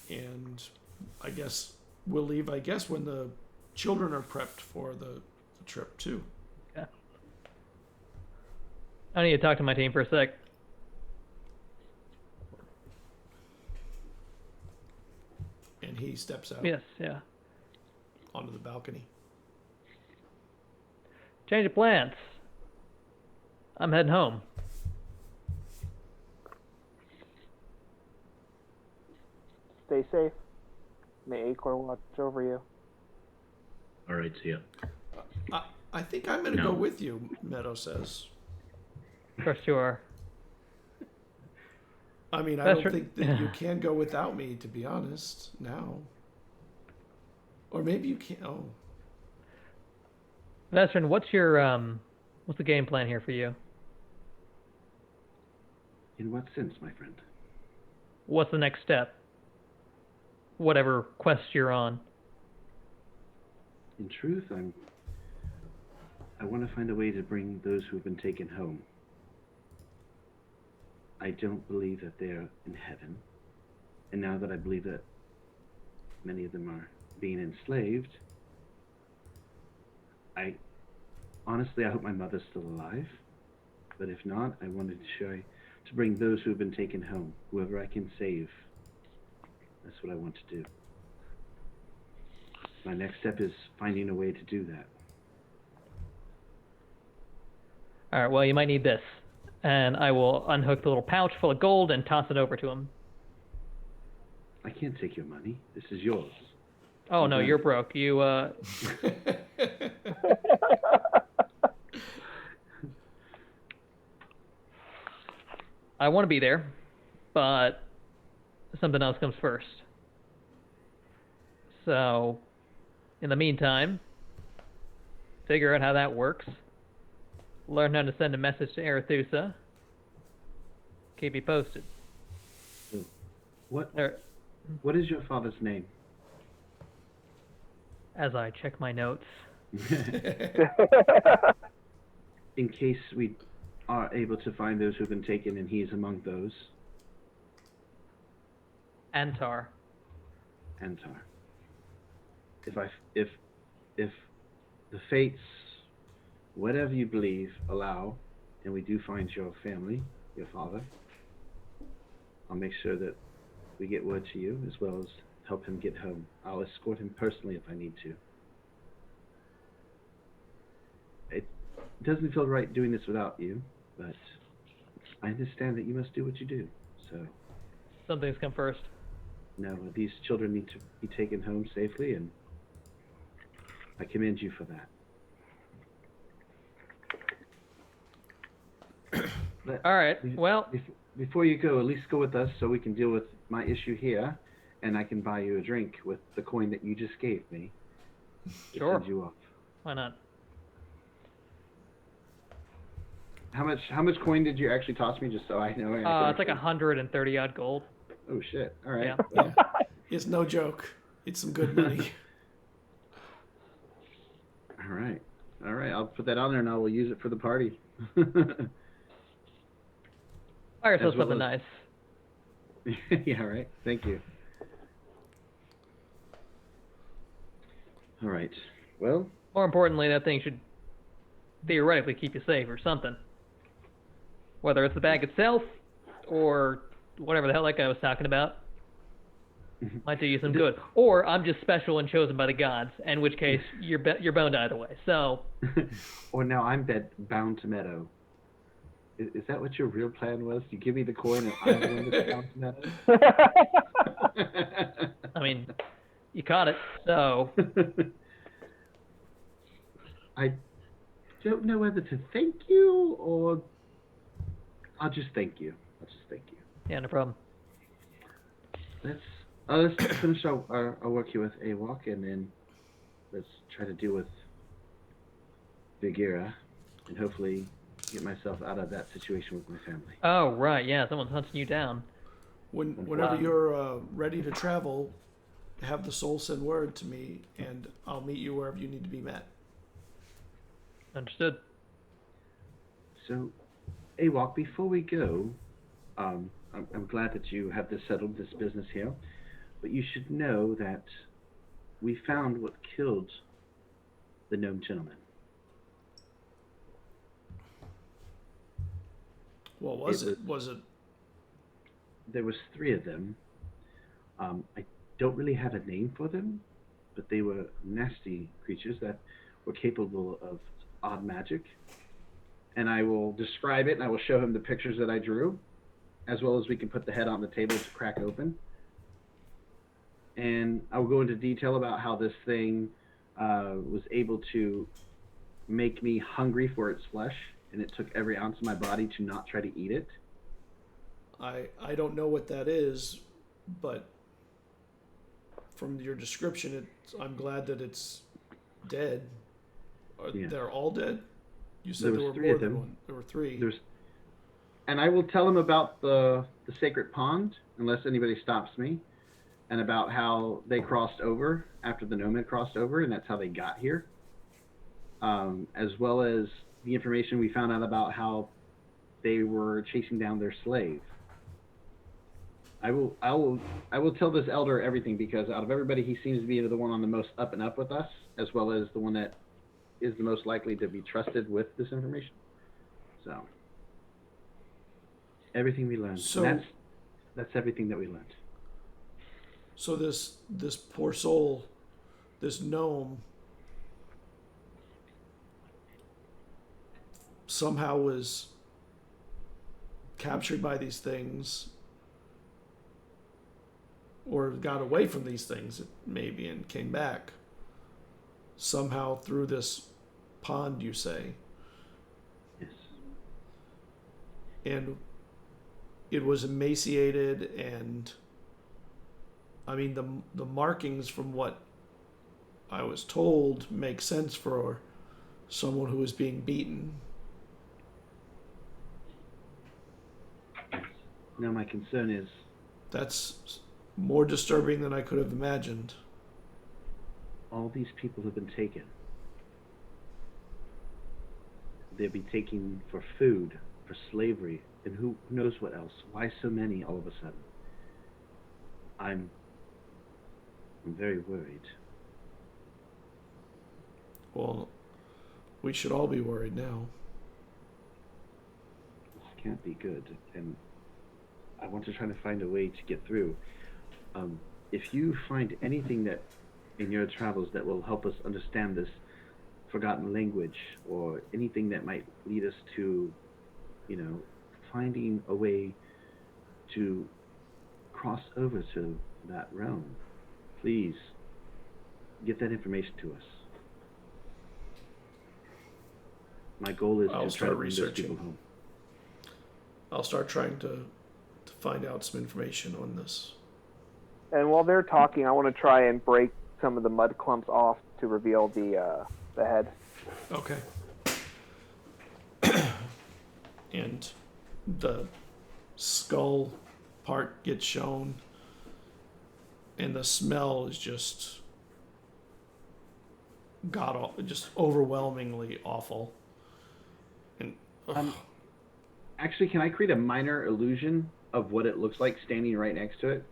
And I guess we'll leave. I guess when the children are prepped for the trip too. Yeah. I need to talk to my team for a sec. And he steps out. Yes. Yeah. Onto the balcony. Change of plans. I'm heading home. Stay safe. May Acor watch over you. All right, see ya. I think I'm going to go with you, Meadow says. For sure. I mean, I That's don't think that you can go without me, to be honest, now. Or maybe you can. Oh. Veteran, what's the game plan here for you? In what sense, my friend? What's the next step? Whatever quest you're on. In truth, I want to find a way to bring those who have been taken home. I don't believe that they're in heaven. And now that I believe that many of them are being enslaved, honestly, I hope my mother's still alive. But if not, I wanted to try to bring those who have been taken home, whoever I can save. That's what I want to do. My next step is finding a way to do that. All right, well, you might need this. And I will unhook the little pouch full of gold and toss it over to him. I can't take your money. This is yours. Oh, no, you're broke. You, I want to be there, but something else comes first. So, in the meantime, figure out how that works. Learn how to send a message to Arethusa. Keep you posted. What There, is your father's name? as I check my notes. In case we are able to find those who have been taken and he is among those. Antar. Antar. If the fates, whatever you believe, allow, and we do find your family, your father, I'll make sure that we get word to you, as well as help him get home. I'll escort him personally if I need to. It doesn't feel right doing this without you, but I understand that you must do what you do. So, Some things come first. no, these children need to be taken home safely, and I commend you for that. All right, well, Before you go, at least go with us so we can deal with my issue here, and I can buy you a drink with the coin that you just gave me. To Sure. send you off. Why not? How much coin did you actually toss me, just so I know? It's like 130 odd gold. Oh shit! All right. Yeah. It's no joke. It's some good money. All right. I'll put that on there, and I will use it for the party. Buy yourself As well something as- nice. Yeah. Right. Thank you. All right. Well, More importantly, that thing should theoretically keep you safe or something. Whether it's the bag itself or whatever the hell that guy was talking about. Might do you some good. Or I'm just special and chosen by the gods, in which case you're boned either way. So, or now I'm bound to Meadow. Is that what your real plan was? You give me the coin and I'm the one that's bound to Meadow? I mean, you caught it. So, I don't know whether to thank you or I'll just thank you. yeah, no problem. Let's finish our work here with Awok, and then let's try to deal with Vigera and hopefully get myself out of that situation with my family. Oh, right, yeah, someone's hunting you down. Whenever you're ready to travel, have the soul send word to me, and I'll meet you wherever you need to be met. Understood. So, Awok, before we go, I'm glad that you have this settled, this business here, but you should know that we found what killed the gnome gentleman. What was it? Was it? There was 3 of them. I don't really have a name for them, but they were nasty creatures that were capable of odd magic. And I will describe it, and I will show him the pictures that I drew, as well as we can put the head on the table to crack open. And I will go into detail about how this thing was able to make me hungry for its flesh and it took every ounce of my body to not try to eat it. I don't know what that is, but from your description, I'm glad that it's dead. They're all dead? You said there were three more of than them. one. There were three. And I will tell them about the sacred pond, unless anybody stops me, and about how they crossed over after the gnome had crossed over, and that's how they got here. As well as the information we found out about how they were chasing down their slave. I will tell this elder everything, because out of everybody, he seems to be the one on the most up and up with us, as well as the one that is the most likely to be trusted with this information. So everything we learned. So and that's everything that we learned. So this poor soul, this gnome, somehow was captured by these things, or got away from these things maybe, and came back somehow through this pond, you say. Yes. And it was emaciated, and I mean the markings, from what I was told, make sense for someone who is being beaten. Now my concern is, That's more disturbing than I could have imagined. all these people have been taken. They'll be taken for food, for slavery, and who knows what else. Why so many all of a sudden? I'm very worried. Well, we should all be worried now. This can't be good, and I want to try to find a way to get through. If you find anything that in your travels that will help us understand this forgotten language, or anything that might lead us to, finding a way to cross over to that realm, please get that information to us. My goal is I'll to try start to bring those researching. people home. I'll start trying to find out some information on this. And while they're talking, I want to try and break some of the mud clumps off to reveal the head. Okay. And the skull part gets shown, and the smell is just just overwhelmingly awful. And Actually, can I create a minor illusion of what it looks like standing right next to it?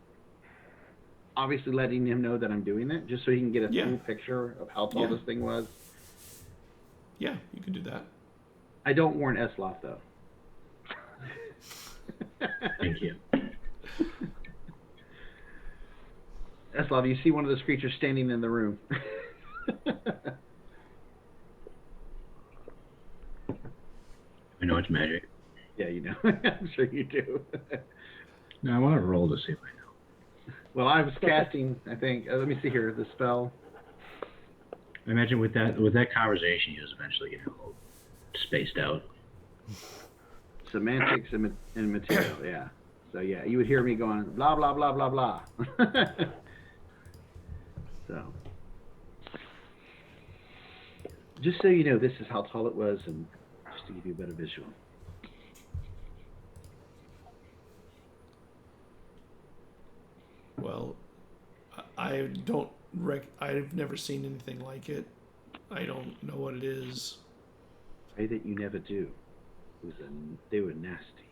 Obviously letting him know that I'm doing it, just so he can get a full picture of how tall this thing was. Yeah, you can do that. I don't warn Eslov, though. Thank you. Eslov, you see one of those creatures standing in the room. I know it's magic. Yeah, you know. I'm sure you do. No, I want to roll to see if I know. Well, I was casting, I think, let me see here, the spell. I imagine with that conversation, he was eventually getting a little spaced out. Semantics and material, yeah. So, yeah, you would hear me going, blah, blah, blah, blah, blah. So, just so you know, this is how tall it was, and just to give you a better visual. Well, I've never seen anything like it. I don't know what it is. Pray that you never do. They were nasty.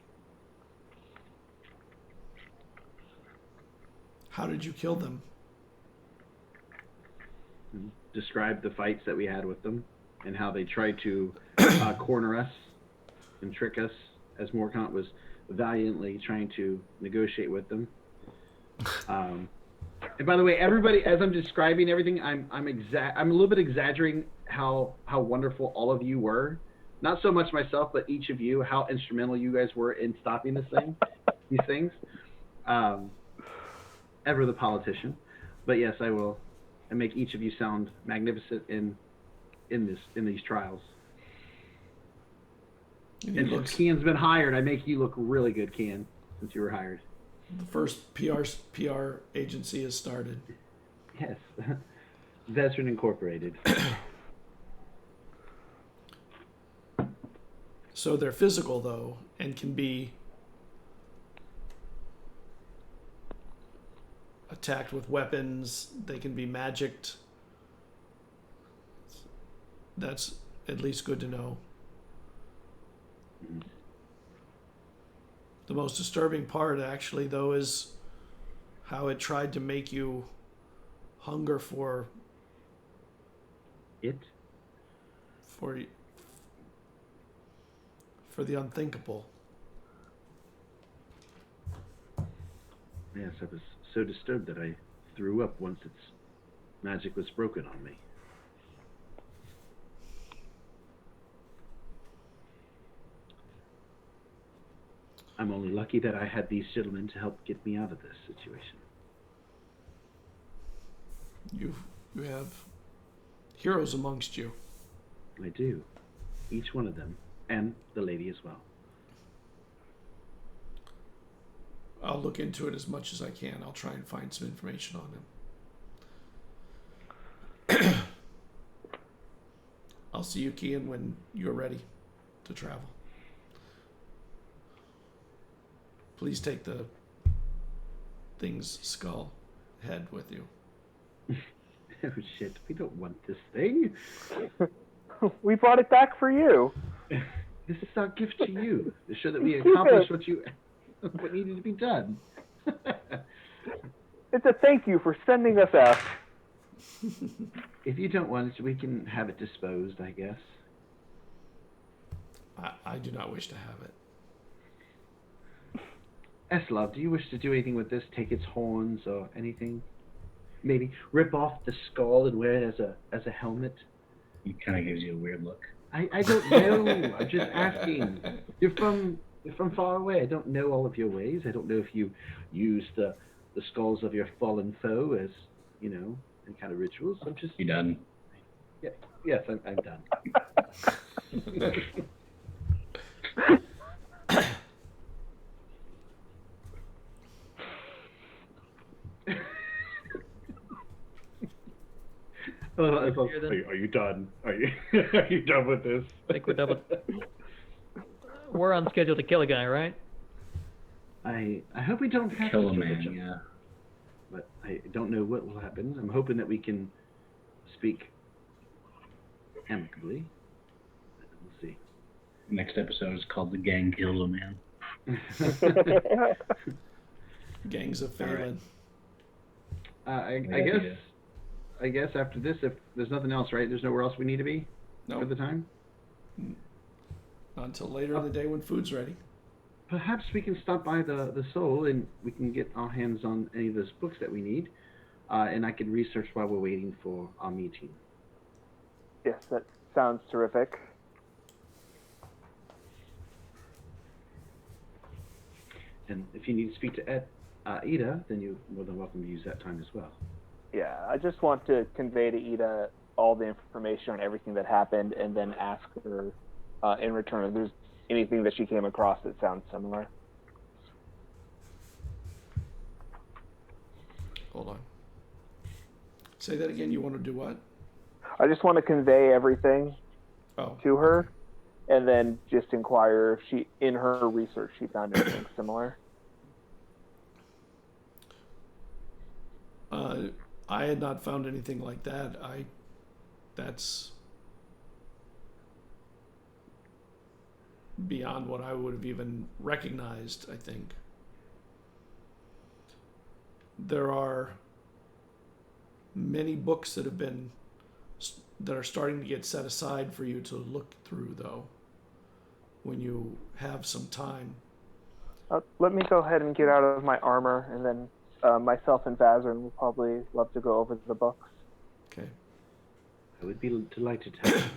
How did you kill them? Describe the fights that we had with them, and how they tried to corner us and trick us, as Morkant was valiantly trying to negotiate with them. And by the way, everybody, as I'm describing everything, I'm a little bit exaggerating how wonderful all of you were. Not so much myself, but each of you, how instrumental you guys were in stopping these things. Ever the politician, but yes, I will. And make each of you sound magnificent in these trials. And he And since looks, Kian's been hired, I make you look really good, Kian, since you were hired. the first PR agency has started. Yes. Veteran Incorporated. So they're physical, though, and can be attacked with weapons. They can be magicked. That's at least good to know. The most disturbing part, actually, though, is how it tried to make you hunger for It? for the unthinkable. Yes, I was so disturbed that I threw up once its magic was broken on me. I'm only lucky that I had these gentlemen to help get me out of this situation. You have heroes amongst you. I do. Each one of them. And the lady as well. I'll look into it as much as I can. I'll try and find some information on him. I'll see you, Kian, when you're ready to travel. Please take the thing's skull head with you. Oh shit, we don't want this thing. We brought it back for you. This is our gift to you, to show that we accomplished what needed to be done. It's a thank you for sending us out. If you don't want it, we can have it disposed, I guess. I do not wish to have it. Eslov, do you wish to do anything with this? Take its horns or anything? Maybe rip off the skull and wear it as a helmet? He kind of gives you a weird look. I don't know. I'm just asking. You're from far away. I don't know all of your ways. I don't know if you use the skulls of your fallen foe as, any kind of rituals. I'm just. You done? Yeah. Yes, I'm done. Are you done? Are you done with this? I think we're done with... We're on schedule to kill a guy, right? I hope we don't have Kill to a man, him, yeah. but I don't know what will happen. I'm hoping that we can speak amicably. We'll see. Next episode is called The Gang Killed a Man. Gangs of Phelan. I guess after this, if there's nothing else, right? There's nowhere else we need to be for the time? Not until later in the day when food's ready. Perhaps we can stop by the Soul and we can get our hands on any of those books that we need. And I can research while we're waiting for our meeting. Yes, that sounds terrific. And if you need to speak to Ida, then you're more than welcome to use that time as well. Yeah, I just want to convey to Ida all the information on everything that happened and then ask her in return if there's anything that she came across that sounds similar. Hold on. Say that again. You want to do what? I just want to convey everything to her and then just inquire if she, in her research, she found anything similar. I had not found anything like that. That's beyond what I would have even recognized, I think. There are many books that are starting to get set aside for you to look through, though, when you have some time. Let me go ahead and get out of my armor, and then myself and Vazrin will probably love to go over the books. Okay. I would be delighted to have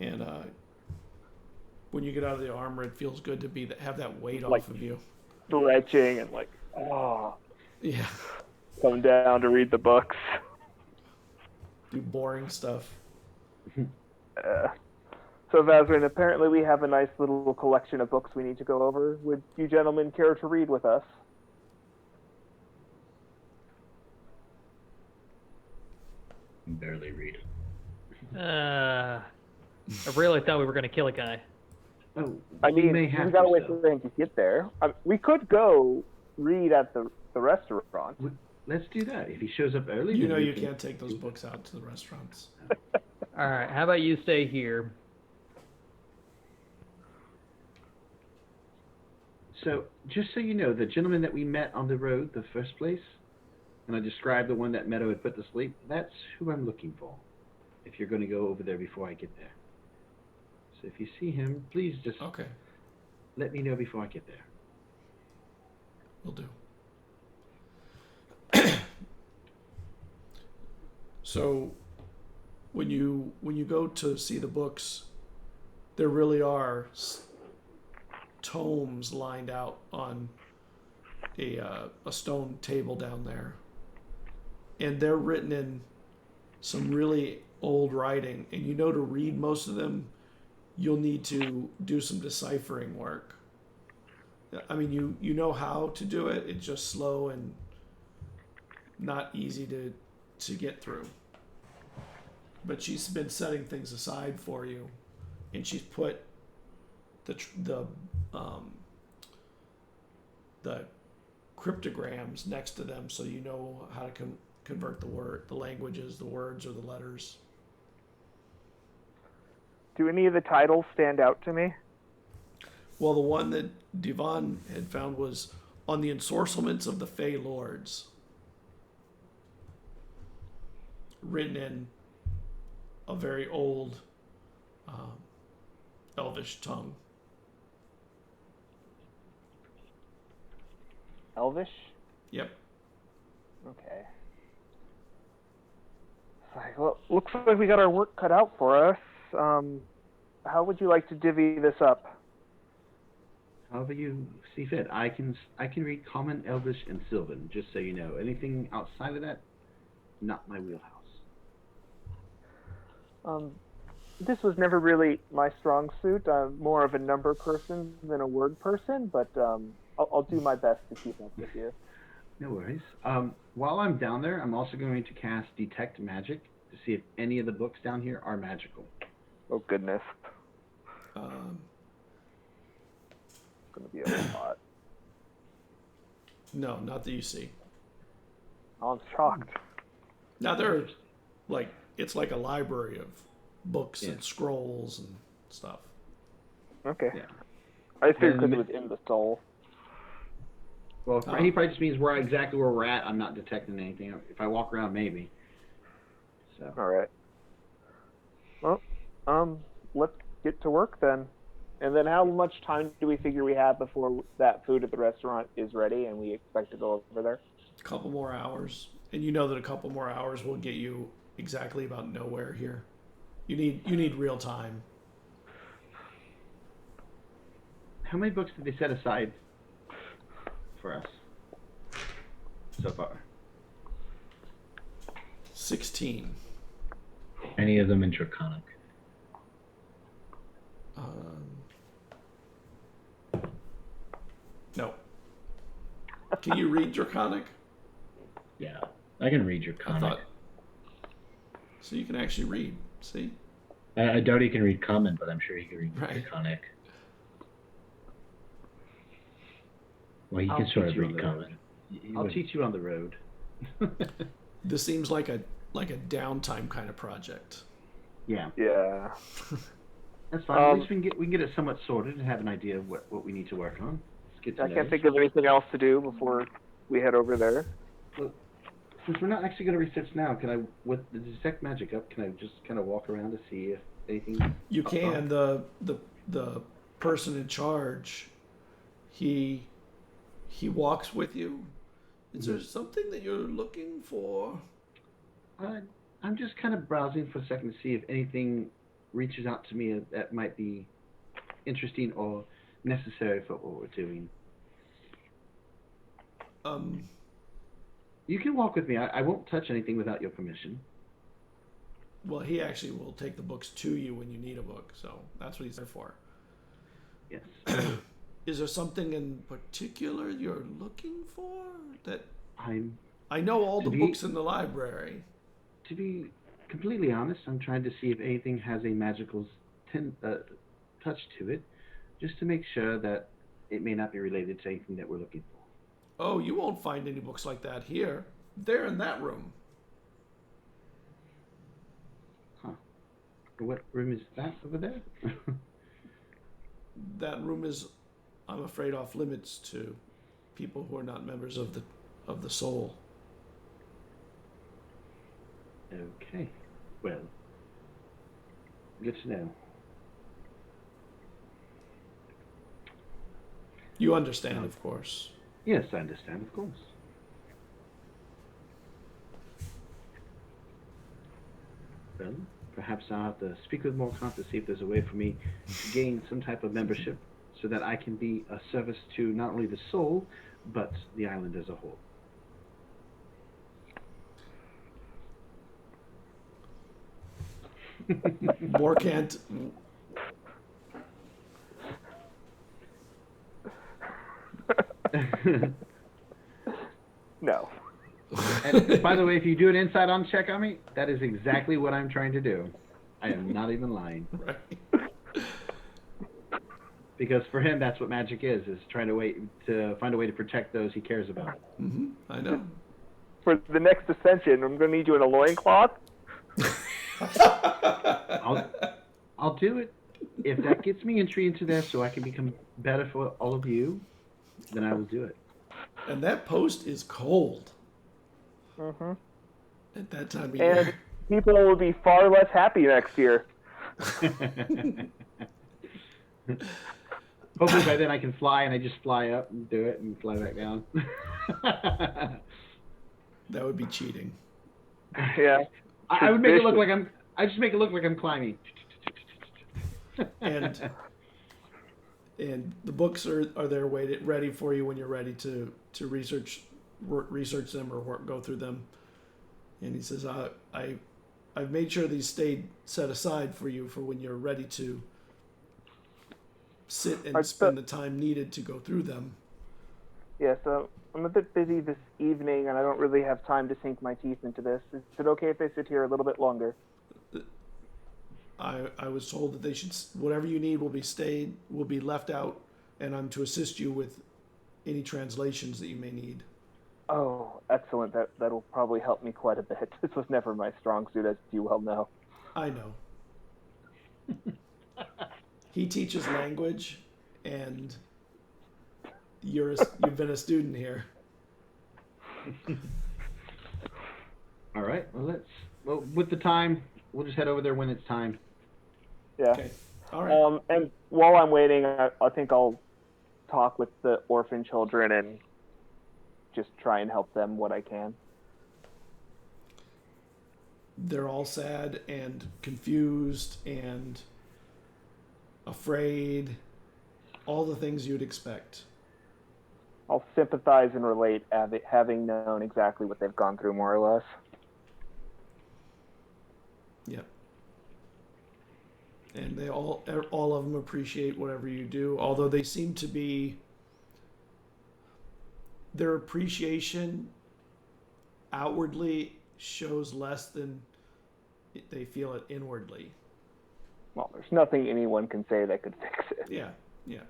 you. And when you get out of the armor, it feels good to have that weight Like- off of you. Stretching and Yeah. come down to read the books. Do boring stuff. So, Vazrin, apparently we have a nice little collection of books we need to go over. Would you gentlemen care to read with us? Barely read. I really thought we were going to kill a guy. Oh, I we mean, may have we gotta to, wait so. for him to get there. We could go read at the restaurant. Let's do that. If he shows up early, You then know we you can can't take those books out to the restaurants. All right, how about you stay here? So, just so you know, the gentleman that we met on the road, the first place, and I described the one that Meadow had put to sleep, that's who I'm looking for. If you're going to go over there before I get there. So if you see him, please just Okay, let me know before I get there. will do. So, when you go to see the books, there really are tomes lined out on a stone table down there, and they're written in some really old writing. And you know, to read most of them, you'll need to do some deciphering work. I mean, you know how to do it. It's just slow and not easy to get through. But she's been setting things aside for you, and she's put the cryptograms next to them, so you know how to convert the languages, the words, or the letters. Do any of the titles stand out to me? Well, the one that Devon had found was on the ensorcelments of the Fey Lords, written in a very old Elvish tongue. Elvish? Yep. Okay. Well, looks like we got our work cut out for us. How would you like to divvy this up? However you see fit. I can read Common, Elvish, and Sylvan, just so you know. Anything outside of that, not my wheelhouse. This was never really my strong suit. I'm more of a number person than a word person, but I'll do my best to keep up with you. No worries. While I'm down there, I'm also going to cast Detect Magic to see if any of the books down here are magical. Oh, goodness. Um, It's going to be a lot. no, not that you see. I'm shocked. Now there, it's like a library of books Yeah. and scrolls and stuff. Okay. Yeah. I figured Then- because it was in the soul. Well, Oh. he probably just means exactly where we're at. I'm not detecting anything. If I walk around, maybe. So. All right. Well, let's get to work then. And then how much time do we figure we have before that food at the restaurant is ready and we expect to go over there? A couple more hours, and you know that a couple more hours will get you exactly about nowhere here. You need real time. How many books did they set aside for us so far? 16. Any of them in Draconic? No. Can you read Draconic? Yeah, I can read I Draconic. thought. So you can actually read. See? I doubt he can read Common, but I'm sure he can read Right. Draconic. Well, he I'll can sort teach of you on read the Common. road. He I'll would- teach you on the road. This seems like a downtime kind of project. Yeah, Yeah. that's fine. At least we can get it somewhat sorted and have an idea of what we need to work on. It's good to I know. can't think of anything else to do before we head over there. Since we're not actually going to research now, can I, with the detect magic up, can I just kind of walk around to see if anything? You can. The person in charge, he walks with you. Is there something that you're looking for? I'm just kind of browsing for a second to see if anything reaches out to me that might be interesting or necessary for what we're doing. You can walk with me. I won't touch anything without your permission. Well, he actually will take the books to you when you need a book, so that's what he's there for. Yes. Is there something in particular you're looking for? That I know all the books in the library. To be completely honest, I'm trying to see if anything has a magical touch to it, just to make sure that it may not be related to anything that we're looking for. Oh, you won't find any books like that here. They're in that room. Huh. What room is that over there? That room is, I'm afraid, off limits to people who are not members of the Soul. Okay. Well, good to know. You understand, of course. Yes, I understand, of course. Well, perhaps I'll have to speak with Morcant to see if there's a way for me to gain some type of membership so that I can be a service to not only the Soul, but the island as a whole. Morcant. No. And by the way, if you do an inside on check on me, that is exactly what I'm trying to do. I am not even lying. Right. Because for him, that's what magic is trying to find a way to protect those he cares about. Mm-hmm. I know. For the next ascension, I'm going to need you in a loincloth. I'll do it. If that gets me entry into there so I can become better for all of you, then I will do it. And that post is cold. Mm-hmm. At that time of And year. people will be far less happy next year. Hopefully by then I can fly and I just fly up and do it and fly back down. That would be cheating. Yeah. I would make it look like I just make it look like I'm climbing. And the books are there ready for you when you're ready to research them or go through them. And he says, I've made sure these stayed set aside for you for when you're ready to sit and spend the time needed to go through them. Yeah, so I'm a bit busy this evening, and I don't really have time to sink my teeth into this. Is it okay if they sit here a little bit longer? I was told that they should, whatever you need will be left out, and I'm to assist you with any translations that you may need. Oh, excellent. That'll probably help me quite a bit. This was never my strong suit, as you well know. I know. He teaches language, and you've been a student here. All right. Well, with the time, we'll just head over there when it's time. Yeah. Okay. All right. And while I'm waiting, I think I'll talk with the orphan children and just try and help them what I can. They're all sad and confused and afraid. All the things you'd expect. I'll sympathize and relate, having known exactly what they've gone through, more or less. Yep. And they all of them appreciate whatever you do, although they seem to be, their appreciation outwardly shows less than they feel it inwardly. Well, there's nothing anyone can say that could fix it. Yeah.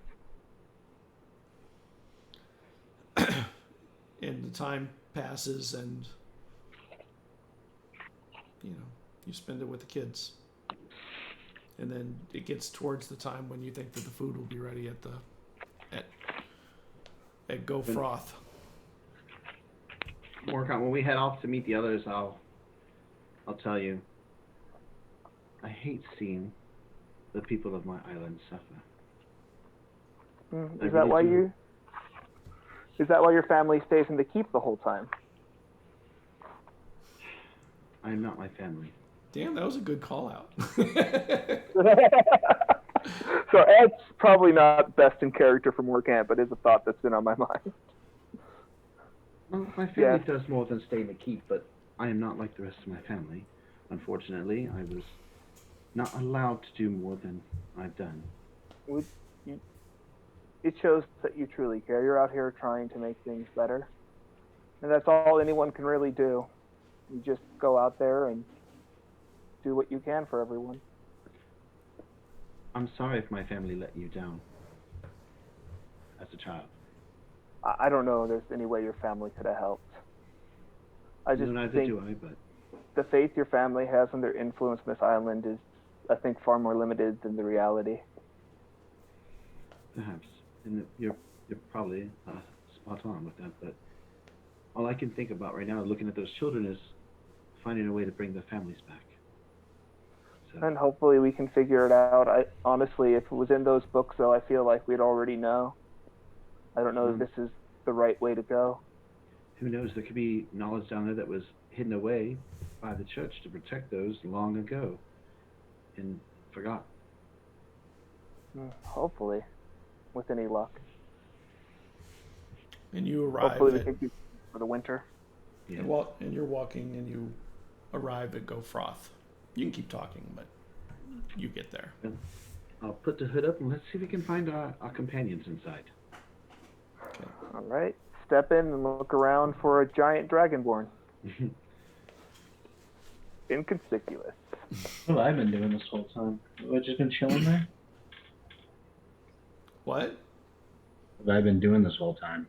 And the time passes, and you spend it with the kids. And then it gets towards the time when you think that the food will be ready at Go Froth. Morcant, when we head off to meet the others, I'll tell you. I hate seeing the people of my island suffer. Is that why your family stays in the keep the whole time? I am not my family. Damn, that was a good call out. So Ed's probably not best in character for Morcant, but is a thought that's been on my mind. Well, my family does more than stay in the keep, but I am not like the rest of my family. unfortunately, I was not allowed to do more than I've done. Would you, it shows that you truly care. You're out here trying to make things better. And that's all anyone can really do. You just go out there and do what you can for everyone. I'm sorry if my family let you down as a child. I don't know if there's any way your family could have helped. I just Neither think do I, but the faith your family has and their influence on this island is, I think, far more limited than the reality. perhaps. And you're probably spot on with that, but all I can think about right now, looking at those children, is finding a way to bring their families back. So, And hopefully we can figure it out. I honestly, if it was in those books, though, I feel like we'd already know. I don't know if this is the right way to go. who knows? There could be knowledge down there that was hidden away by the church to protect those long ago and forgot. Hopefully, with any luck. And you arrive Hopefully we at, can keep for the winter. Yeah. and you're walking and you arrive at Go Froth. You can keep talking, but you get there. I'll put the hood up and let's see if we can find our companions inside. Okay. All right. Step in and look around for a giant dragonborn. Inconspicuous. What have I been doing this whole time? Have I just been chilling there? What? What have I been doing this whole time?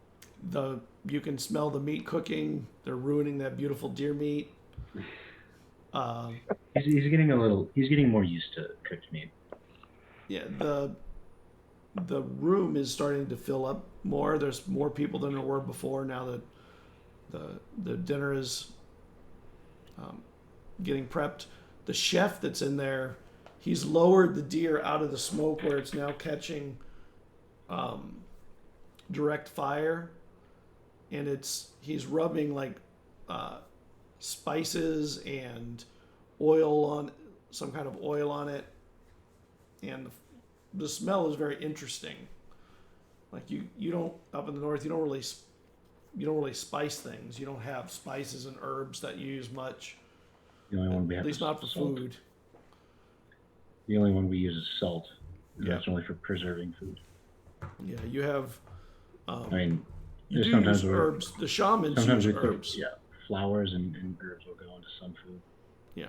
You can smell the meat cooking. They're ruining that beautiful deer meat. He's getting more used to cooked meat. Yeah, the room is starting to fill up more. There's more people than there were before now that the dinner is getting prepped. The chef that's in there, he's lowered the deer out of the smoke where it's now catching direct fire, and he's rubbing like spices and oil on some kind of oil on it, and the smell is very interesting. Like you don't, up in the north, you don't really spice things. You don't have spices and herbs that you use much. The only one we have At least is not for salt. food. The only one we use is salt. Yeah. That's only for preserving food. Yeah, you have. I mean, You there's do sometimes use where- herbs. The shamans sometimes use we herbs. put, flowers and herbs will go into some food Yeah.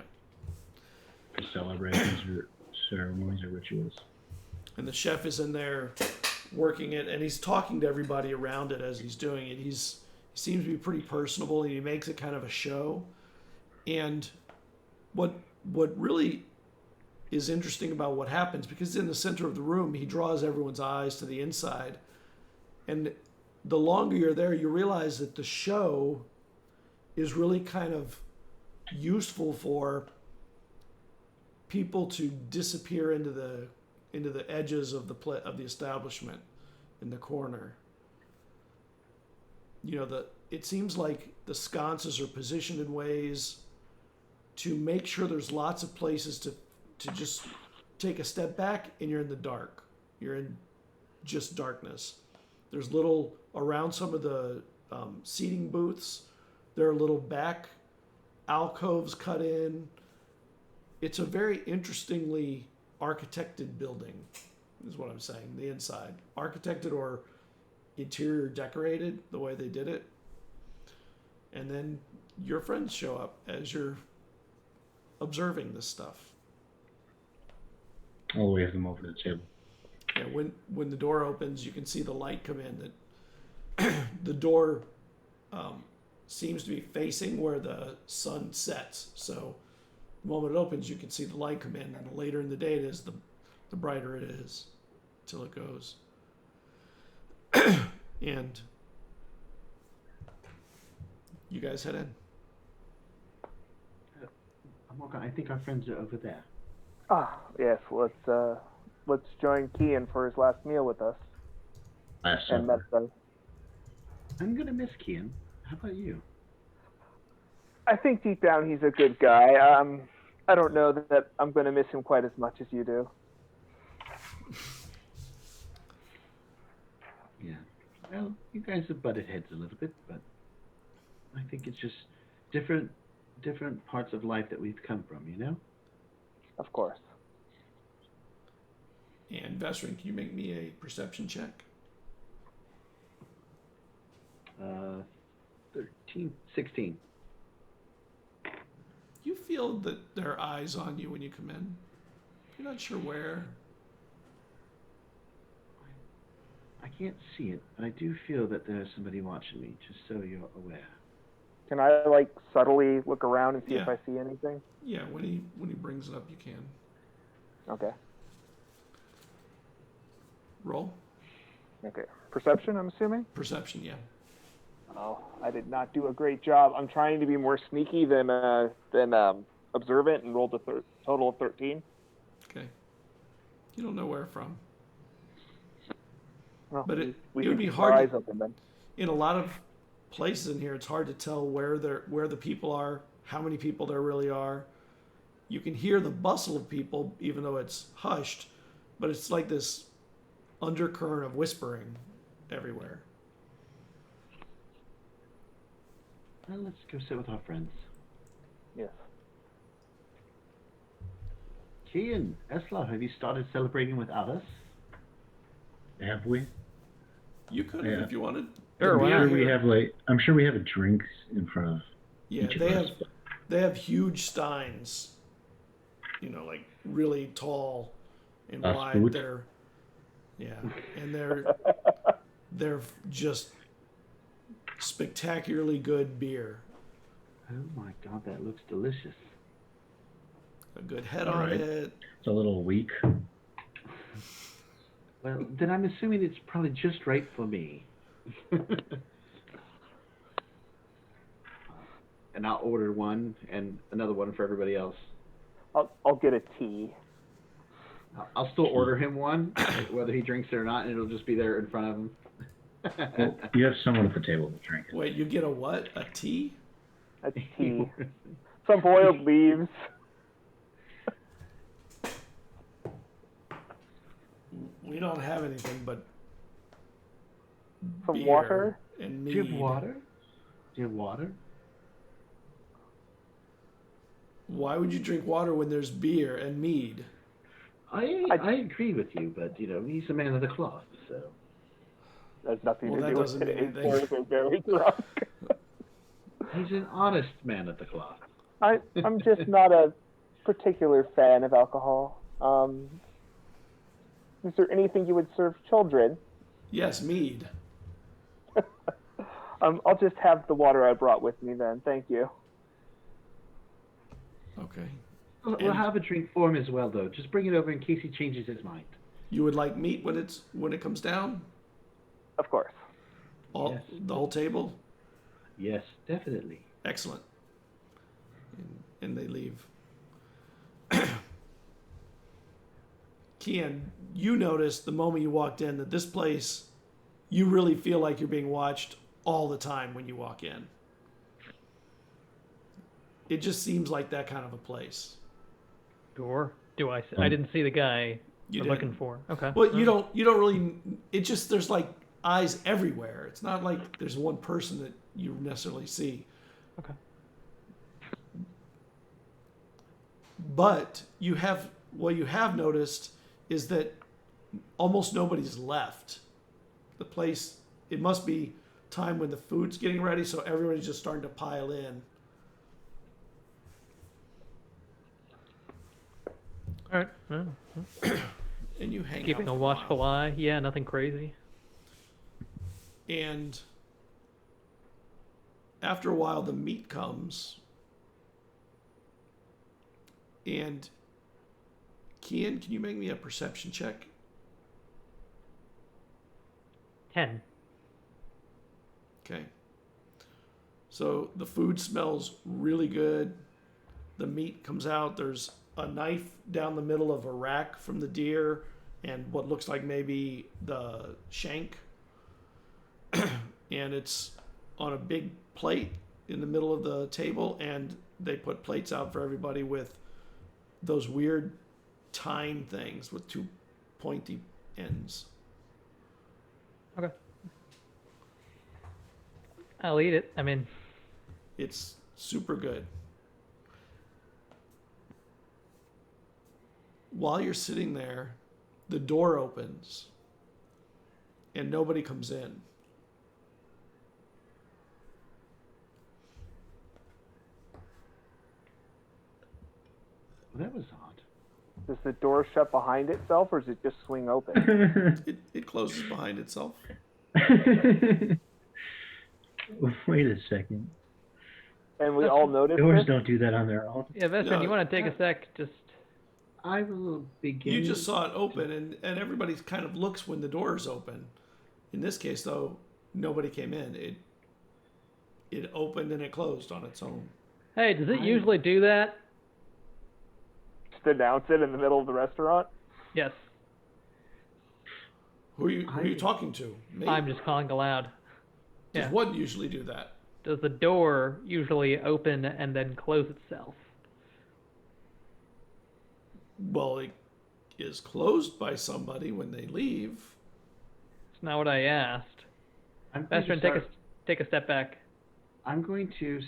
for celebrations or ceremonies or rituals. And the chef is in there working it, and he's talking to everybody around it as he's doing it. He seems to be pretty personable, and he makes it kind of a show. And what really is interesting about what happens, because in the center of the room, he draws everyone's eyes to the inside. And the longer you're there, you realize that the show is really kind of useful for people to disappear into the edges of the establishment in the corner. You know, it seems like the sconces are positioned in ways to make sure there's lots of places to just take a step back and you're in the dark. You're in just darkness. There's around some of the seating booths, there are little back alcoves cut in. It's a very interestingly architected building, is what I'm saying, the inside. Architected or interior decorated, the way they did it. And then your friends show up as you're observing this stuff. I'll wave them over to the table. Yeah, when the door opens, you can see the light come in. That the door seems to be facing where the sun sets. So the moment it opens, you can see the light come in, and the later in the day it is, the brighter it is, till it goes. And you guys head in. I think our friends are over there. Ah, yes. Let's join Kian for his last meal with us. Last And supper. that's I'm gonna miss Kian. How about you? I think deep down he's a good guy. I don't know that I'm going to miss him quite as much as you do. Yeah. Well, you guys have butted heads a little bit, but I think it's just different different parts of life that we've come from, you know? Of course. And Vestrin, can you make me a perception check? 16. You feel that there are eyes on you when you come in. You're not sure where. I can't see it, but I do feel that there's somebody watching me, just so you're aware. Can I like subtly look around and see if Yeah. I see anything? Yeah, when he brings it up, you can. Okay. Roll. Okay. Perception, I'm assuming? Perception, yeah. Oh, I did not do a great job. I'm trying to be more sneaky than observant and rolled a total of 13. Okay. You don't know where from. Well, But it we would should be keep hard our to- eyes open then. In a lot of places in here, it's hard to tell where the people are, how many people there really are. You can hear the bustle of people, even though it's hushed, but it's like this undercurrent of whispering everywhere. Well, let's go sit with our friends. Yes. Kian, Esla, have you started celebrating without us? Have we? You could Yeah. if you wanted. Sure, The why beer not? We here- have I'm sure we have a drink in front of Yeah, each they of us. have they have huge steins. You know, like really tall and Das wide. Boot. And they're just spectacularly good beer. Oh my god, that looks delicious. A good head All on right. it. It's a little weak. Well, then I'm assuming it's probably just right for me. And I'll order one and another one for everybody else. I'll get a tea. I'll still order him one, whether he drinks it or not, and it'll just be there in front of him. Well, you have someone at the table to drink it. Wait, you get a what? A tea? A tea. Some boiled leaves. We don't have anything but Some beer water. and Do mead. you have water? Do you have water? Why would you drink water when there's beer and mead? I agree with you, but you know he's a man of the cloth, so. There's nothing Well, to that do with doesn't mean today's anything. boys are very drunk. He's an honest man of the cloth. I'm just not a particular fan of alcohol. Is there anything you would serve children? Yes, mead. I'll just have the water I brought with me then. Thank you. Okay. We'll And- have a drink for him as well, though. Just bring it over in case he changes his mind. You would like meat when it comes down? Of course. Yes. The whole table? Yes, definitely. Excellent. And they leave. Kian, you noticed the moment you walked in that this place, you really feel like you're being watched all the time when you walk in. It just seems like that kind of a place. Or do I? I didn't see the guy You I'm looking didn't. for. Okay. Well, you don't really. It just there's like eyes everywhere. It's not like there's one person that you necessarily see. Okay. But what you have noticed is that almost nobody's left. The place, it must be time when the food's getting ready, so everybody's just starting to pile in. All right. And you hang Keeping out a for watchful while. eye. Yeah, nothing crazy. And after a while, the meat comes. And Kian, can you make me a perception check? 10. Okay. So the food smells really good. The meat comes out. There's a knife down the middle of a rack from the deer and what looks like maybe the shank. And it's on a big plate in the middle of the table, and they put plates out for everybody with those weird tine things with two pointy ends. Okay. I'll eat it. I mean, It's super good. while you're sitting there, the door opens and nobody comes in. Well, that was odd. Does the door shut behind itself, or does it just swing open? It closes behind itself. Wait a second. And we all notice Doors this? don't do that on their own. Yeah, Vesper, No. you want to take a sec? Just I will begin. You just saw it open, and everybody kind of looks when the door is open. In this case, though, nobody came in. It opened and it closed on its own. hey, does it usually do that? Just announce it in the middle of the restaurant? Yes, Who are you talking to? Me? I'm just calling aloud. Does Yeah. one usually do that? Does the door usually open and then close itself? Well, it is closed by somebody when they leave. It's not what I asked. I'm going to Vesper, start- take a step back. I'm going to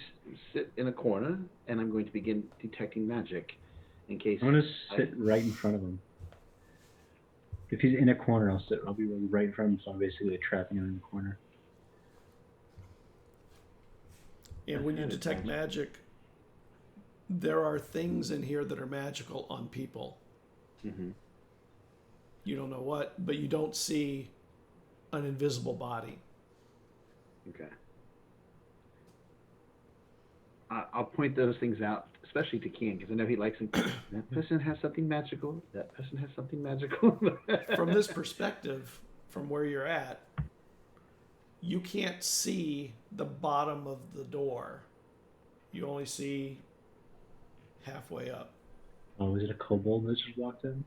sit in a corner, and I'm going to begin detecting magic, in case. I'm gonna sit right in front of him. If he's in a corner, I'll be right in front of him, so I'm basically trapping him in the corner. And when you detect magic, there are things in here that are magical on people. Mm-hmm. You don't know what, but you don't see an invisible body. Okay. I'll point those things out, especially to Kian, because I know he likes them. That person has something magical. That person has something magical. From this perspective, from where you're at, you can't see the bottom of the door. You only see halfway up. Oh, is it a kobold that just walked in?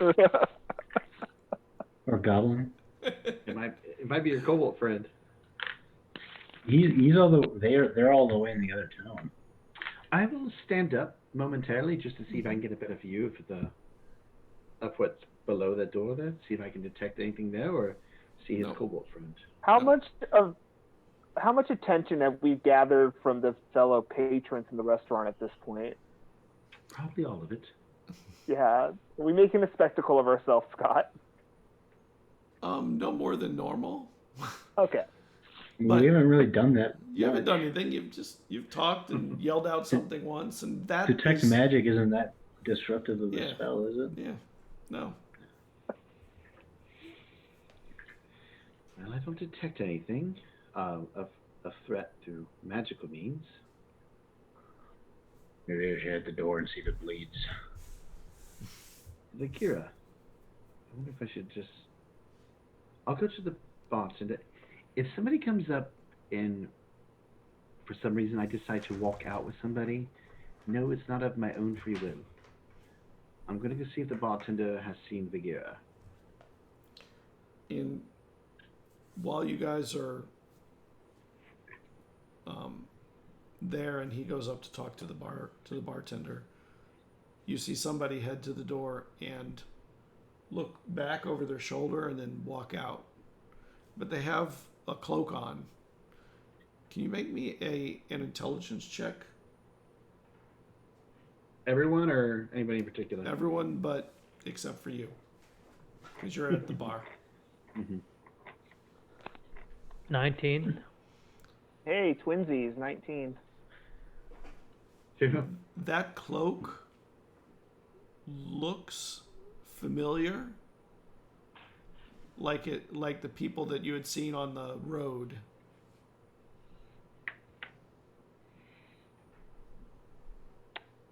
Or a goblin? it might be your kobold friend. He's they're all the way in the other town. I will stand up momentarily just to see if I can get a better view of what's below that door there. See if I can detect anything there or see his kobold friend. How much attention have we gathered from the fellow patrons in the restaurant at this point? Probably all of it. Yeah. Are we making a spectacle of ourselves, Scott? No more than normal. Okay. But we haven't really done that. You haven't done anything. You've talked and yelled out something once, and that Detect magic isn't that disruptive of a Yeah. spell, is it? Yeah, no. Well, I don't detect anything of a threat through magical means. Maybe I should hit the door and see if it bleeds. Kira, I wonder if I should just. I'll go to the bartender. If somebody comes up and for some reason I decide to walk out with somebody, no, it's not of my own free will. I'm going to go see if the bartender has seen Bagheera. And while you guys are there, and he goes up to talk to the bartender, you see somebody head to the door and look back over their shoulder and then walk out. But they have a cloak on. Can you make me an intelligence check? Everyone or anybody in particular? Everyone but except for you, because you're at the bar. Mm-hmm. 19. Hey, twinsies, 19. That cloak looks familiar, like the people that you had seen on the road.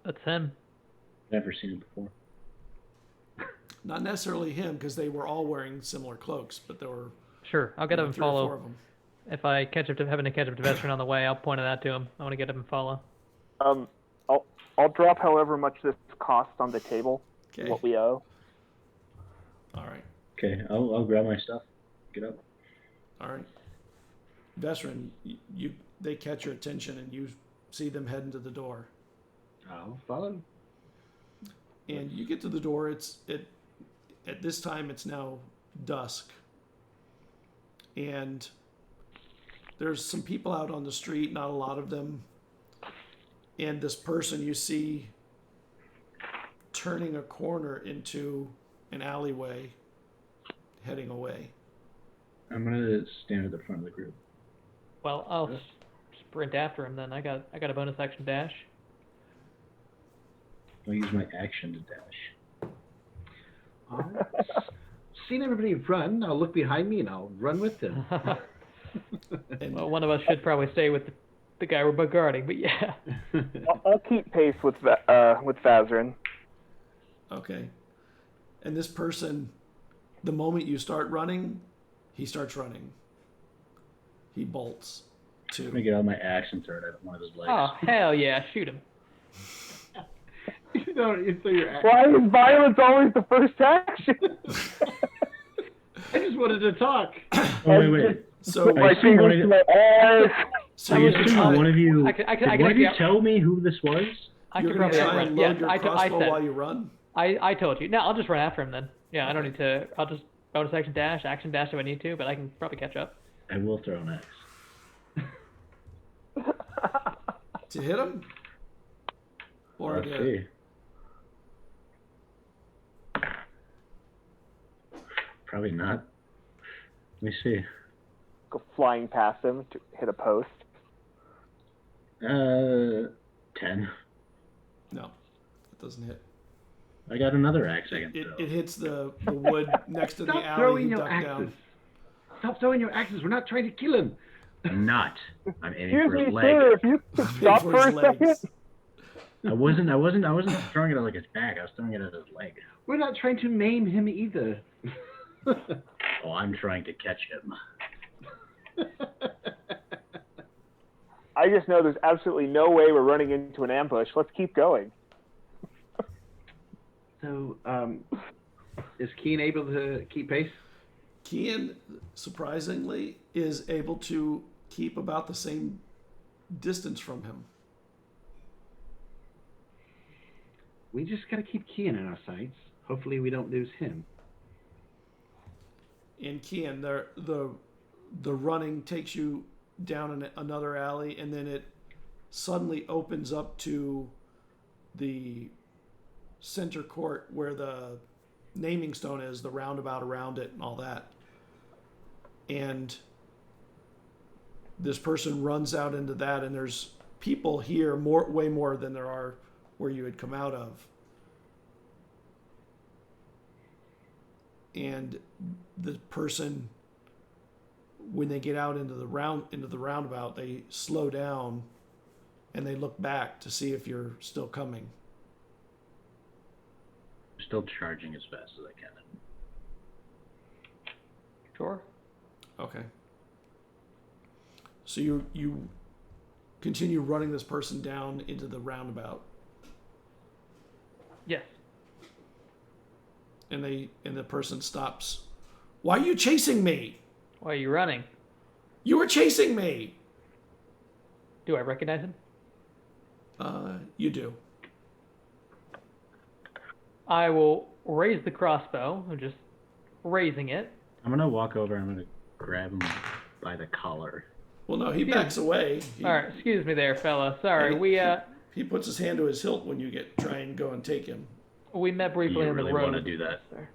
That's him. Never seen it before. Not necessarily him, because they were all wearing similar cloaks, but there were Sure, I'll get him to 3 or 4 follow. of them. If I having to catch up to Veteran on the way, I'll point it out to him. I want to get him to follow. I'll drop however much this costs on the table. Okay. What we owe. All right. Okay, I'll grab my stuff. Get up. All right. Veteran, they catch your attention and you see them heading to the door. I'll follow. And you get to the door. At this time it's now dusk. And there's some people out on the street, not a lot of them. And this person you see turning a corner into an alleyway, heading away. I'm gonna stand at the front of the group. Well, I'll sprint after him then. I got a bonus action dash. I'll use my action to dash. Seen everybody run. I'll look behind me and I'll run with them. And Well, one of us should probably stay with the guy we're guarding, but yeah. I'll keep pace with Vazarin. okay. And this person, the moment you start running, he starts running. He bolts I'm gonna to. get out my axe and throw it at one of his legs. Oh, hell yeah, shoot him. You know, you throw your axe. Why is violence always the first action? I just wanted to talk. Oh, wait. So, Put my I see fingers one of to my eyes. so I you're assume trying, one of you. I can Did one of you get- tell me who this was? I you're could gonna probably try outrun. and Yeah, load your I crossbow said. while you run. I told you. No, I'll just run after him then. Yeah, I don't need to. I'll just bonus action dash if I need to, but I can probably catch up. I will throw an axe. To hit him? Or Let's to, see. Probably not. Let me see. Go flying past him to hit a post. 10. no, it doesn't hit. I got another axe I can It, throw. it hits the wood next to the Stop alley throwing you your duck axes. down. Stop throwing your axes. We're not trying to kill him. I'm not. I'm aiming Excuse for his me, leg. sir, if you could stop For for his a second. legs. I wasn't throwing it at like his back. I was throwing it at his leg. We're not trying to maim him either. Oh, I'm trying to catch him. I just know there's absolutely no way we're running into an ambush. Let's keep going. So, is Keen able to keep pace? Kian, surprisingly, is able to keep about the same distance from him. We just gotta keep Keen in our sights. Hopefully we don't lose him. And Kian, the running takes you down another alley, and then it suddenly opens up to the center court where the naming stone is, the roundabout around it, and all that. And this person runs out into that, and there's people here way more than there are where you had come out of. And the person, when they get out into the roundabout, they slow down and they look back to see if you're still coming. I'm still charging as fast as I can. Sure. Okay. So you continue running this person down into the roundabout, Yes. and the person stops. Why are you chasing me? Why are you running? You were chasing me. Do I recognize him? You do. I will raise the crossbow. I'm just raising it. I'm gonna walk over. I'm gonna grab him by the collar. Well, no, he backs away. All right, excuse me there, fella. Sorry, He puts his hand to his hilt when you try and go and take him. we met briefly You on the really road. want to do that? Sir.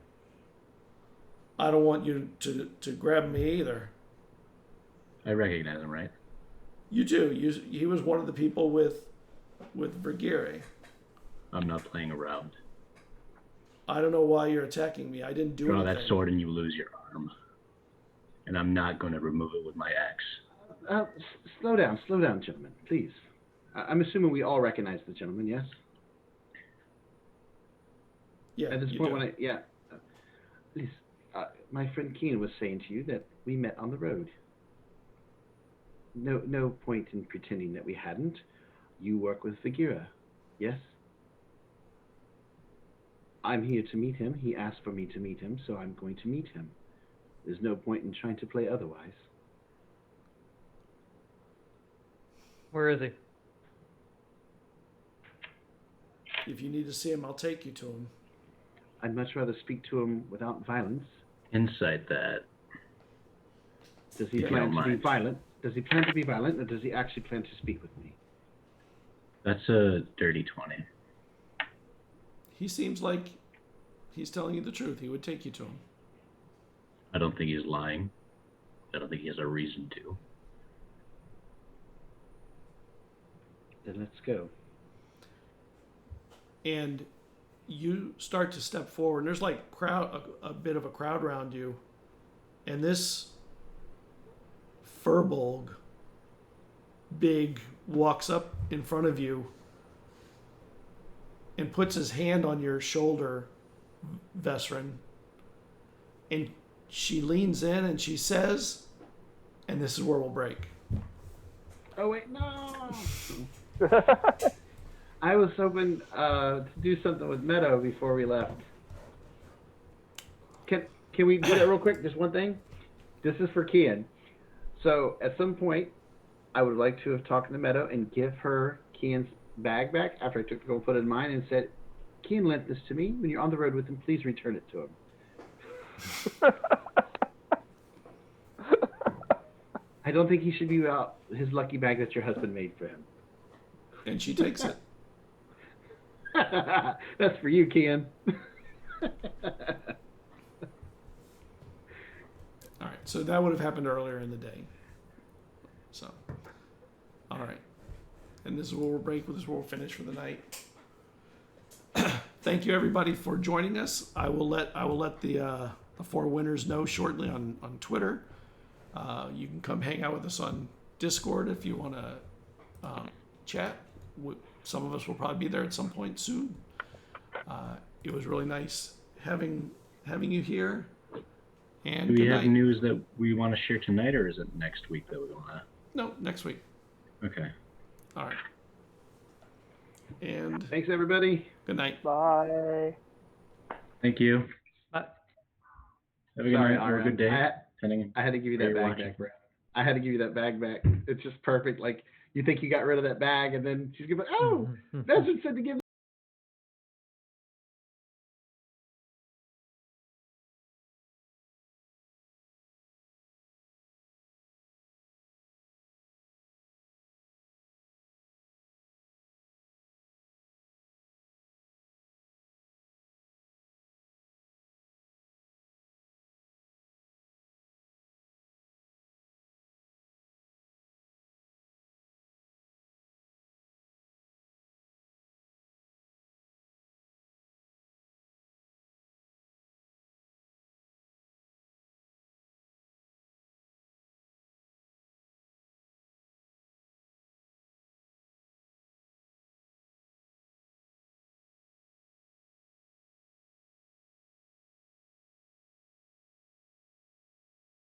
I don't want you to grab me either. I recognize him, right? You do. He was one of the people with Vergire. I'm not playing around. I don't know why you're attacking me. I didn't do Draw anything. that sword and you lose your arm. And I'm not going to remove it with my axe. Slow down, gentlemen, please. I'm assuming we all recognize the gentleman, yes? Yeah. At this you point, do. please, my friend Keen was saying to you that we met on the road. No point in pretending that we hadn't. You work with Vagira, yes? I'm here to meet him. He asked for me to meet him, so I'm going to meet him. There's no point in trying to play otherwise. Where is he? If you need to see him, I'll take you to him. I'd much rather speak to him without violence. Insight that. Does he Yeah, plan don't to be mind. violent? Does he plan to be violent, or does he actually plan to speak with me? That's a dirty 20. he seems like he's telling you the truth. He would take you to him. I don't think he's lying. I don't think he has a reason to. Then let's go. And you start to step forward, and there's like a bit of a crowd around you, and this Furbolg big walks up in front of you and puts his hand on your shoulder, Vesrin, and she leans in and she says, and this is where we'll break. Oh wait, no! I was hoping to do something with Meadow before we left. Can we do that real quick? Just one thing. This is for Kian. So at some point, I would like to have talked to Meadow and give her Kian's bag back after I took to go put it in mine and said, Kian lent this to me. When you're on the road with him, please return it to him. I don't think he should be without his lucky bag that your husband made for him. And she takes it. That's for you, Kian. All right, so that would have happened earlier in the day. So, all right. And this is where we'll break. This is where we'll finish for the night. Thank you, everybody, for joining us. I will let the four winners know shortly on Twitter. You can come hang out with us on Discord if you want to chat. Some of us will probably be there at some point soon. It was really nice having you here. And do we good have night. news that we want to share tonight, or is it next week that we want to? No, next week. Okay. All right. And Thanks, everybody. good night. Bye. Thank you. Bye. Have a good night or a good day. I had to give you that bag back, Brad. I had to give you that bag back. It's just perfect. Like, you think you got rid of that bag, and then she's gonna be, oh, Desmond said to give